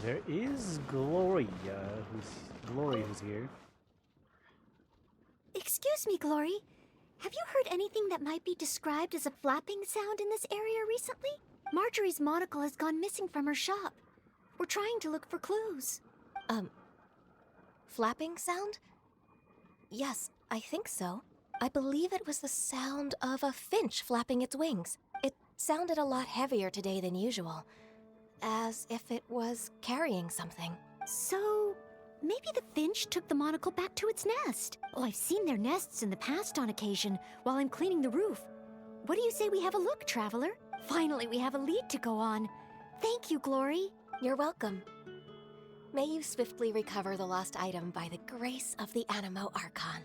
There is Gloria, who's here. Excuse me, Glory. Have you heard anything that might be described as a flapping sound in this area recently? Marjorie's monocle has gone missing from her shop. We're trying to look for clues. Flapping sound? Yes, I think so. I believe it was the sound of a finch flapping its wings. It sounded a lot heavier today than usual. as if it was carrying something. So, maybe the finch took the monocle back to its nest. Oh, I've seen their nests in the past on occasion while I'm cleaning the roof. What do you say we have a look, Traveler? Finally, we have a lead to go on. Thank you, Glory. You're welcome. May you swiftly recover the lost item by the grace of the Animo Archon.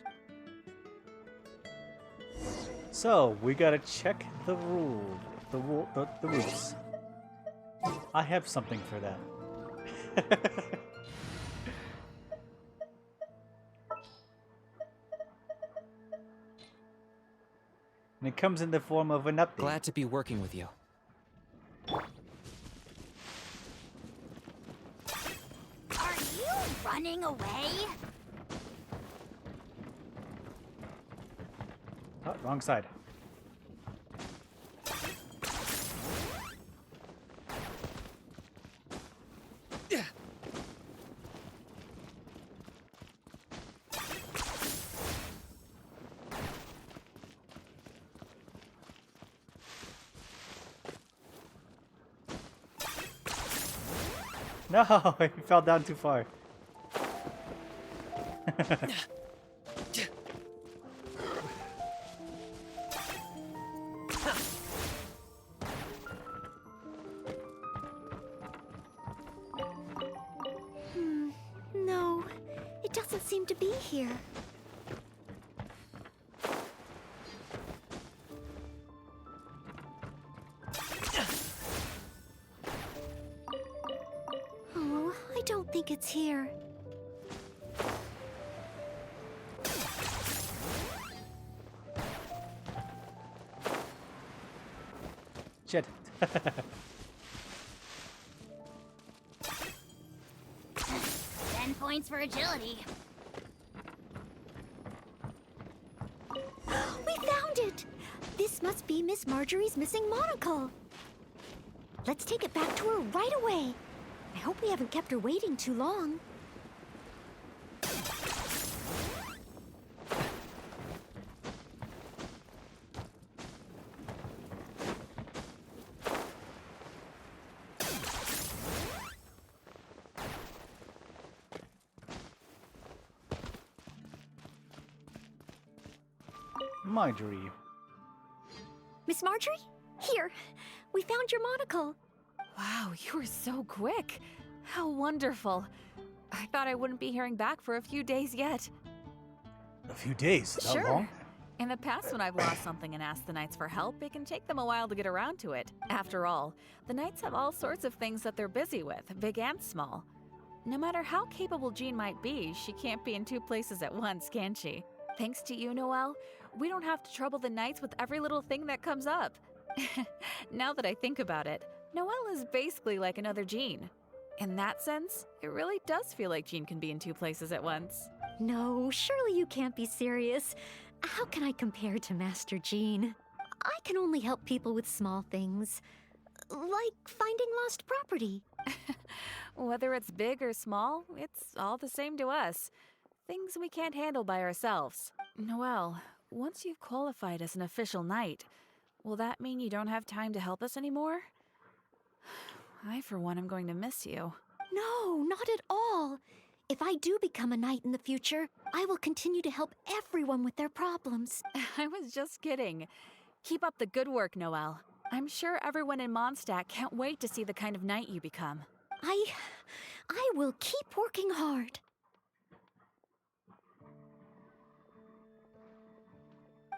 So we gotta check the the rules. I have something for that. And it comes in the form of an update. Glad to be working with you. Are you running away? Oh, wrong side. No, he fell down too far. No, it doesn't seem to be here. Oh, I don't think it's here. Shit. 10 points for agility. We found it! This must be Miss Marjorie's missing monocle. Let's take it back to her right away. I hope we haven't kept her waiting too long. Marjorie. Miss Marjorie? Here, we found your monocle. Wow, you were so quick. How wonderful. I thought I wouldn't be hearing back for a few days yet. A few days. That Sure. long? In the past, when I've lost something and asked the Knights for help, it can take them a while to get around to it. After all, the Knights have all sorts of things that they're busy with, big and small. No matter how capable Jean might be, she can't be in two places at once, can she? Thanks to you, Noelle, we don't have to trouble the Knights with every little thing that comes up. Now that I think about it, Noelle is basically like another Jean. In that sense, it really does feel like Jean can be in two places at once. No, surely you can't be serious. How can I compare to Master Jean? I can only help people with small things, like finding lost property. Whether it's big or small, it's all the same to us. Things we can't handle by ourselves. Noelle, once you've qualified as an official knight, will that mean you don't have time to help us anymore? I, for one, am going to miss you. No, not at all. If I do become a knight in the future, I will continue to help everyone with their problems. I was just kidding. Keep up the good work, Noelle. I'm sure everyone in Mondstadt can't wait to see the kind of knight you become. I will keep working hard.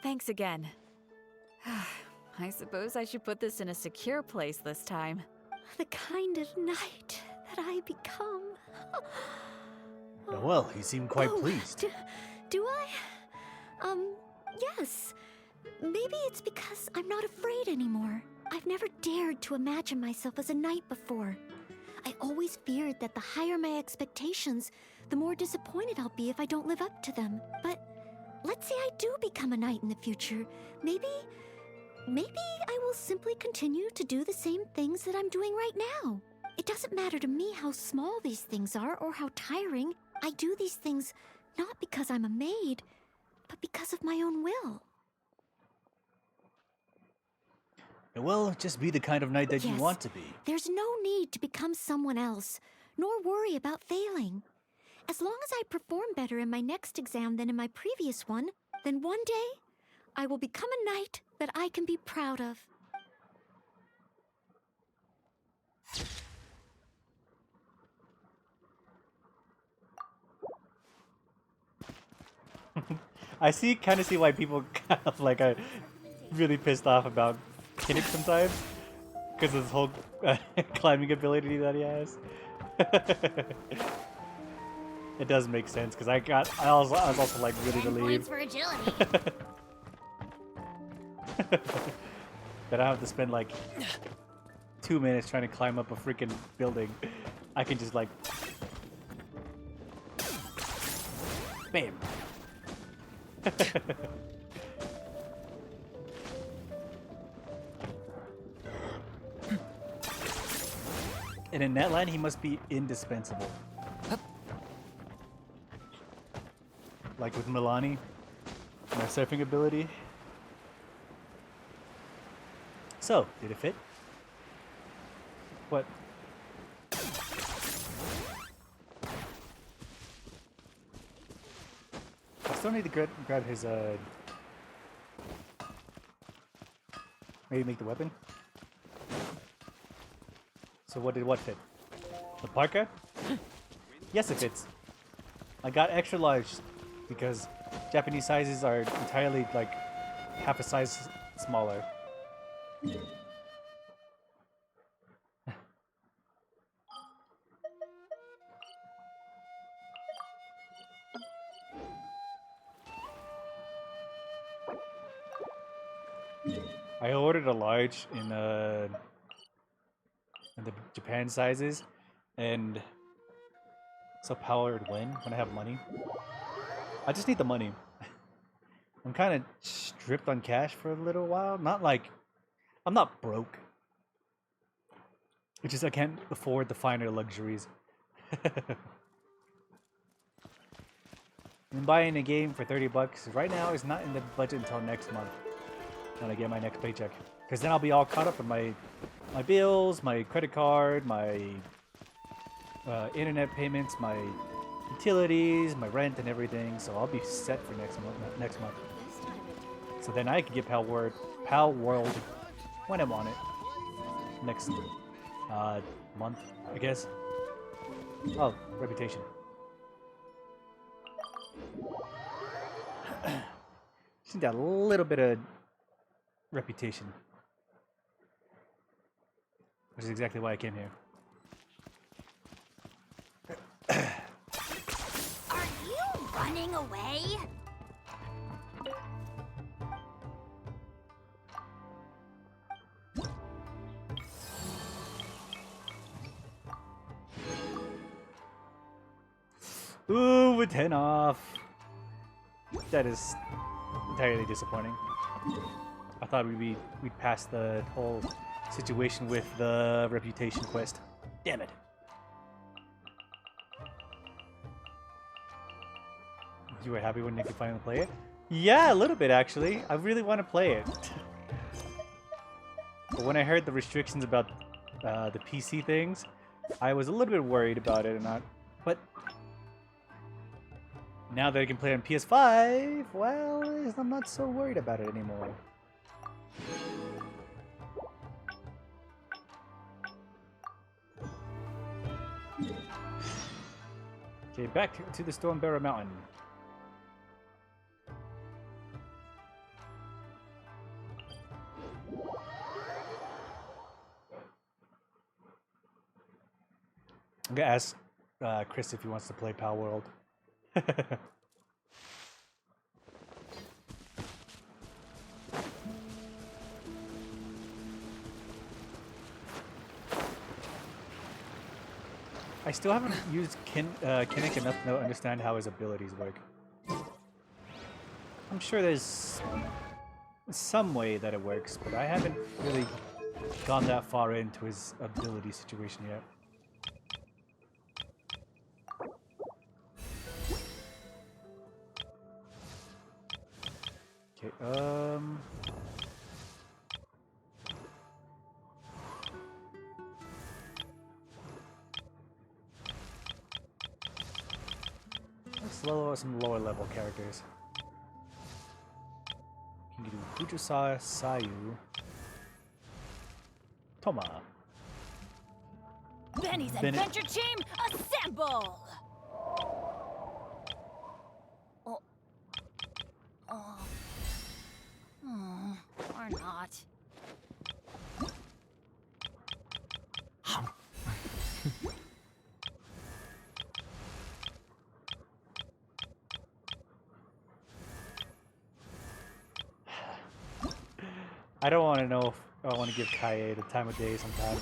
Thanks again. I suppose I should put this in a secure place this time. The kind of knight that I become. Well, you seem quite Oh, pleased. Do I? Yes. Maybe it's because I'm not afraid anymore. I've never dared to imagine myself as a knight before. I always feared that the higher my expectations, the more disappointed I'll be if I don't live up to them. But let's say I do become a knight in the future. Maybe I will simply continue to do the same things that I'm doing right now. It doesn't matter to me how small these things are or how tiring. I do these things not because I'm a maid, but because of my own will. Well, just be the kind of knight that you Yes. want to be. There's no need to become someone else, nor worry about failing. As long as I perform better in my next exam than in my previous one, then one day I will become a knight that I can be proud of. I kind of see why people kind of like are really pissed off about Kinnick sometimes, because of this whole climbing ability that he has. It does make sense because I was also like really 10 relieved points for agility. that I have to spend like 2 minutes trying to climb up a freaking building. I can just like bam. And in that line, he must be indispensable. Like with Milani, my surfing ability. So, did it fit? What? I still need to grab his, maybe make the weapon? So what fit? The parka? Yes, it fits. I got extra large because Japanese sizes are entirely like half a size smaller. I ordered a large in the Japan sizes, and so power would win when I have money. I just need the money. I'm kind of stripped on cash for a little while. Not like I'm not broke. It's just I can't afford the finer luxuries. And buying a game for $30 right now is not in the budget until next month when I get my next paycheck. Because then I'll be all caught up in my bills, my credit card, my internet payments, my utilities, my rent, and everything. So I'll be set for next month. So then I can get Pal World when I want it. Next month, I guess. Oh, reputation. Just need that little bit of reputation. Which is exactly why I came here. Are you running away? Ooh, with 10 off. That is entirely disappointing. I thought we'd pass the whole situation with the reputation quest. Damn it. You were happy when you could finally play it? Yeah, a little bit actually. I really want to play it. But when I heard the restrictions about the PC things, I was a little bit worried about it, but now that I can play on PS5, well, I'm not so worried about it anymore. Okay, back to the Stormbearer Mountain. I'm gonna ask Chris if he wants to play Pal World. I still haven't used Kinnick enough to understand how his abilities work. I'm sure there's some way that it works, but I haven't really gone that far into his ability situation yet. Okay, some lower level characters. You can do Fujisa, Sayu, Toma. Benny's Adventure Team, assemble! Or not. I don't want to know if I want to give Kaye the time of day sometimes.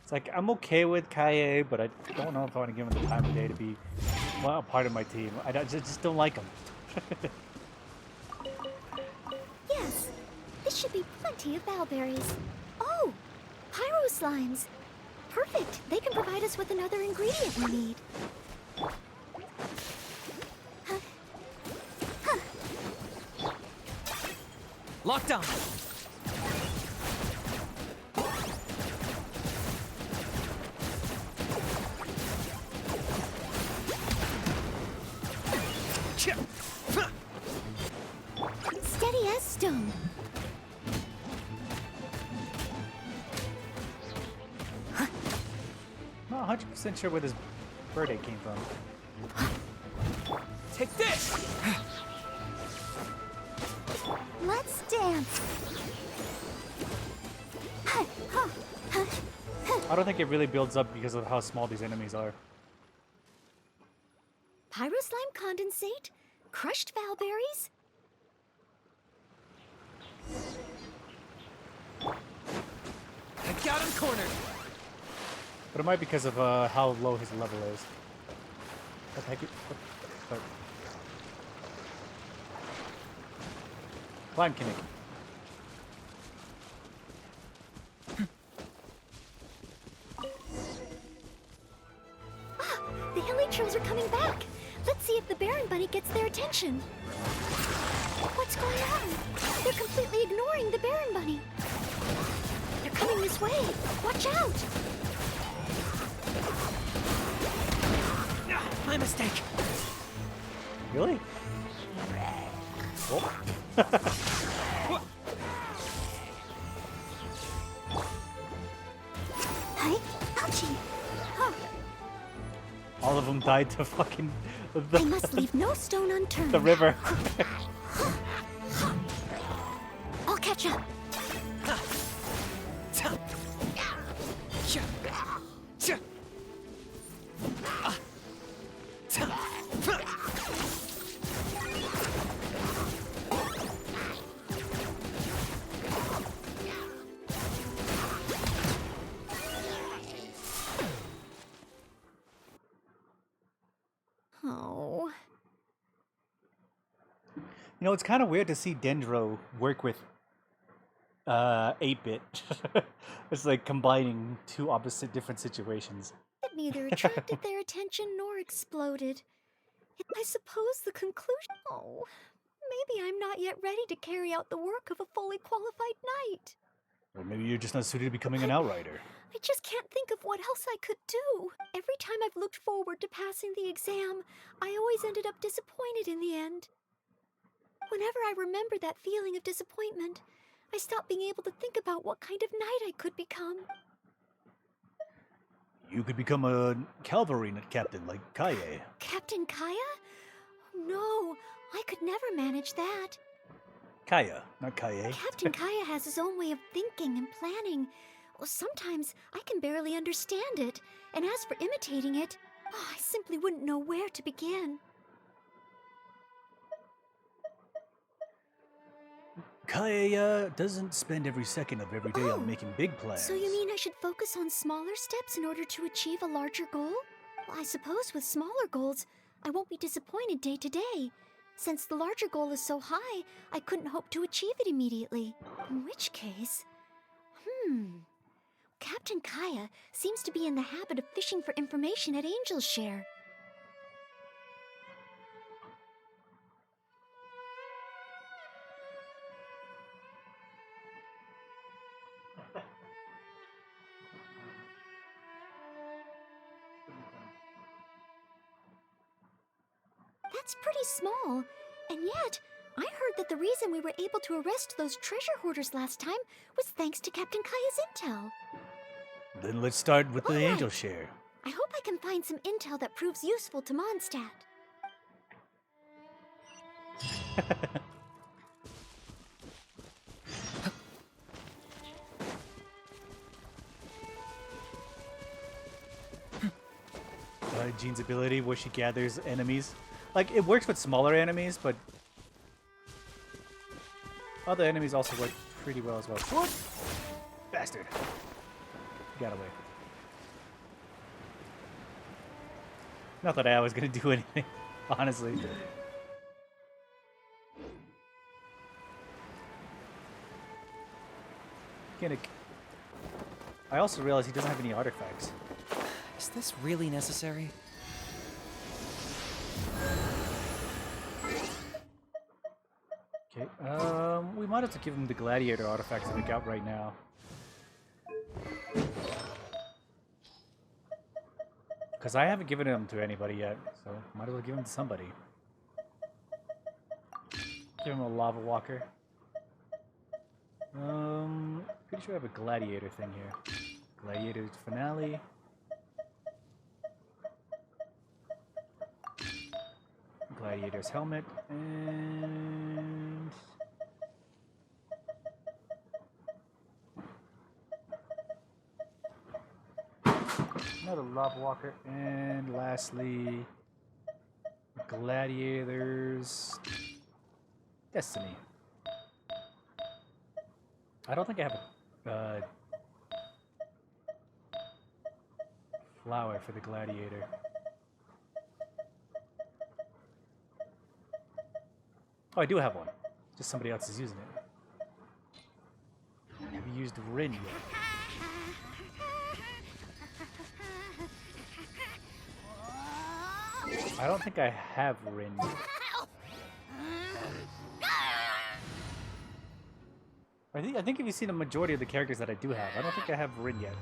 It's like, I'm okay with Kaye, but I don't know if I want to give him the time of day to be a part of my team. I just don't like him. Yes, this should be plenty of bowberries. Oh, pyro slimes. Perfect. They can provide us with another ingredient we need. Lockdown. Steady as stone. I'm not 100% sure where this bird egg came from. Take this. Let's dance. I don't think it really builds up because of how small these enemies are. Pyro slime condensate? Crushed valberries? I got him cornered. But it might be because of how low his level is. What the heck? What? Climb Kinnick. The Hilichurls are coming back. Let's see if the Baron Bunny gets their attention. What's going on? They're completely ignoring the Baron Bunny. They're coming this way. Watch out! My mistake. Really? Oh. Hey, ouchie! Huh. All of them died to fucking I must leave no stone unturned. the river. I'll catch up. Oh. You know, it's kind of weird to see Dendro work with 8-bit. It's like combining two opposite different situations. It neither attracted their attention nor exploded. I suppose the conclusion... Oh, maybe I'm not yet ready to carry out the work of a fully qualified knight. Or maybe you're just not suited to becoming an outrider. I just can't think of what else I could do. Every time I've looked forward to passing the exam, I always ended up disappointed in the end. Whenever I remember that feeling of disappointment, I stop being able to think about what kind of knight I could become. You could become a cavalry captain like Kaye. Captain Kaya? No, I could never manage that. Kaya, not Kaye. Captain Kaya has his own way of thinking and planning. Well, sometimes I can barely understand it, and as for imitating it, I simply wouldn't know where to begin. Kaye doesn't spend every second of every day on making big plans. So you mean I should focus on smaller steps in order to achieve a larger goal? Well, I suppose with smaller goals, I won't be disappointed day to day. Since the larger goal is so high, I couldn't hope to achieve it immediately. In which case... Captain Kaya seems to be in the habit of fishing for information at Angel's Share. It's pretty small. And yet, I heard that the reason we were able to arrest those treasure hoarders last time was thanks to Captain Kaya's intel. Then let's start with the Alright. angel share. I hope I can find some intel that proves useful to Mondstadt. Jean's ability where she gathers enemies. Like, it works with smaller enemies, but other enemies also work pretty well as well. Whoop! Bastard. Got away. Not that I was gonna do anything, honestly. I also realized he doesn't have any artifacts. Is this really necessary? Okay, we might have to give him the gladiator artifacts that we got right now. Because I haven't given them to anybody yet, so might as well give them to somebody. Give him a lava walker. Pretty sure I have a gladiator thing here. Gladiator's finale. Gladiator's helmet, and another lava walker, and lastly, Gladiator's Destiny. I don't think I have a flower for the Gladiator. Oh, I do have one. Just somebody else is using it. Have you used Rin yet? I don't think I have Rin yet. I think if you've seen a majority of the characters that I do have, I don't think I have Rin yet.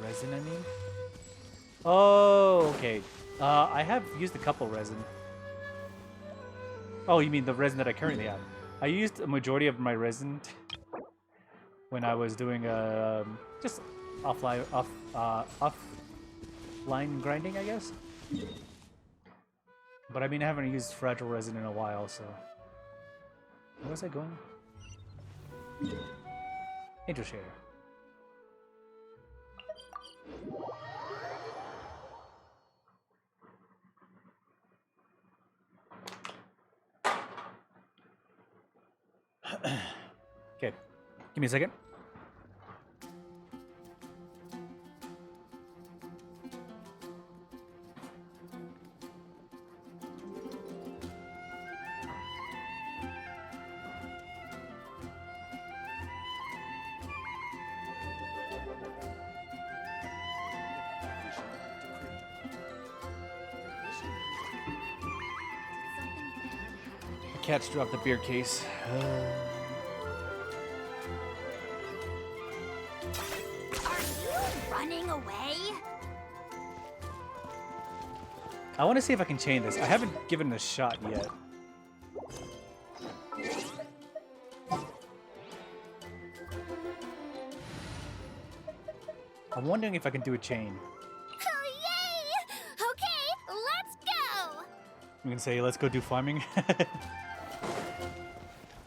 Resin, I mean? Oh, okay. I have used a couple resin. Oh, you mean the resin that I currently have? I used a majority of my resin when I was doing just offline grinding, I guess. But I mean, I haven't used fragile resin in a while, so. Where was I going? Angel share. Okay, give me a second. The cats dropped the beer case. Running away? I want to see if I can chain this. I haven't given it a shot yet. I'm wondering if I can do a chain. Oh, yay! Okay, let's go! You can say, let's go do farming.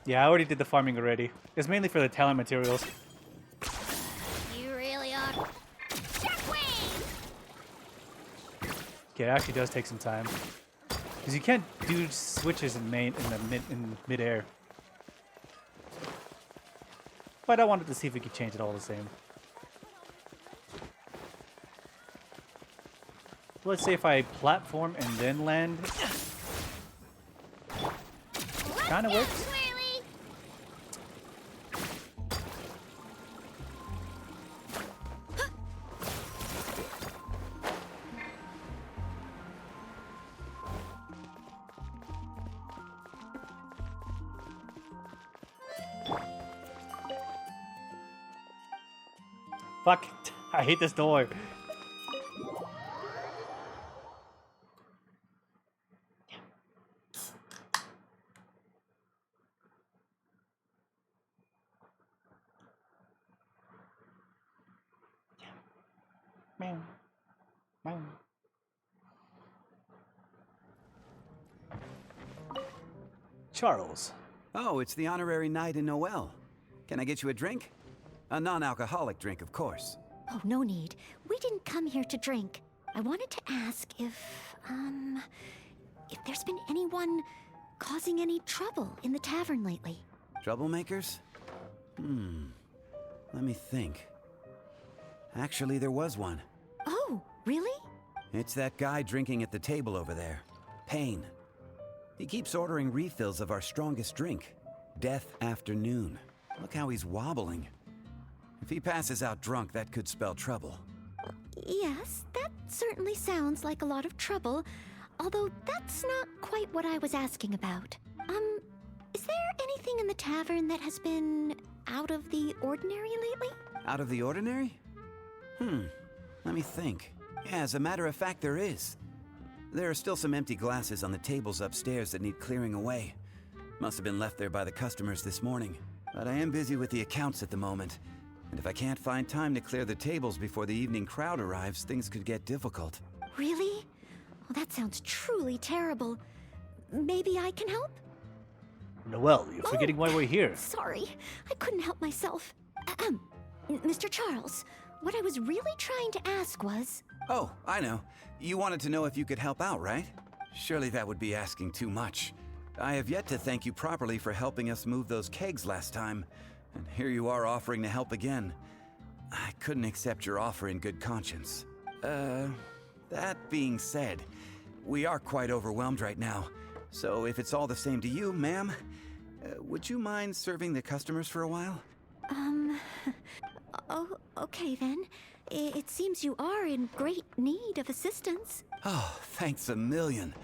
Yeah, I already did the farming already. It's mainly for the talent materials. You really are. Shockwave! Okay, it actually does take some time. Because you can't do switches in mid-air. But I wanted to see if we could change it all the same. Let's say if I platform and then land. Kinda works. Fuck. I hate this door. Meow. Meow. Charles. Oh, it's the honorary knight in Noel. Can I get you a drink? A non-alcoholic drink, of course. Oh, no need. We didn't come here to drink. I wanted to ask if there's been anyone causing any trouble in the tavern lately. Troublemakers? Let me think. Actually, there was one. Oh, really? It's that guy drinking at the table over there. Payne. He keeps ordering refills of our strongest drink, Death Afternoon. Look how he's wobbling. If he passes out drunk, that could spell trouble. Yes, that certainly sounds like a lot of trouble, although that's not quite what I was asking about. Is there anything in the tavern that has been out of the ordinary lately? Out of the ordinary? Let me think. Yeah, as a matter of fact, there is. There are still some empty glasses on the tables upstairs that need clearing away. Must have been left there by the customers this morning. But I am busy with the accounts at the moment. And if I can't find time to clear the tables before the evening crowd arrives, things could get difficult. Really? Well, that sounds truly terrible. Maybe I can help? Noel, you're forgetting why we're here. Sorry, I couldn't help myself. Mr. Charles, what I was really trying to ask was... Oh, I know. You wanted to know if you could help out, right? Surely that would be asking too much. I have yet to thank you properly for helping us move those kegs last time. And here you are offering to help again. I couldn't accept your offer in good conscience. That being said, we are quite overwhelmed right now. So if it's all the same to you, ma'am, would you mind serving the customers for a while? Oh, okay then. It seems you are in great need of assistance. Oh, thanks a million.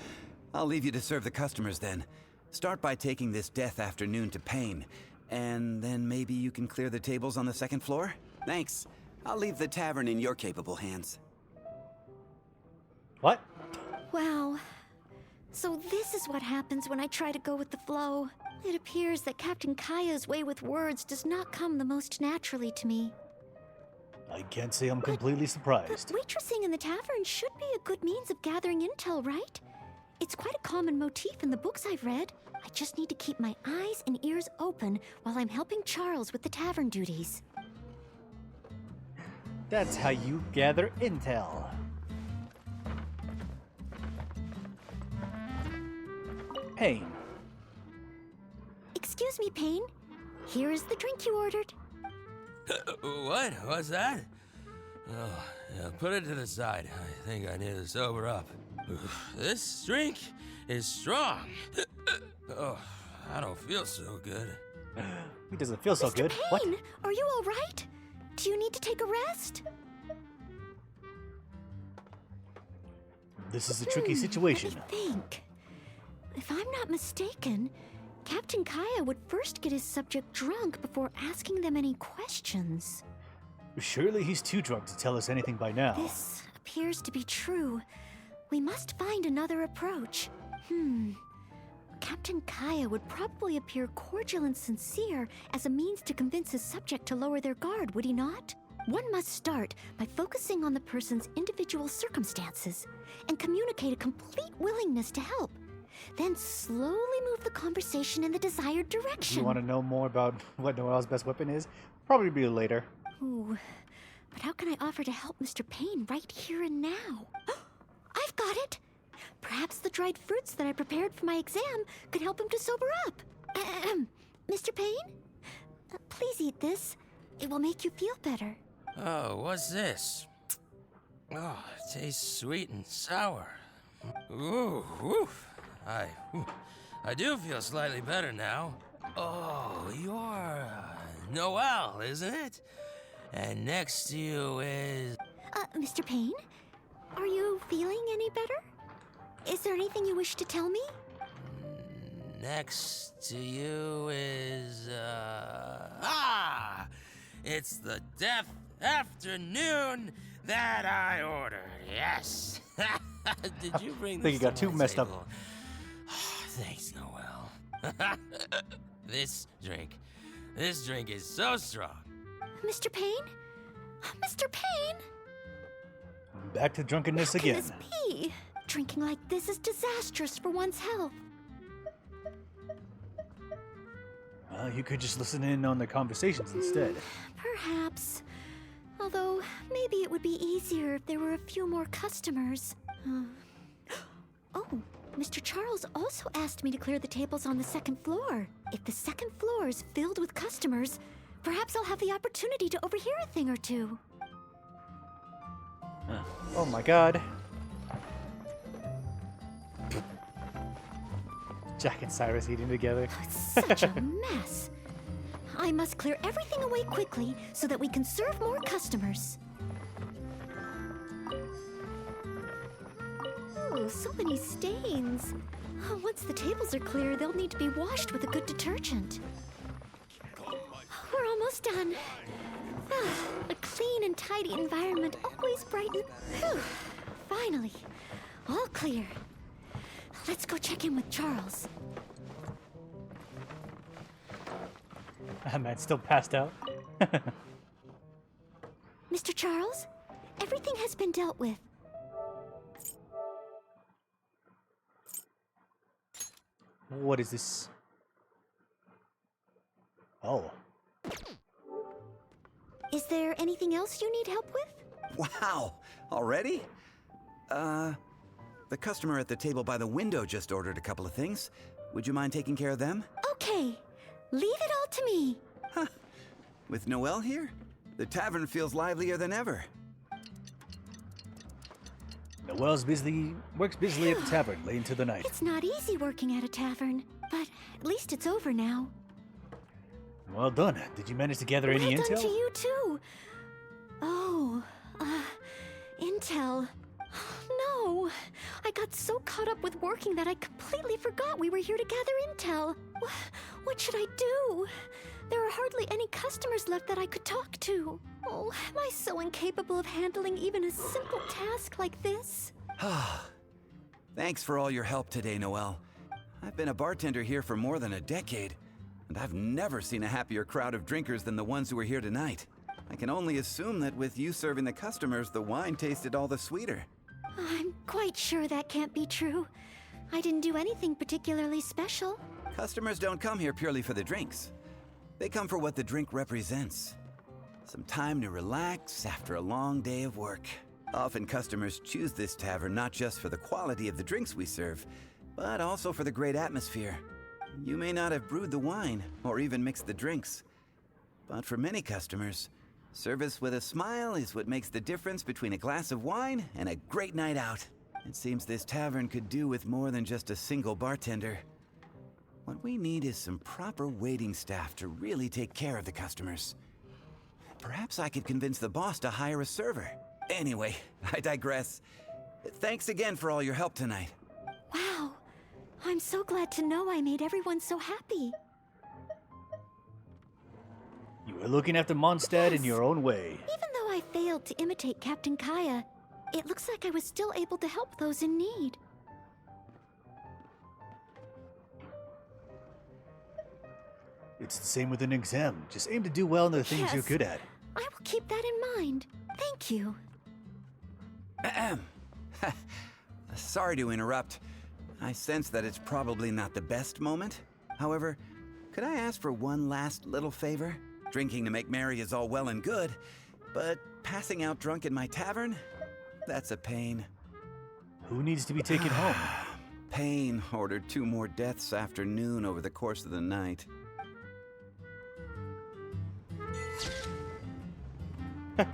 I'll leave you to serve the customers then. Start by taking this Death Afternoon to Payne, and then maybe you can clear the tables on the second floor? Thanks. I'll leave the tavern in your capable hands. What? Wow. So this is what happens when I try to go with the flow. It appears that Captain Kaya's way with words does not come the most naturally to me. I can't say I'm completely surprised. But waitressing in the tavern should be a good means of gathering intel, right? It's quite a common motif in the books I've read. I just need to keep my eyes and ears open while I'm helping Charles with the tavern duties. That's how you gather intel. Payne. Excuse me, Payne. Here is the drink you ordered. What? What's that? Oh, yeah, put it to the side. I think I need to sober up. This drink is strong. Oh, I don't feel so good. He doesn't feel so Mr. good. Payne, What? are you all right? Do you need to take a rest? This is a tricky situation. Let me think. If I'm not mistaken, Captain Kaya would first get his subject drunk before asking them any questions. Surely he's too drunk to tell us anything by now. This appears to be true. We must find another approach. Captain Kaya would probably appear cordial and sincere as a means to convince his subject to lower their guard, would he not? One must start by focusing on the person's individual circumstances and communicate a complete willingness to help. Then slowly move the conversation in the desired direction. You want to know more about what Noel's best weapon is? Probably be later. Ooh, but how can I offer to help Mr. Payne right here and now? I've got it! Perhaps the dried fruits that I prepared for my exam could help him to sober up. Mr. Payne? Please eat this. It will make you feel better. Oh, what's this? Oh, it tastes sweet and sour. Ooh, woof. I do feel slightly better now. Oh, you're Noel, isn't it? And next to you is... Mr. Payne? Are you feeling any better? Is there anything you wish to tell me? Next to you is... It's the Death afternoon that I ordered. Yes. Did you bring I think this you got to too my messed up. table? Thanks, Noel. This drink is so strong. Mr. Payne? Mr. Payne? Back to drunkenness How can again. this be? Drinking like this is disastrous for one's health. Well, you could just listen in on the conversations instead. Perhaps. Although, maybe it would be easier if there were a few more customers. Oh, Mr. Charles also asked me to clear the tables on the second floor. If the second floor is filled with customers, perhaps I'll have the opportunity to overhear a thing or two. Oh my god. Jack and Cyrus eating together. It's such a mess. I must clear everything away quickly so that we can serve more customers. Oh, so many stains. Oh, once the tables are clear, they'll need to be washed with a good detergent. We're almost done. A clean and tidy environment always brightens. Whew. Finally, all clear. Let's go check in with Charles. That man's still passed out. Mr. Charles, everything has been dealt with. What is this? Oh. Is there anything else you need help with? Wow, already? The customer at the table by the window just ordered a couple of things. Would you mind taking care of them? Okay, leave it all to me. Huh. With Noel here, the tavern feels livelier than ever. Noel's works busily at the tavern late into the night. It's not easy working at a tavern, but at least it's over now. Well done. Did you manage to gather any Well done intel? to you too. Oh, intel. No, I got so caught up with working that I completely forgot we were here to gather intel. What should I do? There are hardly any customers left that I could talk to. Oh, am I so incapable of handling even a simple task like this? Thanks for all your help today, Noel. I've been a bartender here for more than a decade, and I've never seen a happier crowd of drinkers than the ones who are here tonight. I can only assume that with you serving the customers, the wine tasted all the sweeter. I'm quite sure that can't be true. I didn't do anything particularly special. Customers don't come here purely for the drinks. They come for what the drink represents. Some time to relax after a long day of work. Often customers choose this tavern not just for the quality of the drinks we serve, but also for the great atmosphere. You may not have brewed the wine or even mixed the drinks, but for many customers, service with a smile is what makes the difference between a glass of wine and a great night out. It seems this tavern could do with more than just a single bartender. What we need is some proper waiting staff to really take care of the customers. Perhaps I could convince the boss to hire a server. Anyway, I digress. Thanks again for all your help tonight. Wow, I'm so glad to know I made everyone so happy. You were looking after Mondstadt in your own way. Even though I failed to imitate Captain Kaya, it looks like I was still able to help those in need. It's the same with an exam. Just aim to do well in the things you're Yes. good at. I will keep that in mind. Thank you. Sorry to interrupt. I sense that it's probably not the best moment. However, could I ask for one last little favor? Drinking to make merry is all well and good, but passing out drunk in my tavern? That's a pain. Who needs to be taken home? Payne ordered 2 more deaths after noon over the course of the night. I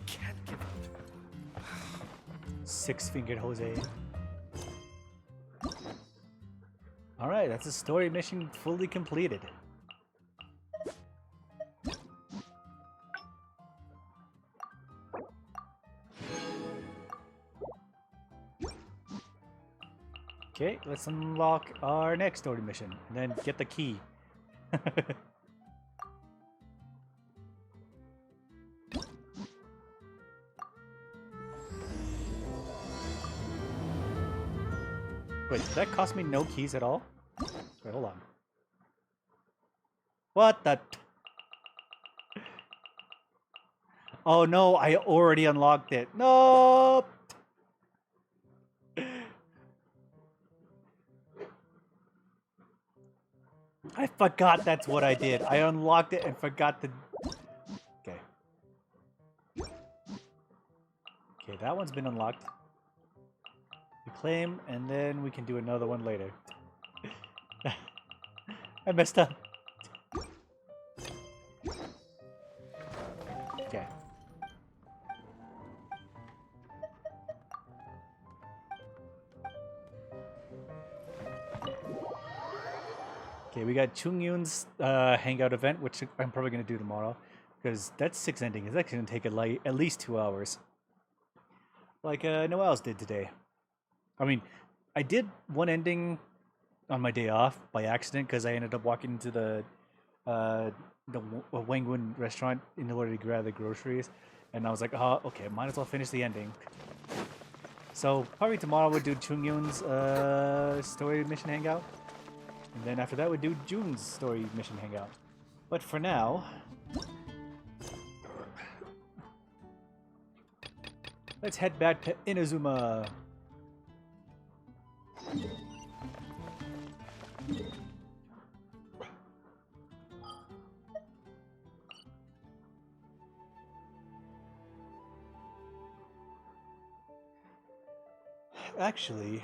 can't give up. Six-fingered Jose. Alright, that's a story mission fully completed. Okay, let's unlock our next story mission and then get the key. Wait, did that cost me no keys at all? Wait, hold on. What the? Oh no, I already unlocked it. Nope. I forgot that's what I did. I unlocked it and forgot the... Okay. Okay, that one's been unlocked. We claim, and then we can do another one later. I messed up. Okay. Okay, we got Chungyun's hangout event, which I'm probably going to do tomorrow. Because that's 6 endings. It's actually going to take at least 2 hours. Like Noel's did today. I mean, I did one ending on my day off by accident because I ended up walking into the Wangwon restaurant in order to grab the groceries. And I was like, oh, okay, might as well finish the ending. So probably tomorrow we'll do Chungyun's story mission hangout. And then after that, we'd do June's story mission hangout. But for now, let's head back to Inazuma. Actually,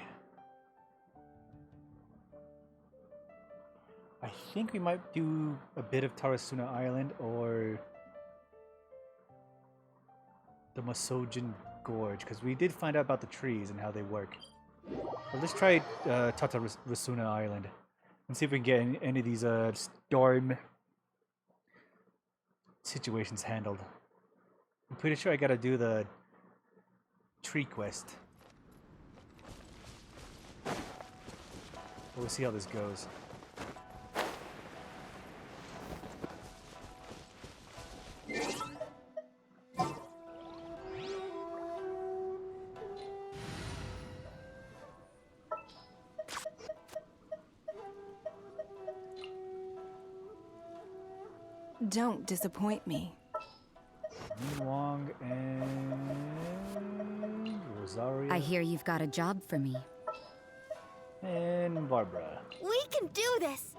I think we might do a bit of Tarasuna Island or the Masojin Gorge, because we did find out about the trees and how they work. Well, let's try Tatarasuna Island and see if we can get any of these storm situations handled. I'm pretty sure I gotta do the tree quest. We'll see how this goes. Don't disappoint me. Wong and Rosario. I hear you've got a job for me. And Barbara. We can do this!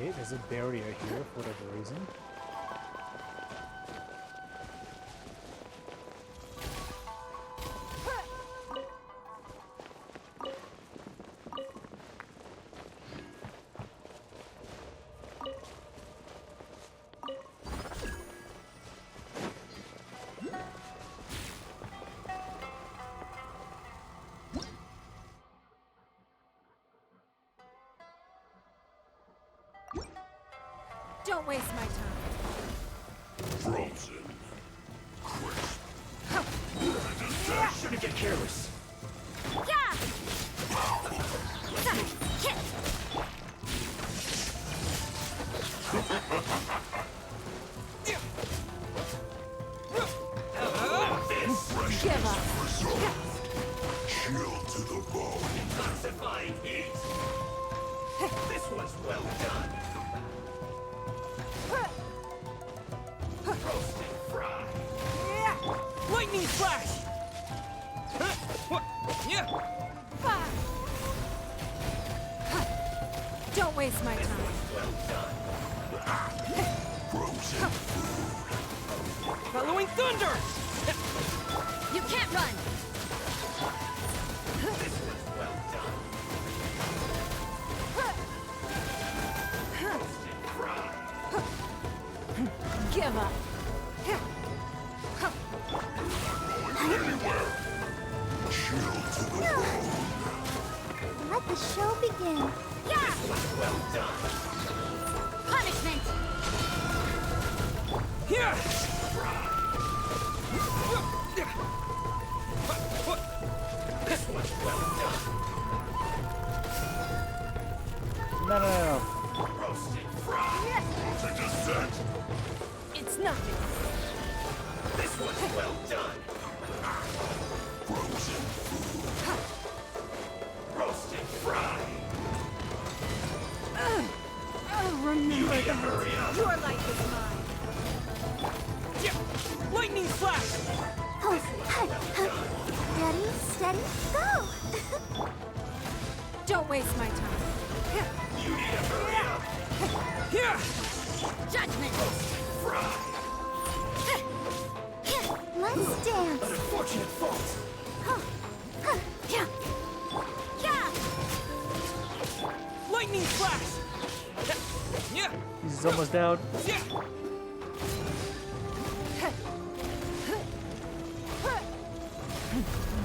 Okay, there's a barrier here for whatever reason. Don't waste my time. Frozen. Crisp. Shouldn't get careless. Yeah! Hit! Give up. Chill to the bone. Intensifying heat. This one's well done. Roasted fry. Lightning flash! Don't waste my time. Well done. Frozen. Bellowing thunder! You can't run! Give up! Let the show begin. Yeah! Punishment! Here! No. It's nothing. This one's well done. Frozen food. Roasted fry. Remember You hurry up. your life is mine. Yeah. Lightning flash! Ready, steady, go! Don't waste my time. You need to hurry up. Here! Judgment! Fry. Let's dance. Unfortunate fault. Yeah! Yeah! Lightning flash! Yeah! He's almost down. Yeah!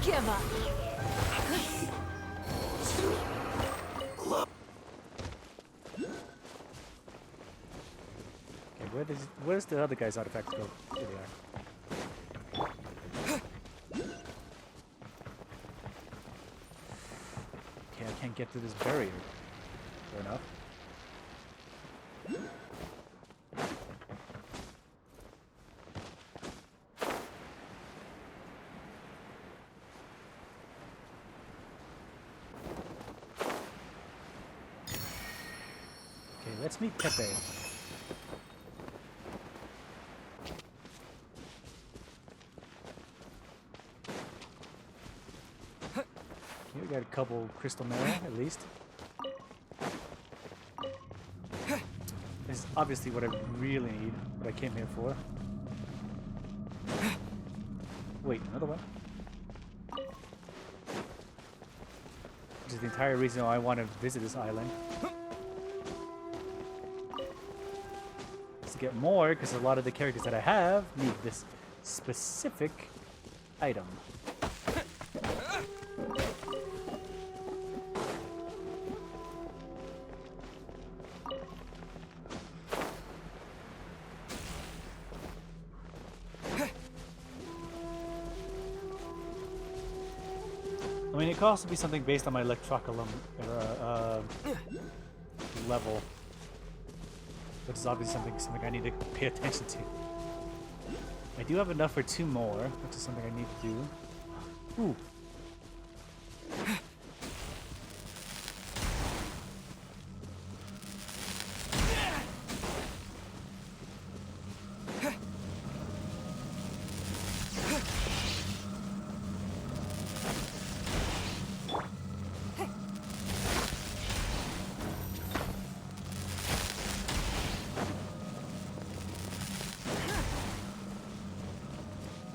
Give up! Okay, where's the other guy's artifact go? There they are. Okay, I can't get through this barrier. Fair enough. Okay, let's meet Pepe. Okay, we got a couple crystal mana at least. This is obviously what I really need, what I came here for. Wait, another one? Which is the entire reason why I want to visit this island. To get more, because a lot of the characters that I have need this specific item. I mean, it could also be something based on my Electroculum level, which is obviously something I need to pay attention to. I do have enough for 2 more, which is something I need to do. Ooh.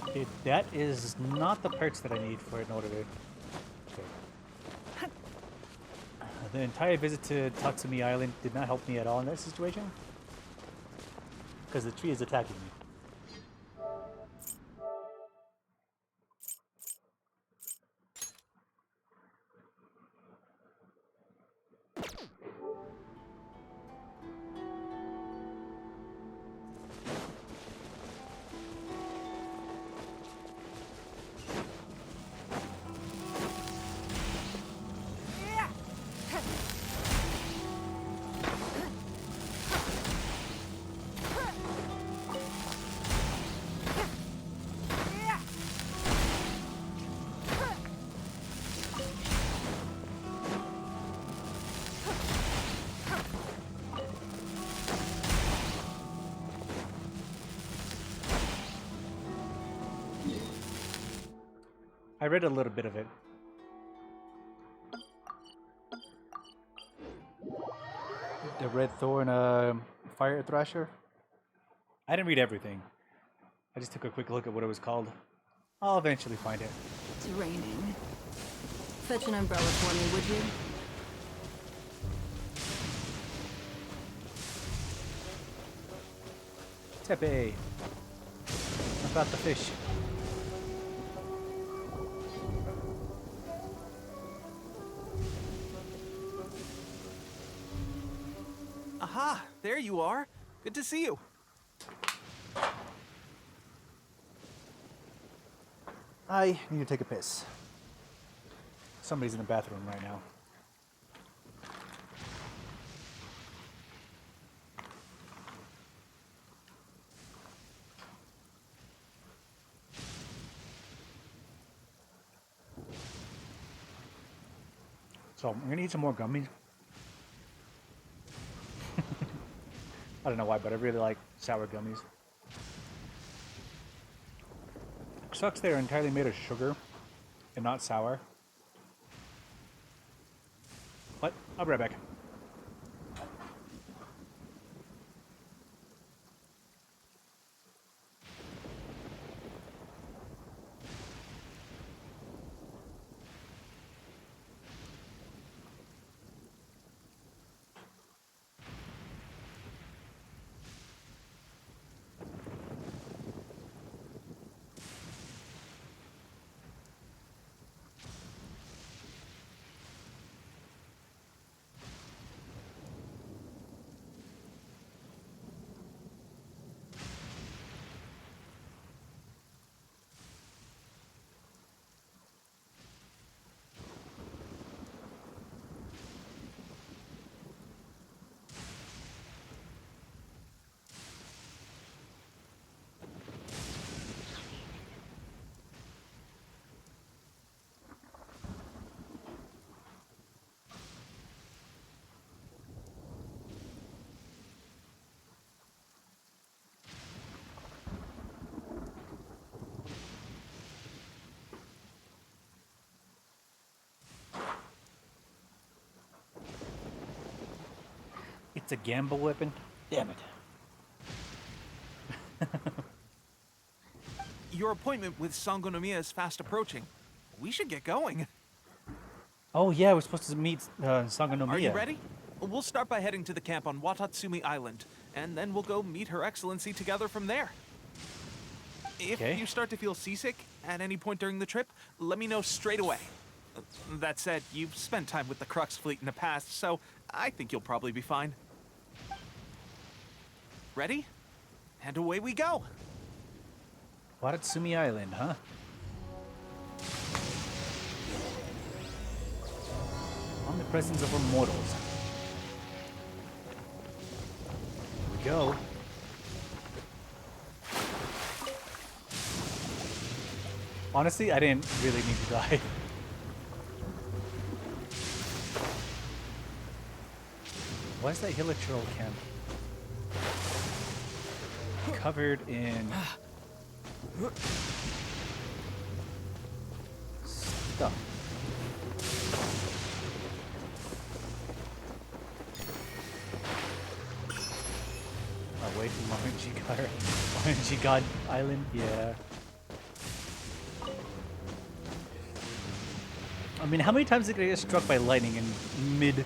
Okay, that is not the parts that I need for it in order to... Okay. The entire visit to Tatsumi Island did not help me at all in that situation. Because the tree is attacking me. I read a little bit of it. The Red Thorn Fire Thrasher. I didn't read everything. I just took a quick look at what it was called. I'll eventually find it. It's raining. Fetch an umbrella for me, would you? Tepe. About the fish. Aha! There you are. Good to see you. I need to take a piss. Somebody's in the bathroom right now. So I'm gonna eat some more gummies. I don't know why, but I really like sour gummies. Sucks they're entirely made of sugar and not sour. But I'll be right back. It's a gamble weapon? Damn it. Your appointment with Sangonomiya is fast approaching. We should get going. Oh yeah, we're supposed to meet Sangonomiya. Are you ready? We'll start by heading to the camp on Watatsumi Island, and then we'll go meet Her Excellency together from there. If you start to feel seasick at any point during the trip, let me know straight away. That said, you've spent time with the Crux fleet in the past, so I think you'll probably be fine. Ready? And away we go! Watatsumi Island, huh? On the presence of immortals. Here we go. Honestly, I didn't really need to die. Why is that Hilichurl camp covered in stuff? Away from RNG God Island, yeah. I mean, how many times did I get struck by lightning in mid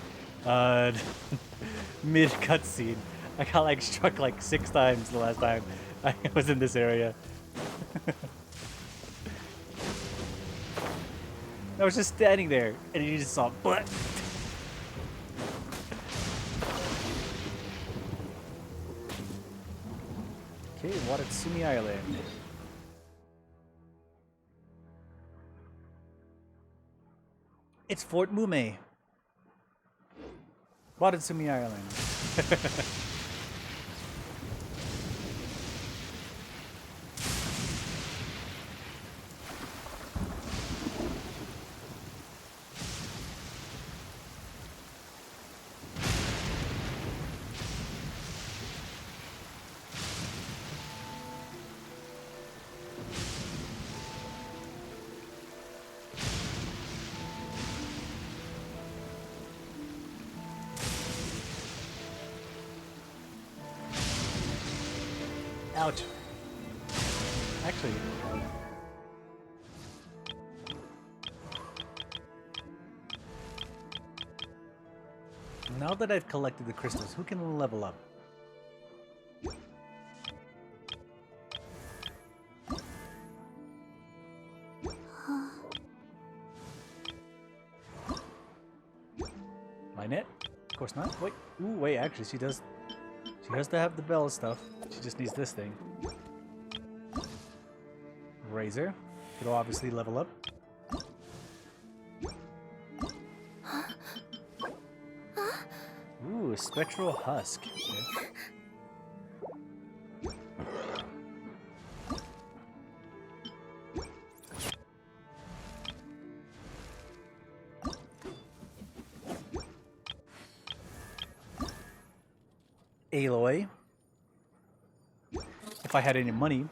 mid cutscene? I got like struck like 6 times the last time I was in this area. I was just standing there and you just saw butt. Okay, Watatsumi Island. It's Fort Mume. Watatsumi Island. Ouch. Actually. Now that I've collected the crystals, who can level up? Lynette? Of course not. Wait. Ooh, wait, actually she does. She has to have the bell stuff. She just needs this thing. Razor. It'll obviously level up. Ooh, Spectral Husk. Okay. Aloy. If I had any money.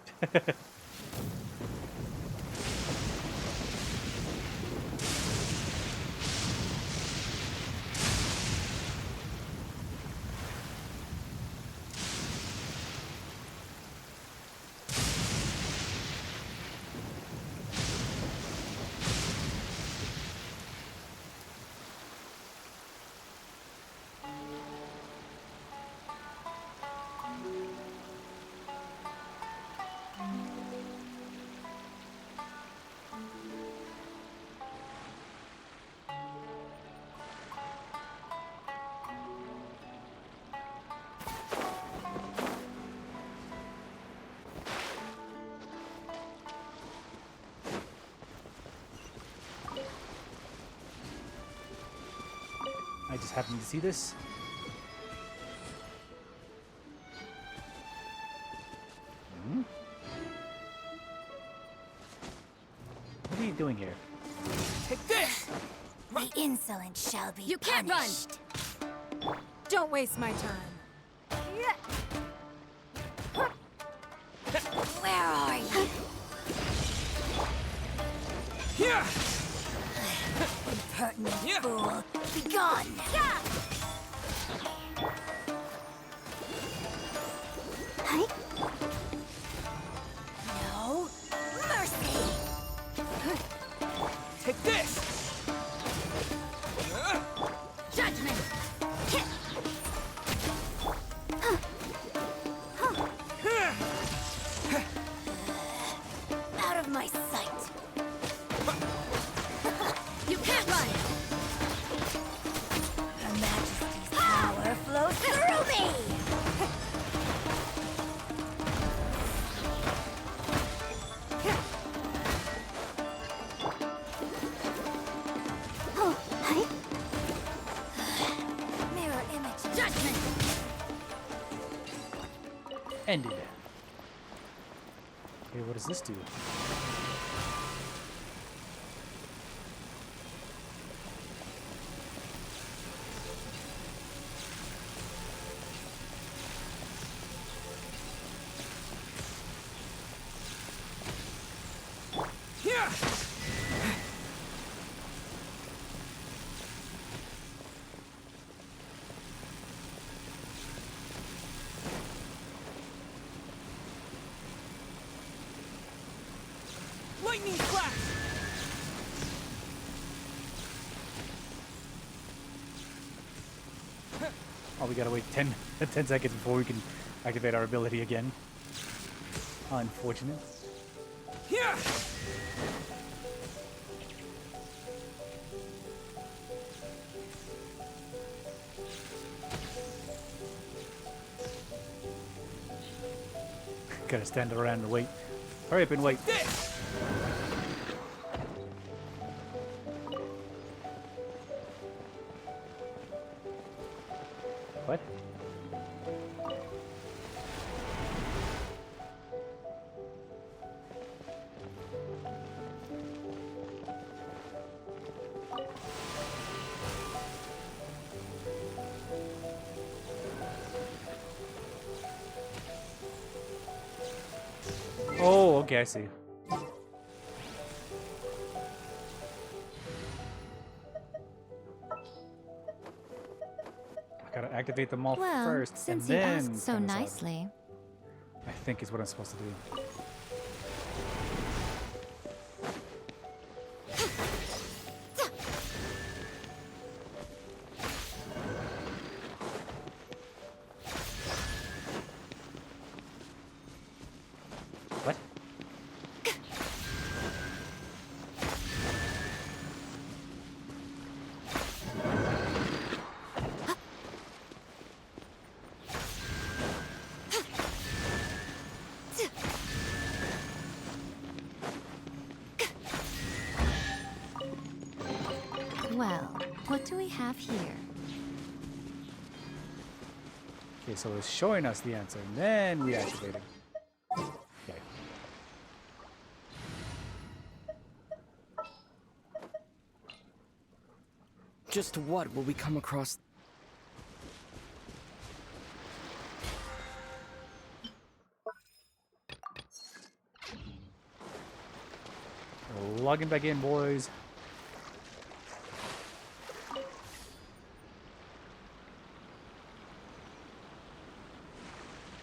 I just happened to see this. Hmm? What are you doing here? Take this! The insolent shall be You can't run! Don't waste my time. Where are you? Yeah! Impertinent fool! Be gone! Hi. No mercy! Take this! Judgment! Out of my sight! You can't run! Her Majesty's power flows through me! Oh, hi. Mirror image. Judgment! Ended. Okay, what does this do? Lightning flash! Oh, we gotta wait 10 seconds before we can activate our ability again. Unfortunate. Yeah! Gotta stand around and wait. Hurry up and wait. This! What? Oh, okay, I see. I gotta activate them all Well, first, since and you then asked so turn this on. nicely. I think is what I'm supposed to do. What? Well, what do we have here? Okay, so it's showing us the answer, and then we activate it. Okay. Just what will we come across? Logging back in, boys.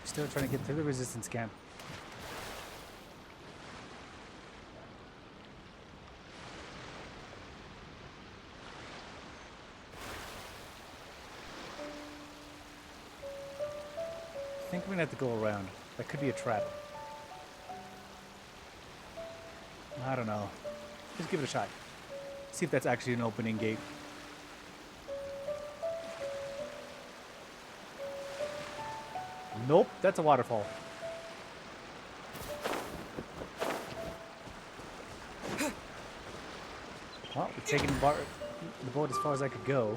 Still trying to get to the resistance camp. I think we're gonna have to go around. That could be a trap. I don't know. Just give it a shot. See if that's actually an opening gate. Nope, that's a waterfall. Well, we're taking the boat as far as I could go.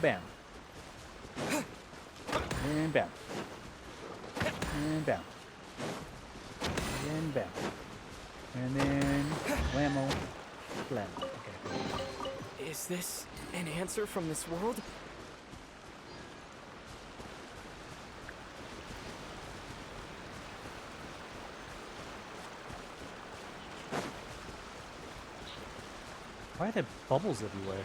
Bam. And bam. And bam. And bam. And then whammo. Blam. Okay. Is this an answer from this world? Why are there bubbles everywhere?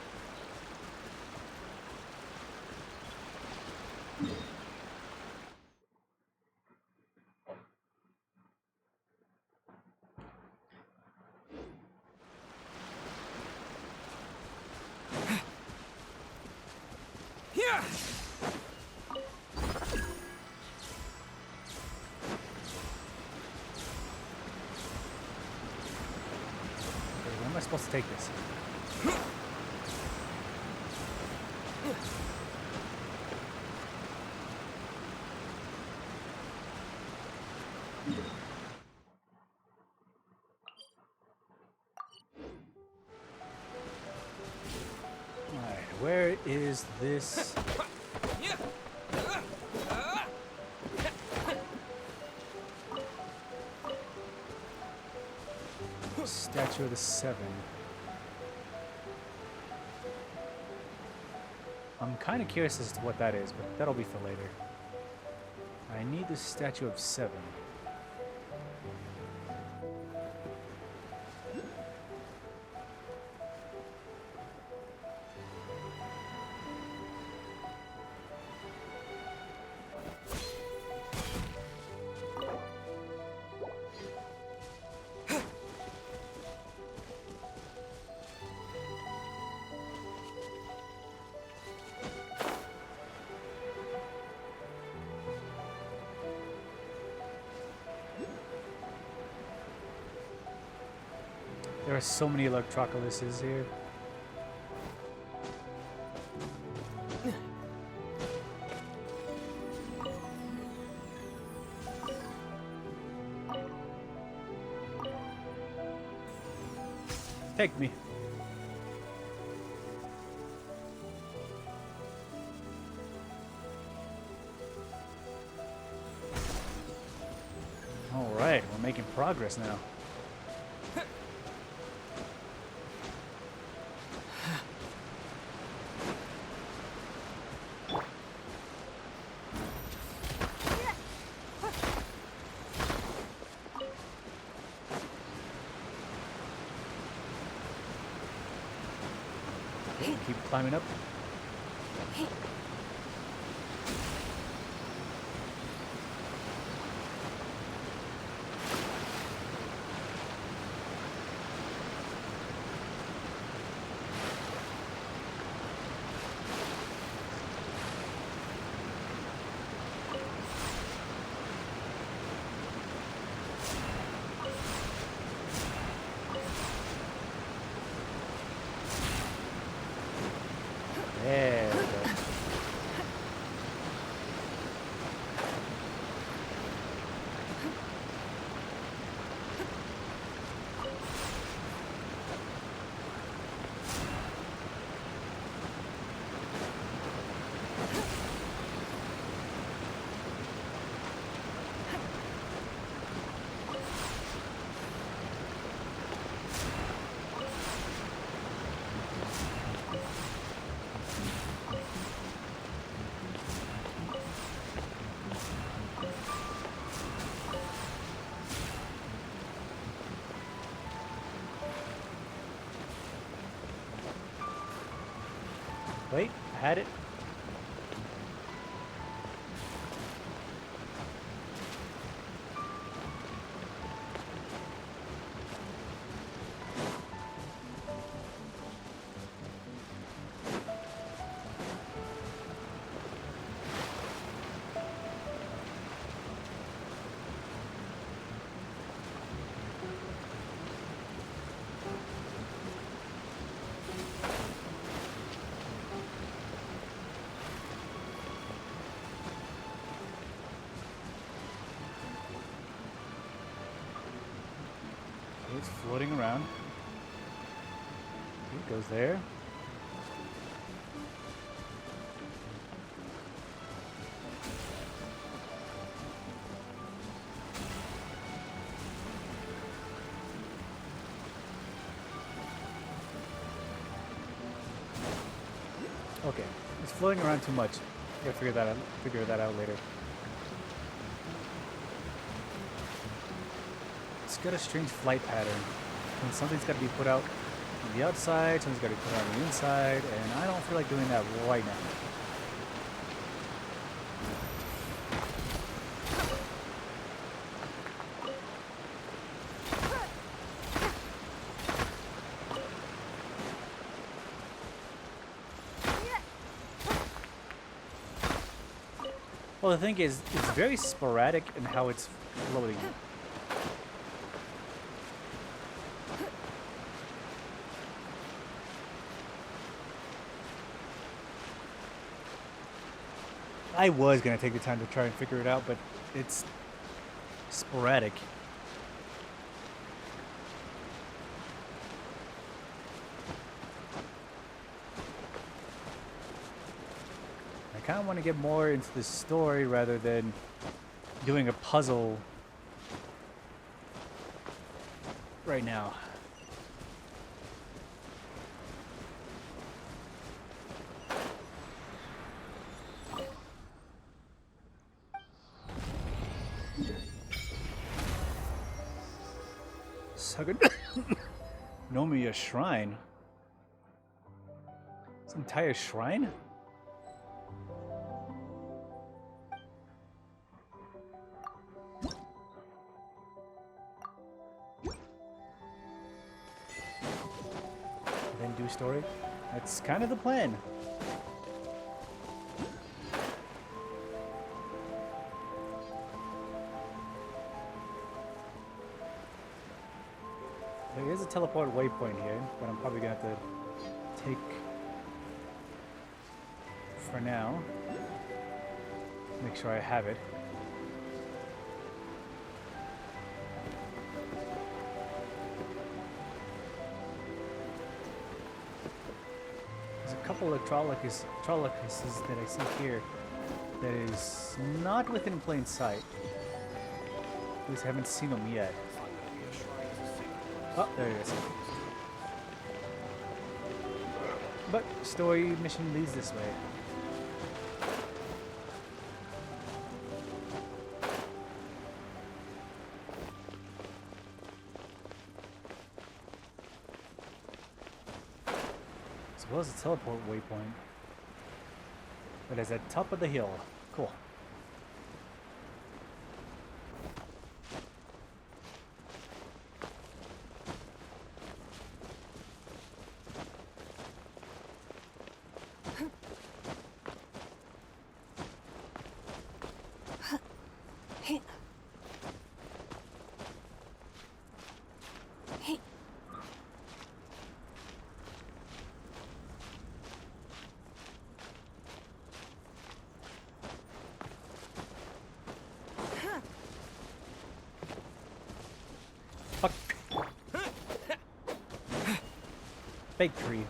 Where am I supposed to take this? Alright, where is this? Statue of the Seven. I'm kind of curious as to what that is, but that'll be for later. I need the Statue of Seven. There are so many Electroculuses here. Take me. progress now. Keep climbing up. There we go. Wait, I had it. It's floating around. It goes there. Okay, it's floating around too much. I gotta figure that out later. It's got a strange flight pattern. And something's got to be put out on the outside, something's got to be put out on the inside, and I don't feel like doing that right now. Well, the thing is, it's very sporadic in how it's floating. I was going to take the time to try and figure it out, but it's sporadic. I kind of want to get more into the story rather than doing a puzzle right now. Nomiya Shrine. This entire shrine? Then do story? That's kind of the plan. There is a teleport waypoint here, but I'm probably going to have to take for now. Make sure I have it. There's a couple of Trollocuses that I see here that is not within plain sight. At least I haven't seen them yet. Oh, there it is. But story mission leads this way. As well as a teleport waypoint. It is at top of the hill. Cool. Fake tree.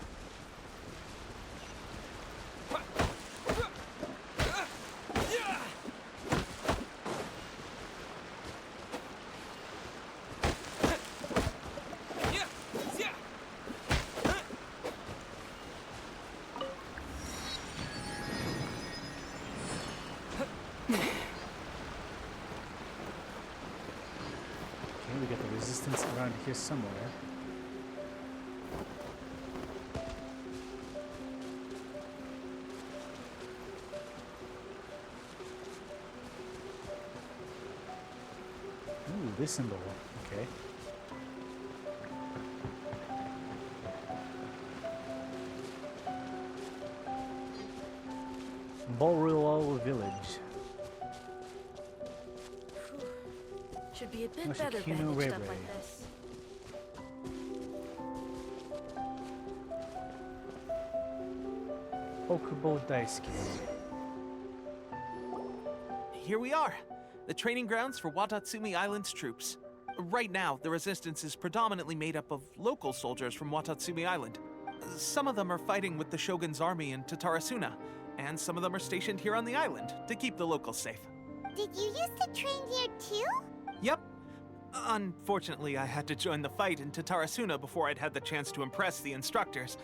Okay, we got the resistance around here somewhere. Ooh, this symbol. Okay. Boreal Village. Should be a bit Must better Kino bandaged up Ray like Ray. this. Okubo Daisuke. Here we are, the training grounds for Watatsumi Island's troops. Right now, the resistance is predominantly made up of local soldiers from Watatsumi Island. Some of them are fighting with the Shogun's army in Tatarasuna, and some of them are stationed here on the island to keep the locals safe. Did you used to train here too? Yep. Unfortunately, I had to join the fight in Tatarasuna before I'd had the chance to impress the instructors,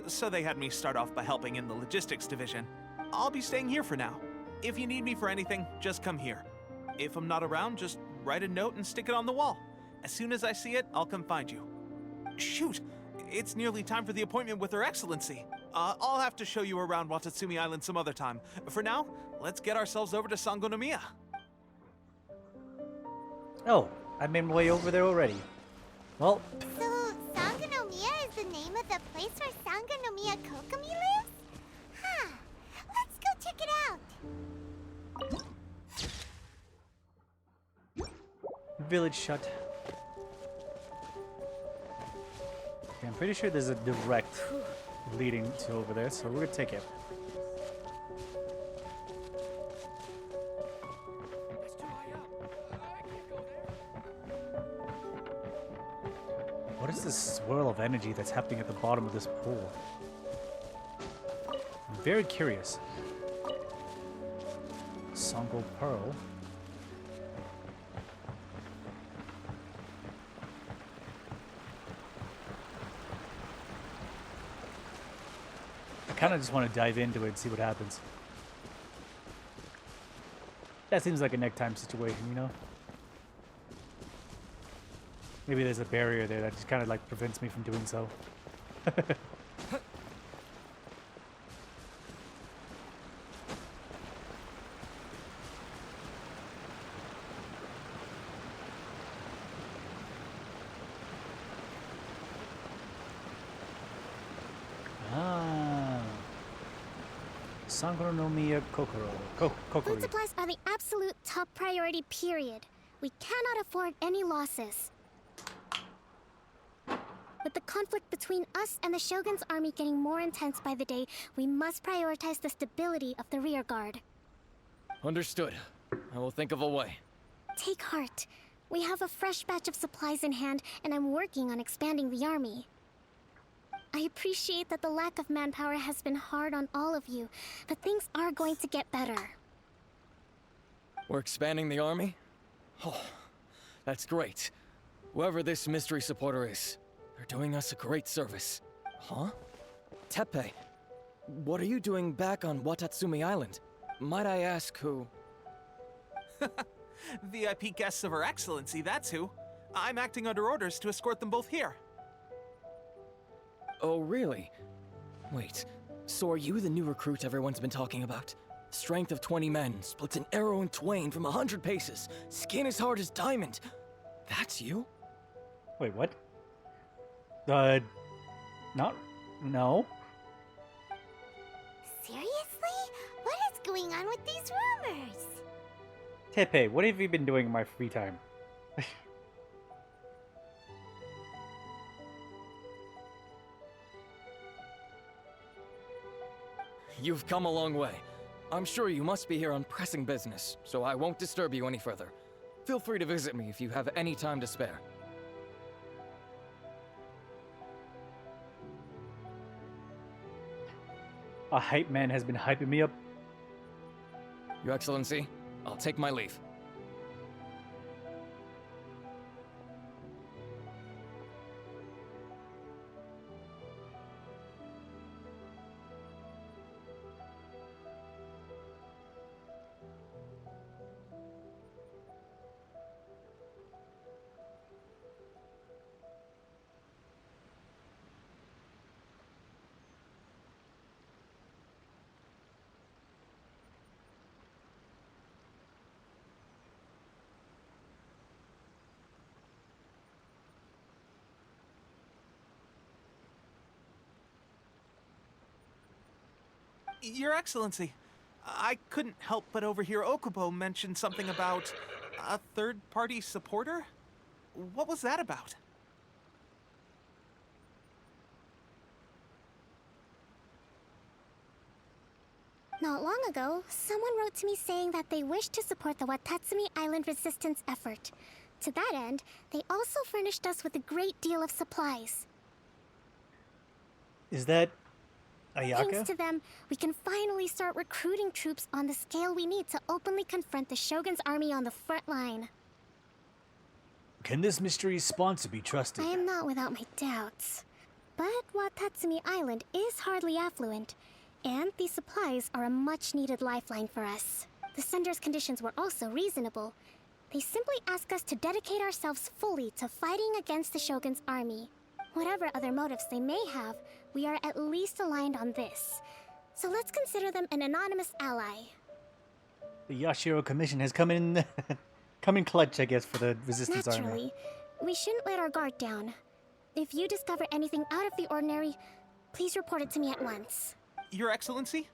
so they had me start off by helping in the logistics division. I'll be staying here for now. If you need me for anything, just come here. If I'm not around, just write a note and stick it on the wall. As soon as I see it, I'll come find you. Shoot! It's nearly time for the appointment with Her Excellency. I'll have to show you around Watatsumi Island some other time. For now, let's get ourselves over to Sangonomiya. Oh, I made my way over there already. Well, So, Sangonomiya is the name of the place where Sangonomiya Kokomi lives? Huh. Let's go check it out. village shut. Okay, I'm pretty sure there's a direct leading to over there, so we're gonna take it. What is this swirl of energy that's happening at the bottom of this pool? I'm very curious. Songo Pearl. I kind of just want to dive into it and see what happens. That seems like a neck-time situation, you know? Maybe there's a barrier there that just kind of like prevents me from doing so. Sangonomiya Kokoro. Food Kokori. supplies are the absolute top priority, period. We cannot afford any losses. With the conflict between us and the Shogun's army getting more intense by the day, we must prioritize the stability of the rear guard. Understood. I will think of a way. Take heart. We have a fresh batch of supplies in hand, and I'm working on expanding the army. I appreciate that the lack of manpower has been hard on all of you, but things are going to get better. We're expanding the army? Oh, that's great. Whoever this mystery supporter is, they're doing us a great service. Huh? Teppei, what are you doing back on Watatsumi Island? Might I ask who? VIP guests of Her Excellency, that's who. I'm acting under orders to escort them both here. Oh, really? Wait, so are you the new recruit everyone's been talking about? Strength of 20 men, splits an arrow in twain from 100 paces, skin as hard as diamond. That's you? Wait, what? Not... No? Seriously? What is going on with these rumors? Teppei, what have you been doing in my free time? You've come a long way. I'm sure you must be here on pressing business, so I won't disturb you any further. Feel free to visit me if you have any time to spare. A hype man has been hyping me up. Your Excellency, I'll take my leave. Your Excellency, I couldn't help but overhear Okubo mention something about a third-party supporter? What was that about? Not long ago, someone wrote to me saying that they wish to support the Watatsumi Island resistance effort. To that end, they also furnished us with a great deal of supplies. Is that Ayaka? Thanks to them, we can finally start recruiting troops on the scale we need to openly confront the Shogun's army on the front line. Can this mystery sponsor be trusted? I am not without my doubts. But Watatsumi Island is hardly affluent, and these supplies are a much-needed lifeline for us. The sender's conditions were also reasonable. They simply ask us to dedicate ourselves fully to fighting against the Shogun's army. Whatever other motives they may have, we are at least aligned on this. So let's consider them an anonymous ally. The Yashiro Commission has come in... come in clutch, I guess, for the resistance army. Naturally, we shouldn't let our guard down. If you discover anything out of the ordinary, please report it to me at once. Your Excellency,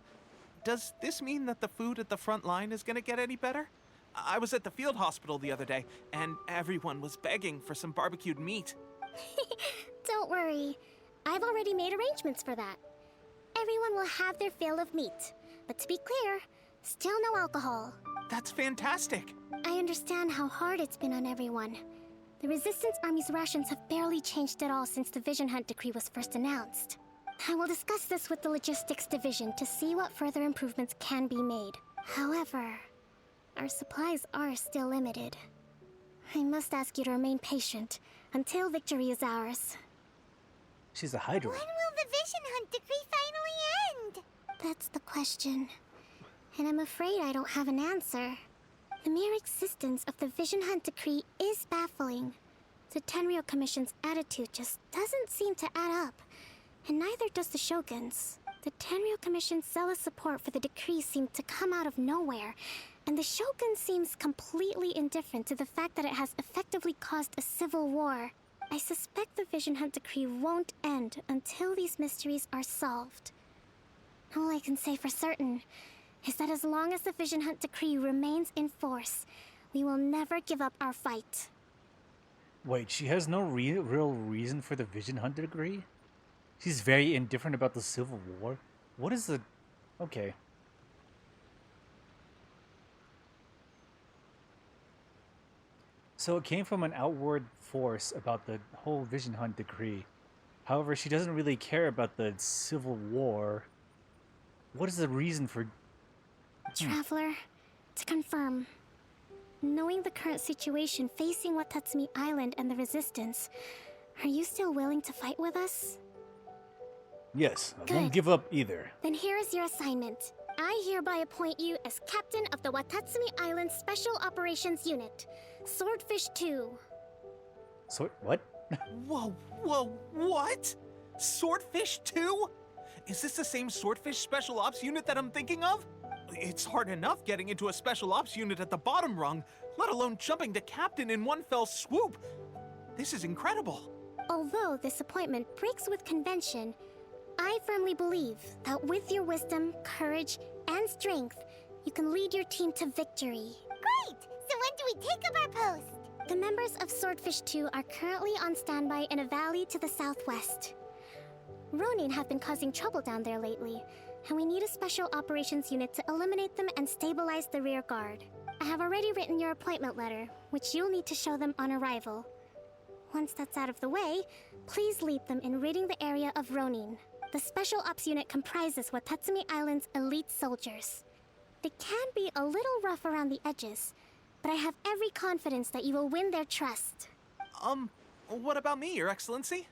does this mean that the food at the front line is gonna get any better? I was at the field hospital the other day, and everyone was begging for some barbecued meat. Don't worry. I've already made arrangements for that. Everyone will have their fill of meat. But to be clear, still no alcohol. That's fantastic. I understand how hard it's been on everyone. The Resistance Army's rations have barely changed at all since the Vision Hunt decree was first announced. I will discuss this with the Logistics Division to see what further improvements can be made. However, our supplies are still limited. I must ask you to remain patient until victory is ours. She's a Hydra. When will the Vision Hunt decree finally end? That's the question. And I'm afraid I don't have an answer. The mere existence of the Vision Hunt decree is baffling. The Tenryou Commission's attitude just doesn't seem to add up. And neither does the Shogun's. The Tenryou Commission's zealous support for the decree seemed to come out of nowhere, and the Shogun seems completely indifferent to the fact that it has effectively caused a civil war. I suspect the Vision Hunt decree won't end until these mysteries are solved. All I can say for certain is that as long as the Vision Hunt decree remains in force, we will never give up our fight. Wait, she has no real reason for the Vision Hunt decree? She's very indifferent about the Civil War? What is the... Okay. So it came from an outward force about the whole Vision Hunt decree. However, she doesn't really care about the Civil War. What is the reason for... Traveler, to confirm, Knowing the current situation facing Watatsumi Island and the Resistance, are you still willing to fight with us? Yes, I Good. won't give up either. Then here is your assignment. I hereby appoint you as captain of the Watatsumi Island Special Operations Unit, Swordfish 2. What? Whoa, what? Swordfish 2? Is this the same Swordfish Special Ops unit that I'm thinking of? It's hard enough getting into a Special Ops unit at the bottom rung, let alone jumping to captain in one fell swoop. This is incredible. Although this appointment breaks with convention, I firmly believe that with your wisdom, courage, and strength, you can lead your team to victory. Great! So when do we take up our post? The members of Swordfish 2 are currently on standby in a valley to the southwest. Ronin have been causing trouble down there lately, and we need a special operations unit to eliminate them and stabilize the rear guard. I have already written your appointment letter, which you'll need to show them on arrival. Once that's out of the way, please lead them in ridding the area of Ronin. The Special Ops unit comprises Watatsumi Island's elite soldiers. They can be a little rough around the edges, but I have every confidence that you will win their trust. What about me, Your Excellency?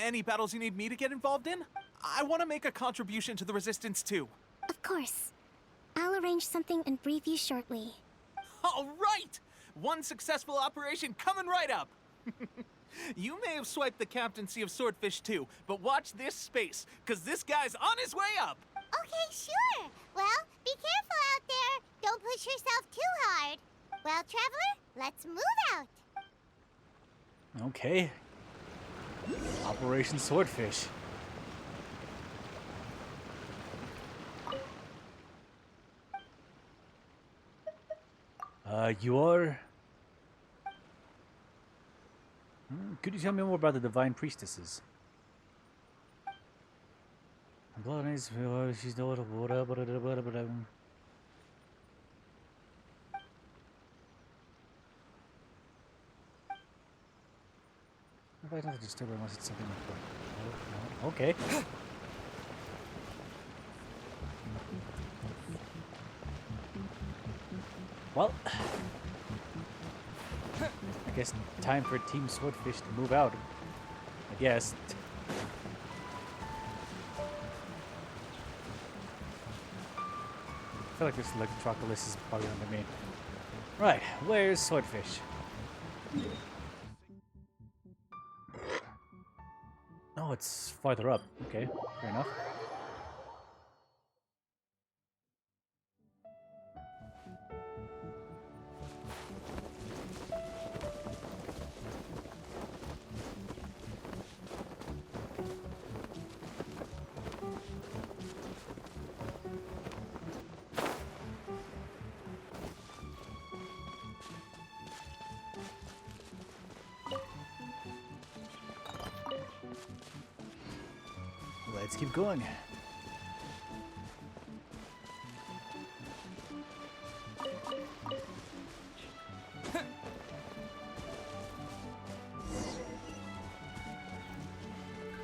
Any battles you need me to get involved in? I want to make a contribution to the Resistance too. Of course. I'll arrange something and brief you shortly. All right! One successful operation coming right up! You may have swiped the captaincy of Swordfish 2, but watch this space, because this guy's on his way up! Okay, sure. Well, be careful out there. Don't push yourself too hard. Well, Traveler, let's move out. Okay. Operation Swordfish. You are... Could you tell me more about the Divine Priestesses? She's If I don't disturb her unless it's something important. No. Okay. Well, I guess time for Team Swordfish to move out. I guess. I feel like this Electropolis is probably under me. Right, where's Swordfish? Oh, it's farther up. Okay, fair enough. Let's keep going.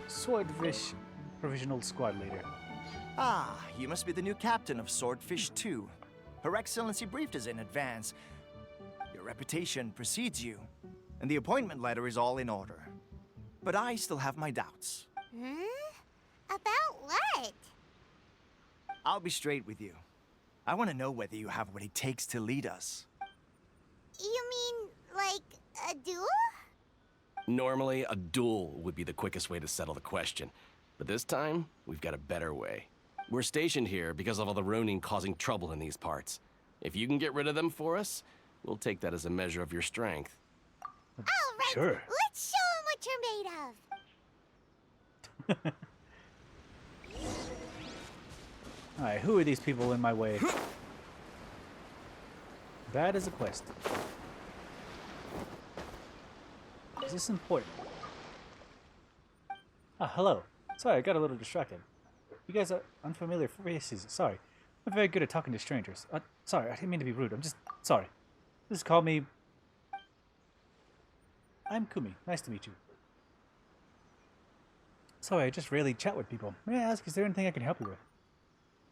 Swordfish Provisional Squad Leader. Ah, you must be the new captain of Swordfish 2. Her Excellency briefed us in advance. Your reputation precedes you, and the appointment letter is all in order. But I still have my doubts. About what? I'll be straight with you. I want to know whether you have what it takes to lead us. You mean, like, a duel? Normally, a duel would be the quickest way to settle the question. But this time, we've got a better way. We're stationed here because of all the Ronin causing trouble in these parts. If you can get rid of them for us, we'll take that as a measure of your strength. All right, Sure. let's show 'em what you're made of. Alright, who are these people in my way? That is a quest. Is this important? Ah, hello. Sorry, I got a little distracted. You guys are unfamiliar faces. Sorry. I'm very good at talking to strangers. Sorry, I didn't mean to be rude. I'm just sorry. Just call me... I'm Kumi. Nice to meet you. Sorry, I just rarely chat with people. May I ask, is there anything I can help you with?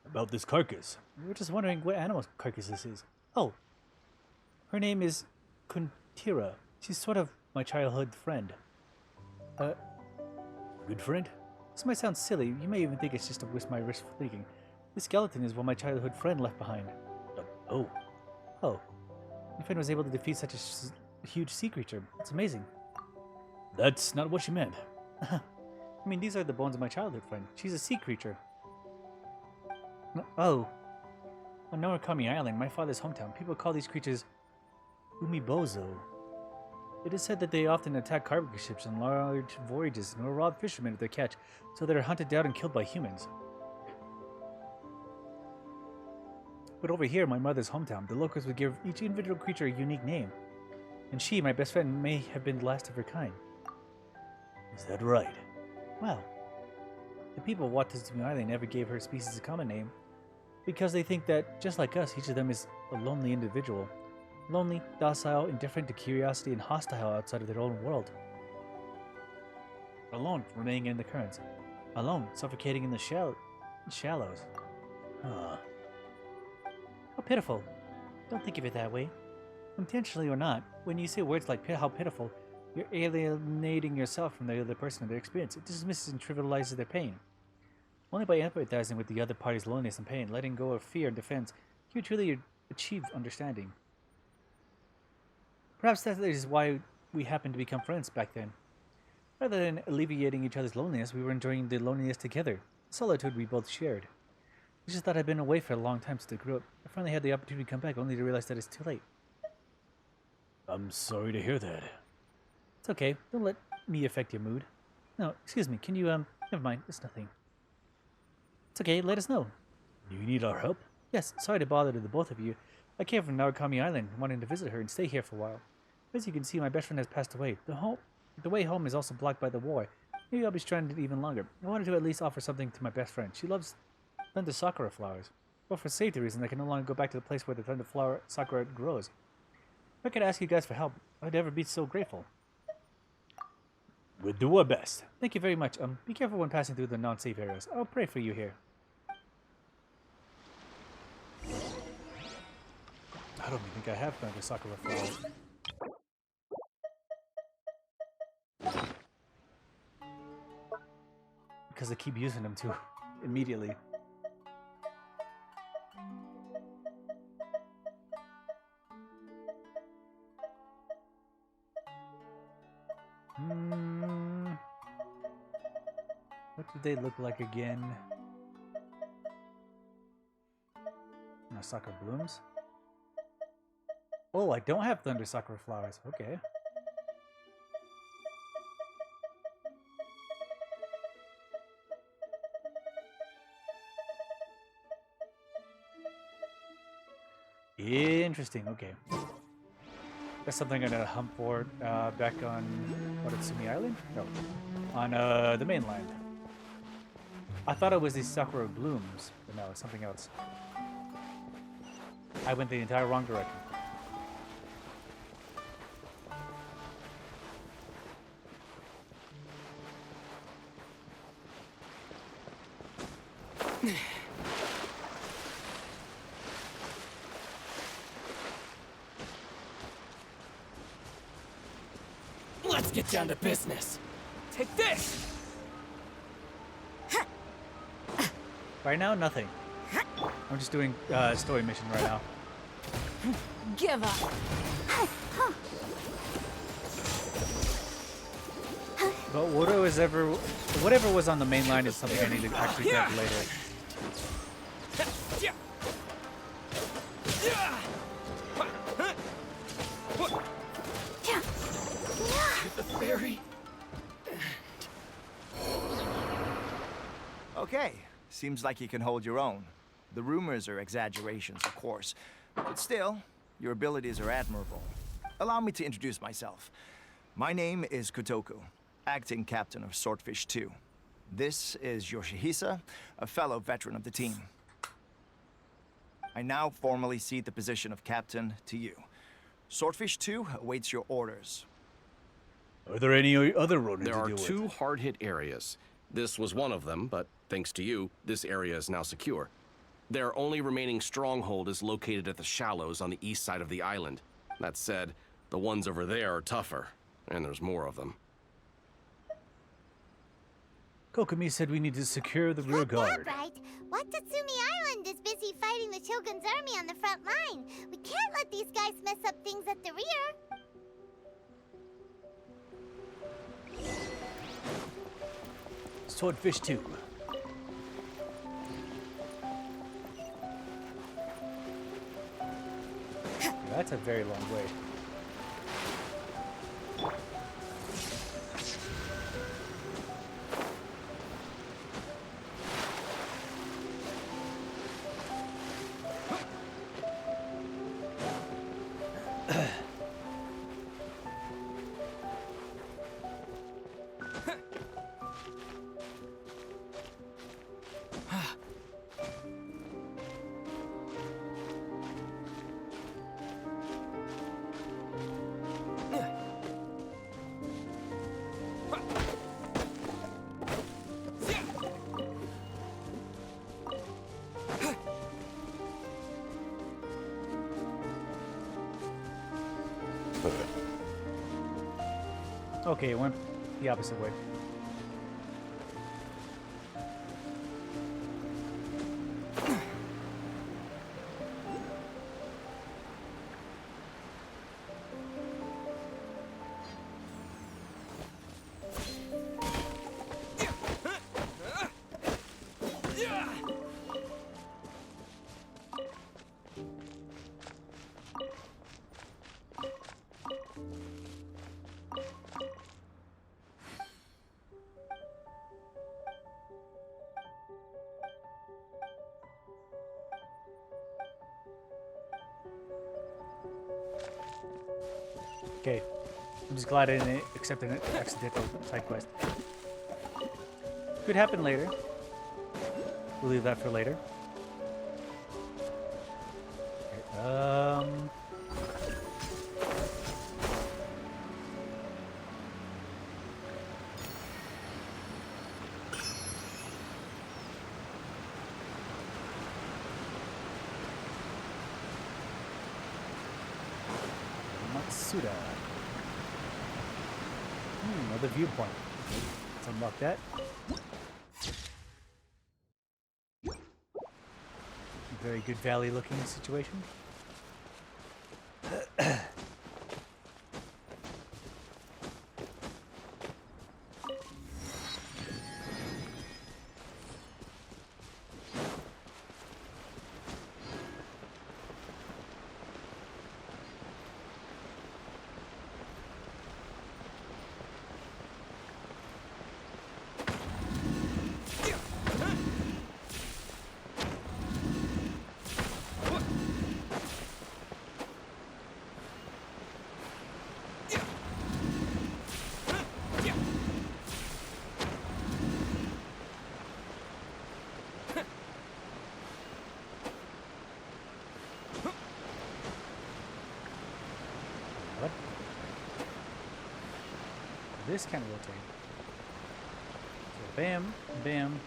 About this carcass. We were just wondering what animal carcass this is. Oh. Her name is Kuntira. She's sort of my childhood friend. Good friend? This might sound silly. You may even think it's just my wrist fleeking. This skeleton is what my childhood friend left behind. Oh. My friend was able to defeat such a huge sea creature. It's amazing. That's not what she meant. I mean, these are the bones of my childhood friend. She's a sea creature. Oh. On Norakami Island, my father's hometown, people call these creatures Umibozo. It is said that they often attack cargo ships on large voyages and will rob fishermen of their catch, so they're hunted down and killed by humans. But over here, my mother's hometown, the locals would give each individual creature a unique name. And she, my best friend, may have been the last of her kind. Is that right? Well, the people of Watatsumi Island never gave her species a common name, because they think that, just like us, each of them is a lonely individual. Lonely, docile, indifferent to curiosity, and hostile outside of their own world. Alone, remaining in the currents. Alone, suffocating in the shallows. How pitiful. Don't think of it that way. Intentionally or not, when you say words like how pitiful, you're alienating yourself from the other person and their experience. It dismisses and trivializes their pain. Only by empathizing with the other party's loneliness and pain, letting go of fear and defense, can you truly achieve understanding. Perhaps that is why we happened to become friends back then. Rather than alleviating each other's loneliness, we were enjoying the loneliness together, the solitude we both shared. I just thought I'd been away for a long time since I grew up. I finally had the opportunity to come back, only to realize that it's too late. I'm sorry to hear that. It's okay. Don't let me affect your mood. No, excuse me. Can you, never mind. It's nothing. It's okay. Let us know. Do you need our help? Yes. Sorry to bother the both of you. I came from Narukami Island, wanting to visit her and stay here for a while. As you can see, my best friend has passed away. The way home is also blocked by the war. Maybe I'll be stranded even longer. I wanted to at least offer something to my best friend. She loves thunder sakura flowers. But for safety reasons, I can no longer go back to the place where the thunder flower sakura grows. If I could ask you guys for help, I'd never be so grateful. We'll do our best. Thank you very much. Be careful when passing through the non-safe areas. I'll pray for you here. I don't even think I have thunder sakura flowers. Because I keep using them too immediately. What do they look like again? No, sakura blooms? Oh, I don't have thunder sakura flowers. Okay. Interesting, okay. That's something I'm gonna hunt for back on Watatsumi Island? No. On the mainland. I thought it was these sakura blooms, but no, it's something else. I went the entire wrong direction. Let's get down to business. Take this! Right now, nothing. I'm just doing story mission right now. Give up. But whatever was on the main line is something I need to actually get later. The fairy. Okay, seems like you can hold your own. The rumors are exaggerations, of course, but still, your abilities are admirable. Allow me to introduce myself. My name is Kotoku, acting captain of Swordfish 2. This is Yoshihisa, a fellow veteran of the team. I now formally cede the position of captain to you. Swordfish 2 awaits your orders. Are there any other Ronin There to are deal with? two hard-hit areas. This was one of them, but thanks to you, this area is now secure. Their only remaining stronghold is located at the shallows on the east side of the island. That said, the ones over there are tougher, and there's more of them. Kokomi said we need to secure the rear guard. Right. Watatsumi Island is busy fighting the Shogun's army on the front line. We can't let these guys mess up things at the rear. Swordfish 2. That's a very long way. Okay, it went the opposite way. Okay, I'm just glad I didn't accept an accidental side quest. Could happen later. We'll leave that for later. Okay, Matsuda. Another viewpoint. Let's unlock that. Very good valley looking situation. This kind of rotate. So bam, bam.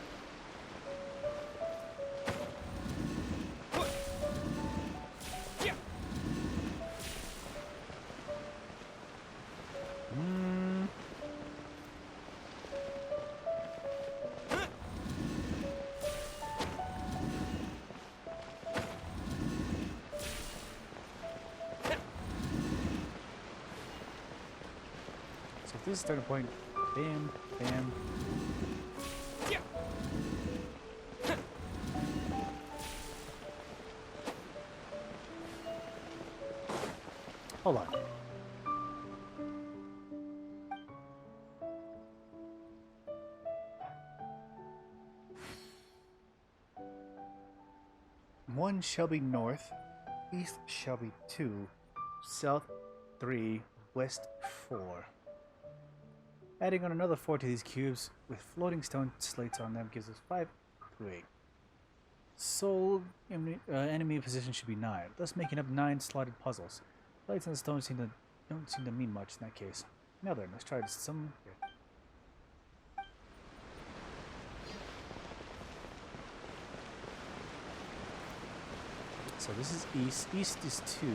This is starting point. Bam, bam. Hold on. One shall be north, east shall be 2, south 3, west 4. Adding on another 4 to these cubes with floating stone slates on them gives us 5 through 8. Soul enemy position should be 9, thus making up 9 slotted puzzles. Lights on the stone don't seem to mean much in that case. Now then, let's try some. Okay. So this is east. East is 2.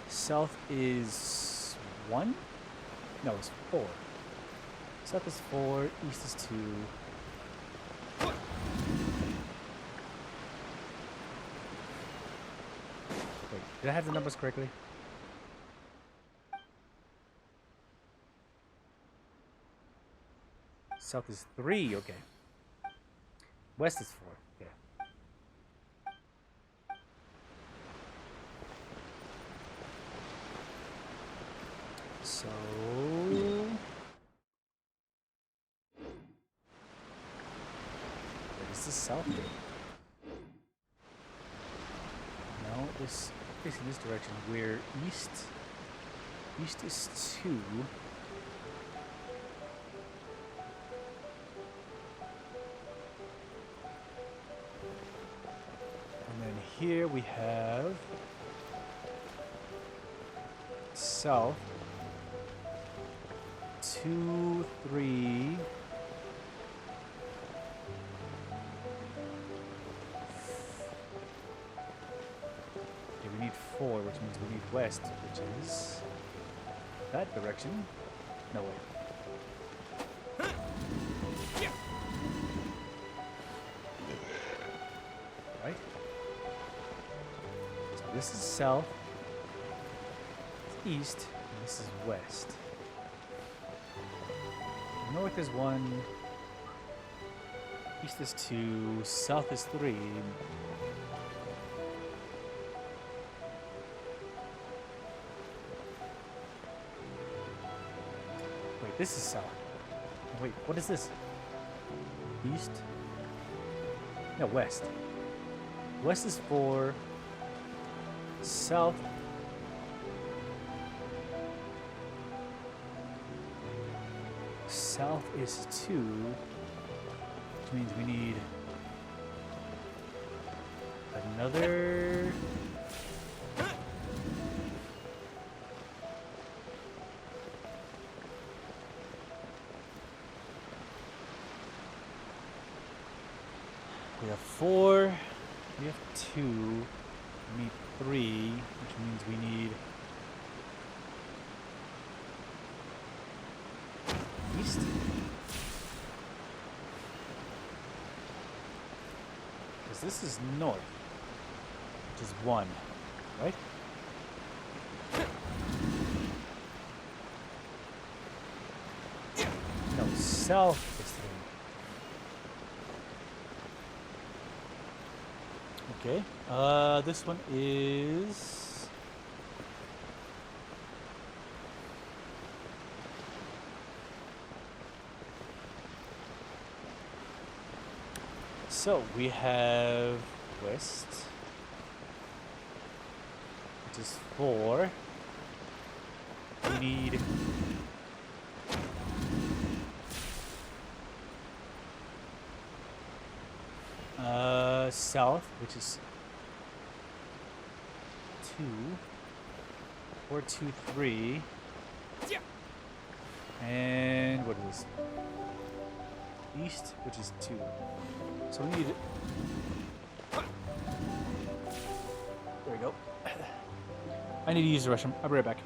South is 1? No, it's 4. South is 4, east is 2. Wait, did I have the numbers correctly? South is 3, okay. West is 4, okay. So... Where is the south there? No, this facing this direction. We're east. East is 2. And then here we have south. 2, 3. Okay, we need 4, which means we need west, which is that direction. No way. Right? So this is south. It's east. And this is west. North is 1, east is 2, south is 3. Wait, this is south. Wait, what is this? East? No, west. West is 4, south. South is 2, which means we need another. We have 4, we have 2, we need 3, which means we need east. Because this is north, which is 1, right? No, south is 3. Okay, this one is... So, we have west, which is 4. We need south, which is 2. 4, 2, 3. And what is this? East, which is 2. So we need... There we go. I need to use the restroom. I'll be right back.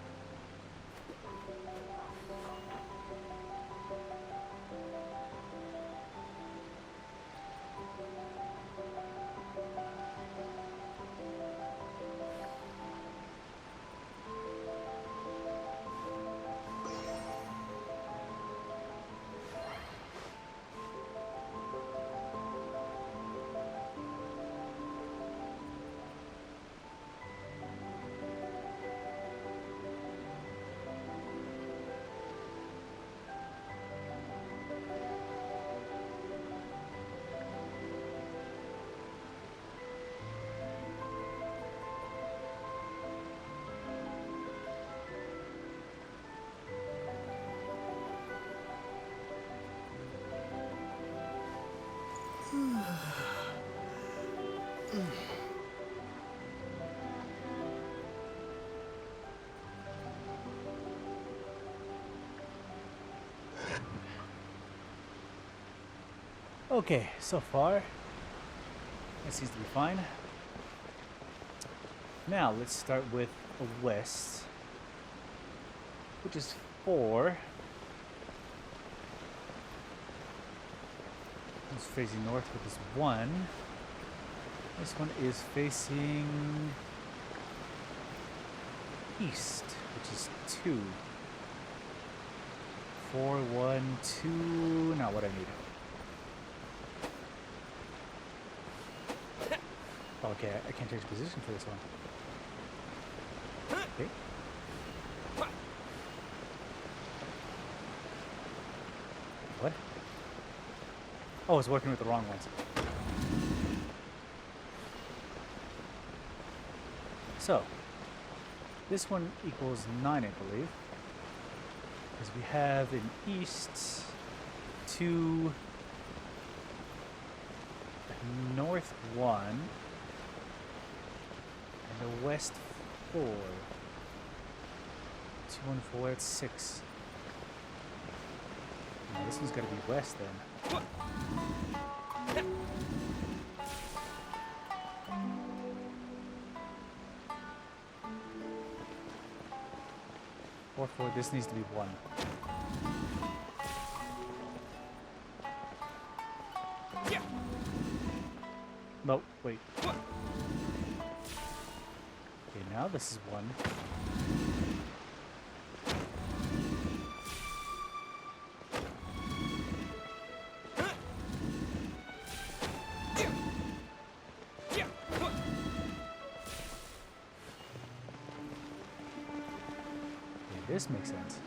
Okay, so far it seems to be fine. Now let's start with west, which is 4. It's facing north, which is 1. This one is facing east, which is 2. 4, 1, 2. Not what I need. Okay, I can't change position for this one. Okay. What? Oh, I was working with the wrong ones. So, this one equals 9, I believe. Because we have an east 2, north 1, and a west 4. 2 and 4, that's 6. Now, this one's got to be west then. 4, 4, this needs to be 1. No, wait. Okay, now this is 1. This makes sense.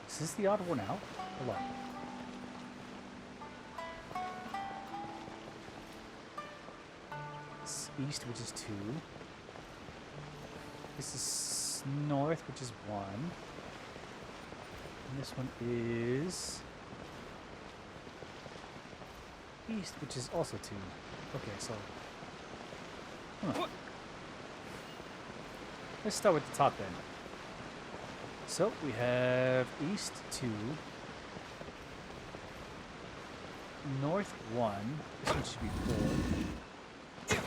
Is this the odd one out? Hold on. It's east, which is 2. This is north, which is 1. And this one is east, which is also 2. Okay, so huh. Let's start with the top then. So we have east 2, north 1. This one should be 4.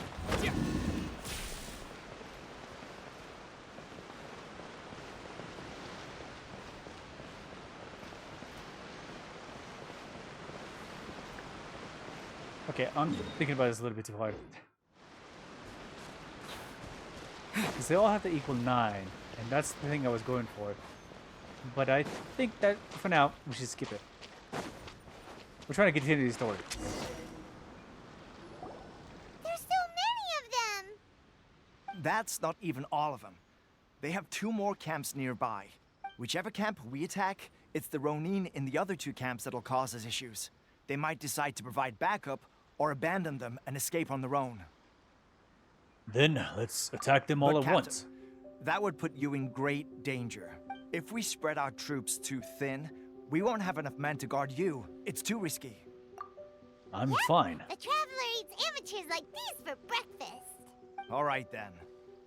Okay, I'm thinking about this a little bit too hard. Because they all have to equal 9, and that's the thing I was going for. But I think that, for now, we should skip it. We're trying to continue the story. There's so many of them! That's not even all of them. They have 2 more camps nearby. Whichever camp we attack, it's the Ronin in the other 2 camps that'll cause us issues. They might decide to provide backup, or abandon them and escape on their own. Then let's attack them all But at Captain, once. That would put you in great danger. If we spread our troops too thin, we won't have enough men to guard you. It's too risky. I'm fine. The Traveler eats amateurs like these for breakfast. All right then.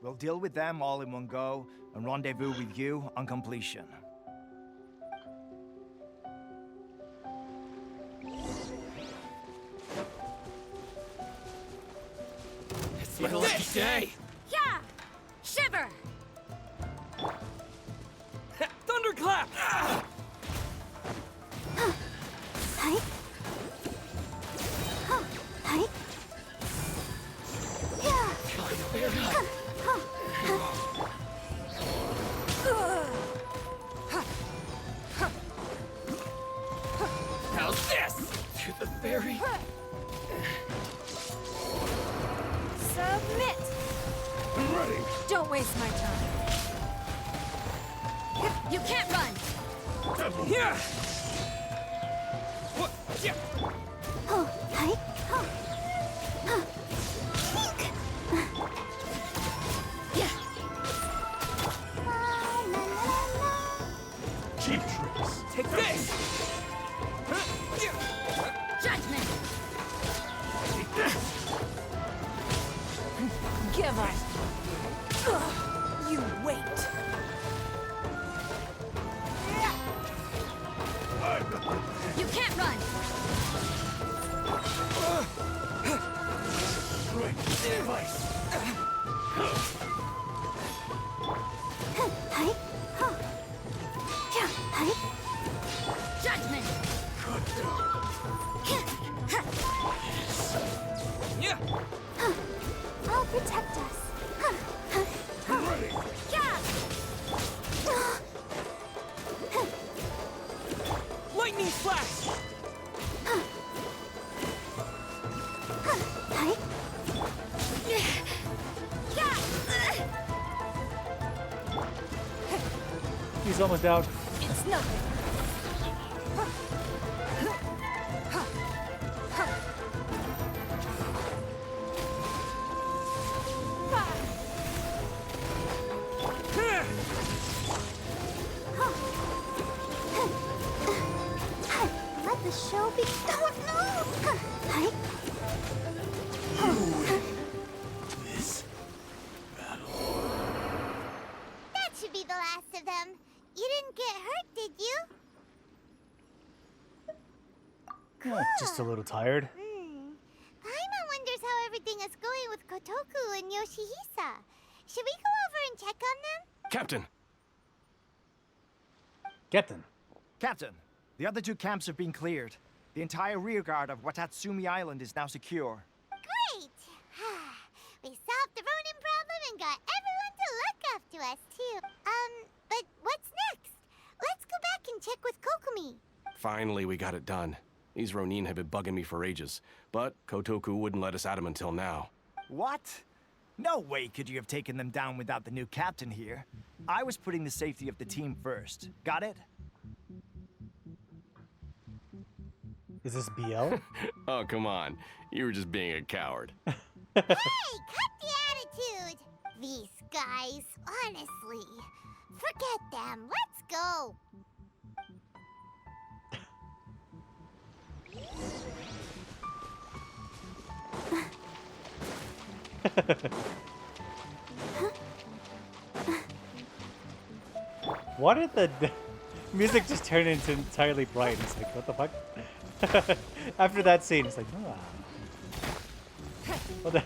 We'll deal with them all in one go and rendezvous with you on completion. It's my lucky day! Yeah! Shiver! Thunderclap! Hi. Hi. Yeah. How's this? To the fairy? Submit! I'm ready. Don't waste my time. You can't run! Here! Oh, hi. Cheap tricks. Take this! Judgment! Give up. You wait. You can't run! Judgment! Yeah. I'll protect us. Ready. Lightning flash! He's almost out. It's nothing. Let the show be. Oh no! This That should be the last of them. You didn't get hurt, did you? Yeah, just a little tired. Paimon wonders how everything is going with Kotoku and Yoshihisa. Should we go over and check on them? Captain! Captain. Captain, the other two camps have been cleared. The entire rearguard of Watatsumi Island is now secure. Great! We solved the Ronin problem and got everyone to look after us, too. But what's next? Let's go back and check with Kokumi. Finally, we got it done. These Ronin have been bugging me for ages, but Kotoku wouldn't let us at him until now. What? No way could you have taken them down without the new captain here. I was putting the safety of the team first. Got it? Is this BL? Oh, come on. You were just being a coward. Hey, cut the attitude! These guys, honestly. Forget them. Let's go. Why did the music just turn into entirely bright? It's like, what the fuck? After that scene, it's like, ah. What the?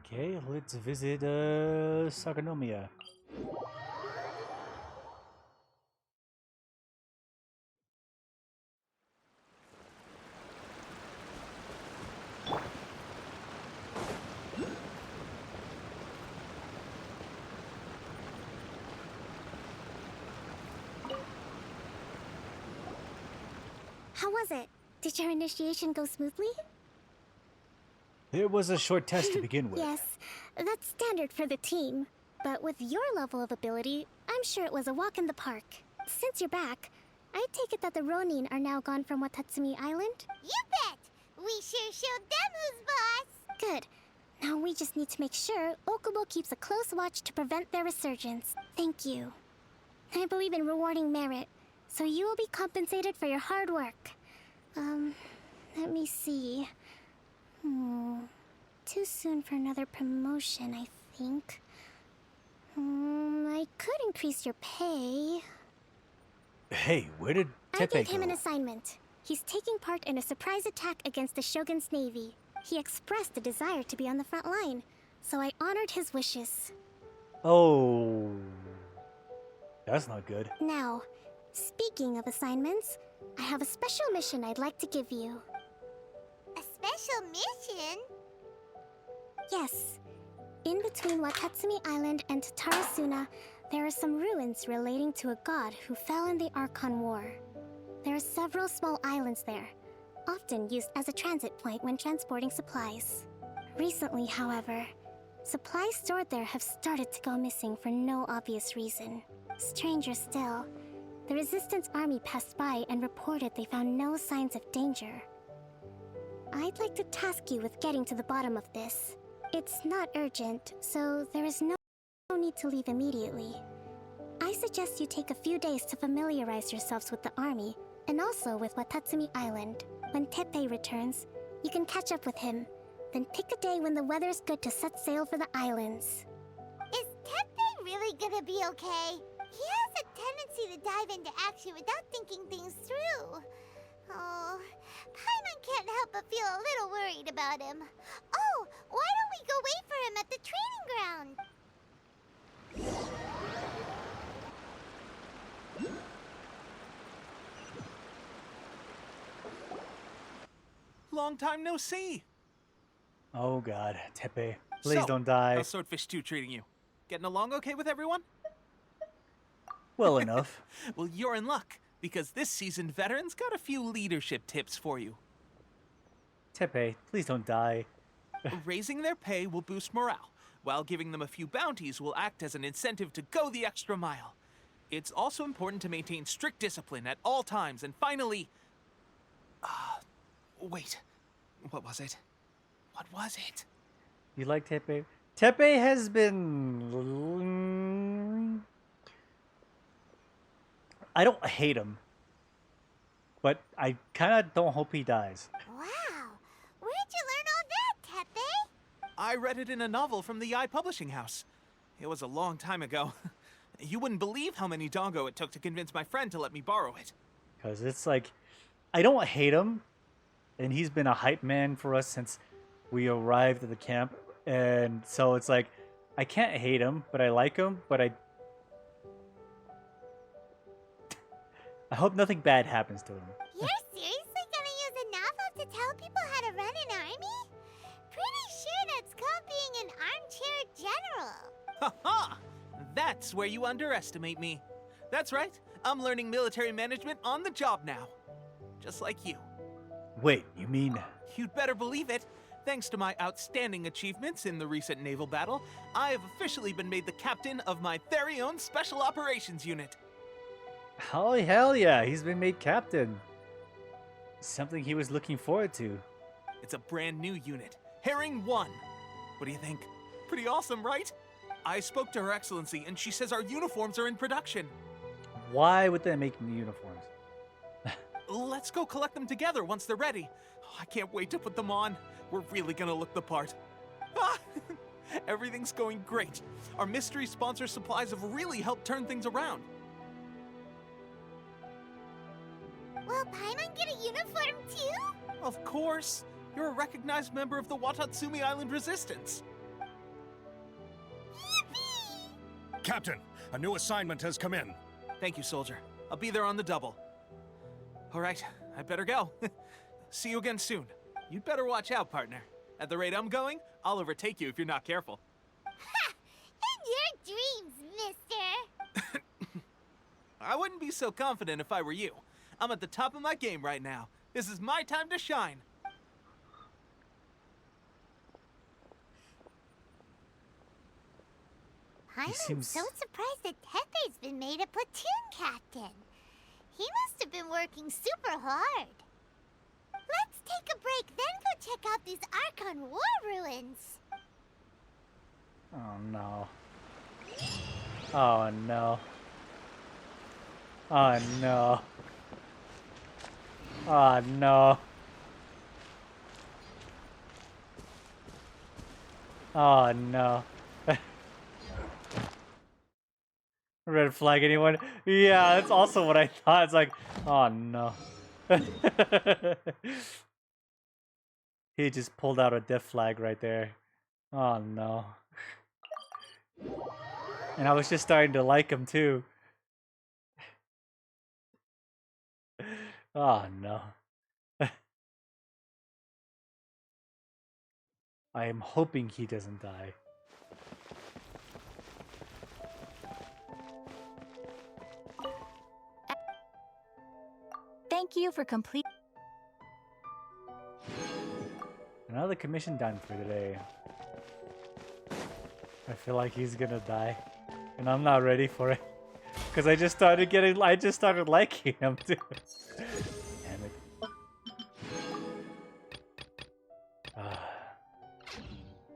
Okay, let's visit Sakanomiya. How was it? Did your initiation go smoothly? It was a short test to begin with. Yes, that's standard for the team. But with your level of ability, I'm sure it was a walk in the park. Since you're back, I take it that the Ronin are now gone from Watatsumi Island? You bet! We sure showed them who's boss! Good. Now we just need to make sure Okubo keeps a close watch to prevent their resurgence. Thank you. I believe in rewarding merit, so you will be compensated for your hard work. Let me see. Too soon for another promotion, I think. I could increase your pay. Hey, where did Tepe I gave him go? an assignment. He's taking part in a surprise attack against the Shogun's navy. He expressed a desire to be on the front line, so I honored his wishes. Oh, that's not good. Now, speaking of assignments, I have a special mission I'd like to give you. A special mission? Yes. In between Watatsumi Island and Tatarasuna, there are some ruins relating to a god who fell in the Archon War. There are several small islands there, often used as a transit point when transporting supplies. Recently, however, supplies stored there have started to go missing for no obvious reason. Stranger still, The Resistance army passed by and reported they found no signs of danger. I'd like to task you with getting to the bottom of this. It's not urgent, so there is no need to leave immediately. I suggest you take a few days to familiarize yourselves with the army, and also with Watatsumi Island. When Teppei returns, you can catch up with him. Then pick a day when the weather's good to set sail for the islands. Is Teppei really gonna be okay? He has a tendency to dive into action without thinking things through. Oh, Paimon can't help but feel a little worried about him. Oh, why don't we go wait for him at the training ground? Long time no see. Oh god, Teppei. Please So, don't die. How's Swordfish 2 treating you? Getting along okay with everyone? Well enough. Well, you're in luck, because this seasoned veteran's got a few leadership tips for you. Teppei, please don't die. Raising their pay will boost morale, while giving them a few bounties will act as an incentive to go the extra mile. It's also important to maintain strict discipline at all times, and finally... wait. What was it? What was it? You like Teppei? Teppei has been... I don't hate him. But I kind of don't hope he dies. Wow, where'd you learn all that, Teppei? I read it in a novel from the Yae Publishing House. It was a long time ago. You wouldn't believe how many Dongo it took to convince my friend to let me borrow it. Because it's like... I don't hate him. And he's been a hype man for us since we arrived at the camp. And so it's like... I can't hate him, but I like him. But I hope nothing bad happens to him. You're seriously gonna use a novel to tell people how to run an army? Pretty sure that's called being an armchair general. Ha ha! That's where you underestimate me. That's right. I'm learning military management on the job now. Just like you. Wait, you mean... You'd better believe it. Thanks to my outstanding achievements in the recent naval battle, I have officially been made the captain of my very own Special Operations Unit. Oh, hell yeah, he's been made captain. Something he was looking forward to. It's a brand new unit, Herring 1. What do you think? Pretty awesome, right? I spoke to Her Excellency, and she says our uniforms are in production. Why would they make new uniforms? Let's go collect them together once they're ready. I can't wait to put them on. We're really gonna look the part. Ah, everything's going great. Our mystery sponsor supplies have really helped turn things around. Will Paimon get a uniform too? Of course. You're a recognized member of the Watatsumi Island Resistance. Yippee! Captain, a new assignment has come in. Thank you, soldier. I'll be there on the double. All right, I better go. See you again soon. You'd better watch out, partner. At the rate I'm going, I'll overtake you if you're not careful. Ha! In your dreams, mister! I wouldn't be so confident if I were you. I'm at the top of my game right now. This is my time to shine. I'm so surprised that Teppei's been made a platoon captain. He must have been working super hard. Let's take a break, then go check out these Archon War ruins. Oh no. Oh no. Oh no. Oh no. Oh no. Red flag anyone? Yeah, that's also what I thought. It's like, oh no. He just pulled out a death flag right there. Oh no. And I was just starting to like him too. Oh no. I am hoping he doesn't die. Thank you for complete. Another commission done for today. I feel like he's gonna die. And I'm not ready for it. Because I just started liking him too. Damn it.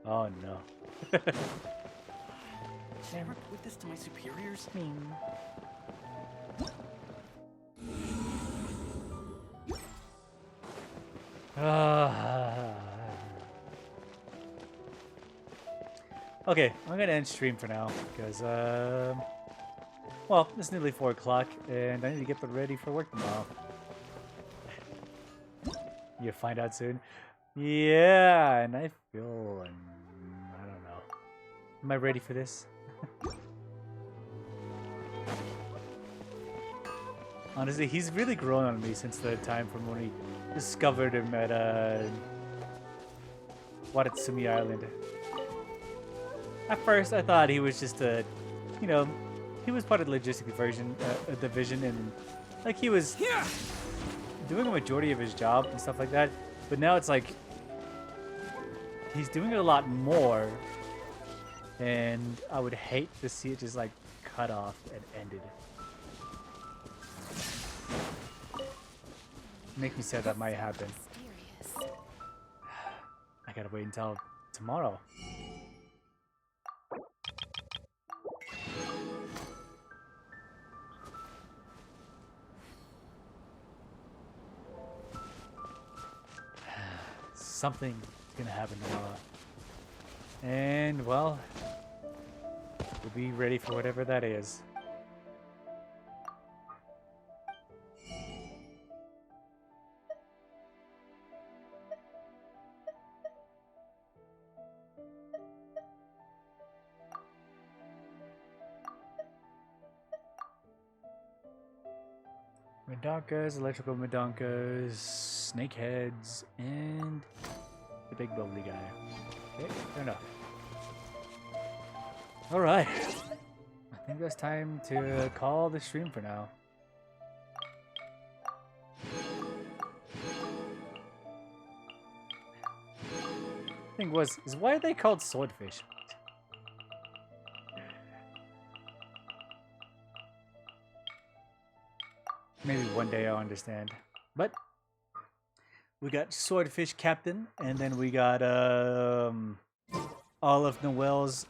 Oh no. Did I report this to my superiors? Okay, I'm gonna end stream for now because well, it's nearly 4 o'clock and I need to get ready for work tomorrow. You'll find out soon. Yeah, and I feel I don't know. Am I ready for this? Honestly, he's really grown on me since the time from when we discovered him at Watatsumi Island. At first, I thought he was just a, you know, he was part of the logistic division, and like he was doing a majority of his job and stuff like that. But now it's like he's doing it a lot more, and I would hate to see it just like cut off and ended. Make me sad that might happen. I gotta wait until tomorrow. Something is gonna happen tomorrow. And well, we'll be ready for whatever that is. Medonkas, electrical medonkas, snakeheads, and the big bubbly guy. Okay, fair enough. Alright. I think that's time to call the stream for now. Thing is why are they called swordfish? Maybe one day I'll understand. But we got Swordfish Captain, and then we got all of Noel's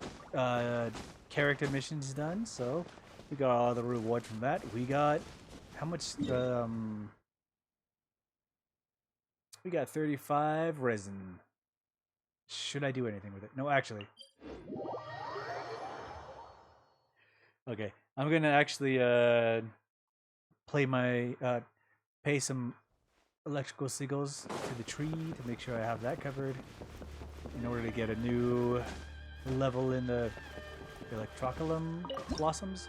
character missions done. So we got all the reward from that. We got how much? We got 35 resin. Should I do anything with it? No, actually. Okay, I'm gonna actually pay some electrical sigils to the tree to make sure I have that covered in order to get a new level in the Electroculum blossoms.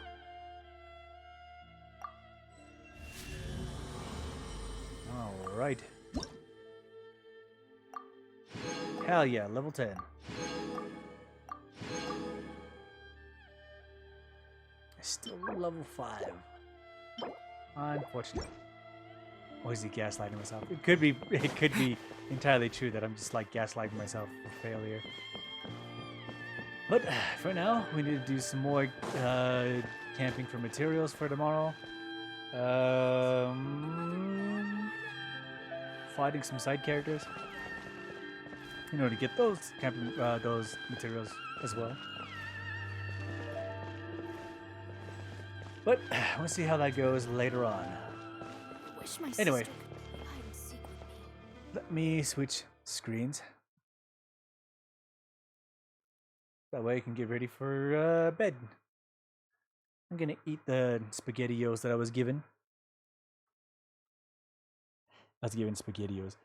Alright. Hell yeah, level 10. Still level 5. Unfortunate. Or is he gaslighting myself? It could be entirely true that I'm just like gaslighting myself for failure. But for now, we need to do some more camping for materials for tomorrow. Fighting some side characters in order to get those camping those materials as well. But we'll see how that goes later on. Anyway, let me switch screens. That way I can get ready for bed. I'm gonna eat the SpaghettiOs that I was given. I was given SpaghettiOs.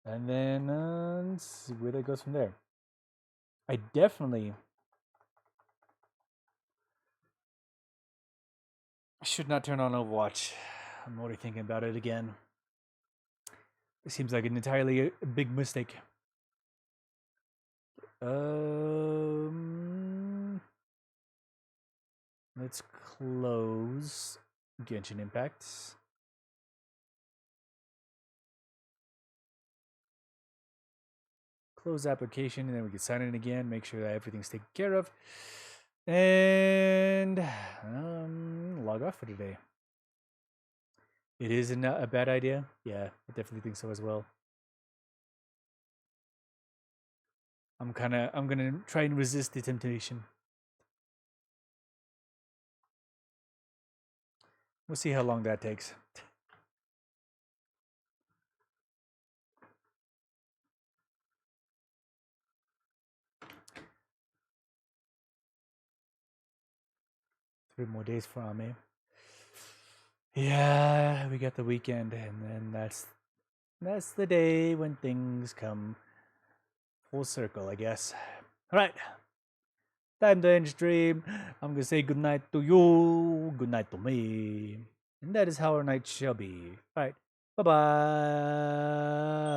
And then let's see where that goes from there. I definitely should not turn on Overwatch. I'm already thinking about it again. It seems like an entirely big mistake. Let's close Genshin Impact. Close application, and then we can sign in again, make sure that everything's taken care of. And log off for today. It isn't a bad idea. Yeah, I definitely think so as well. I'm gonna try and resist the temptation. We'll see how long that takes. Three more days for Ame. Yeah, we got the weekend, and then that's the day when things come full circle, I guess. All right, time to end stream. I'm gonna say good night to you, good night to me, and that is how our night shall be. All right, bye bye.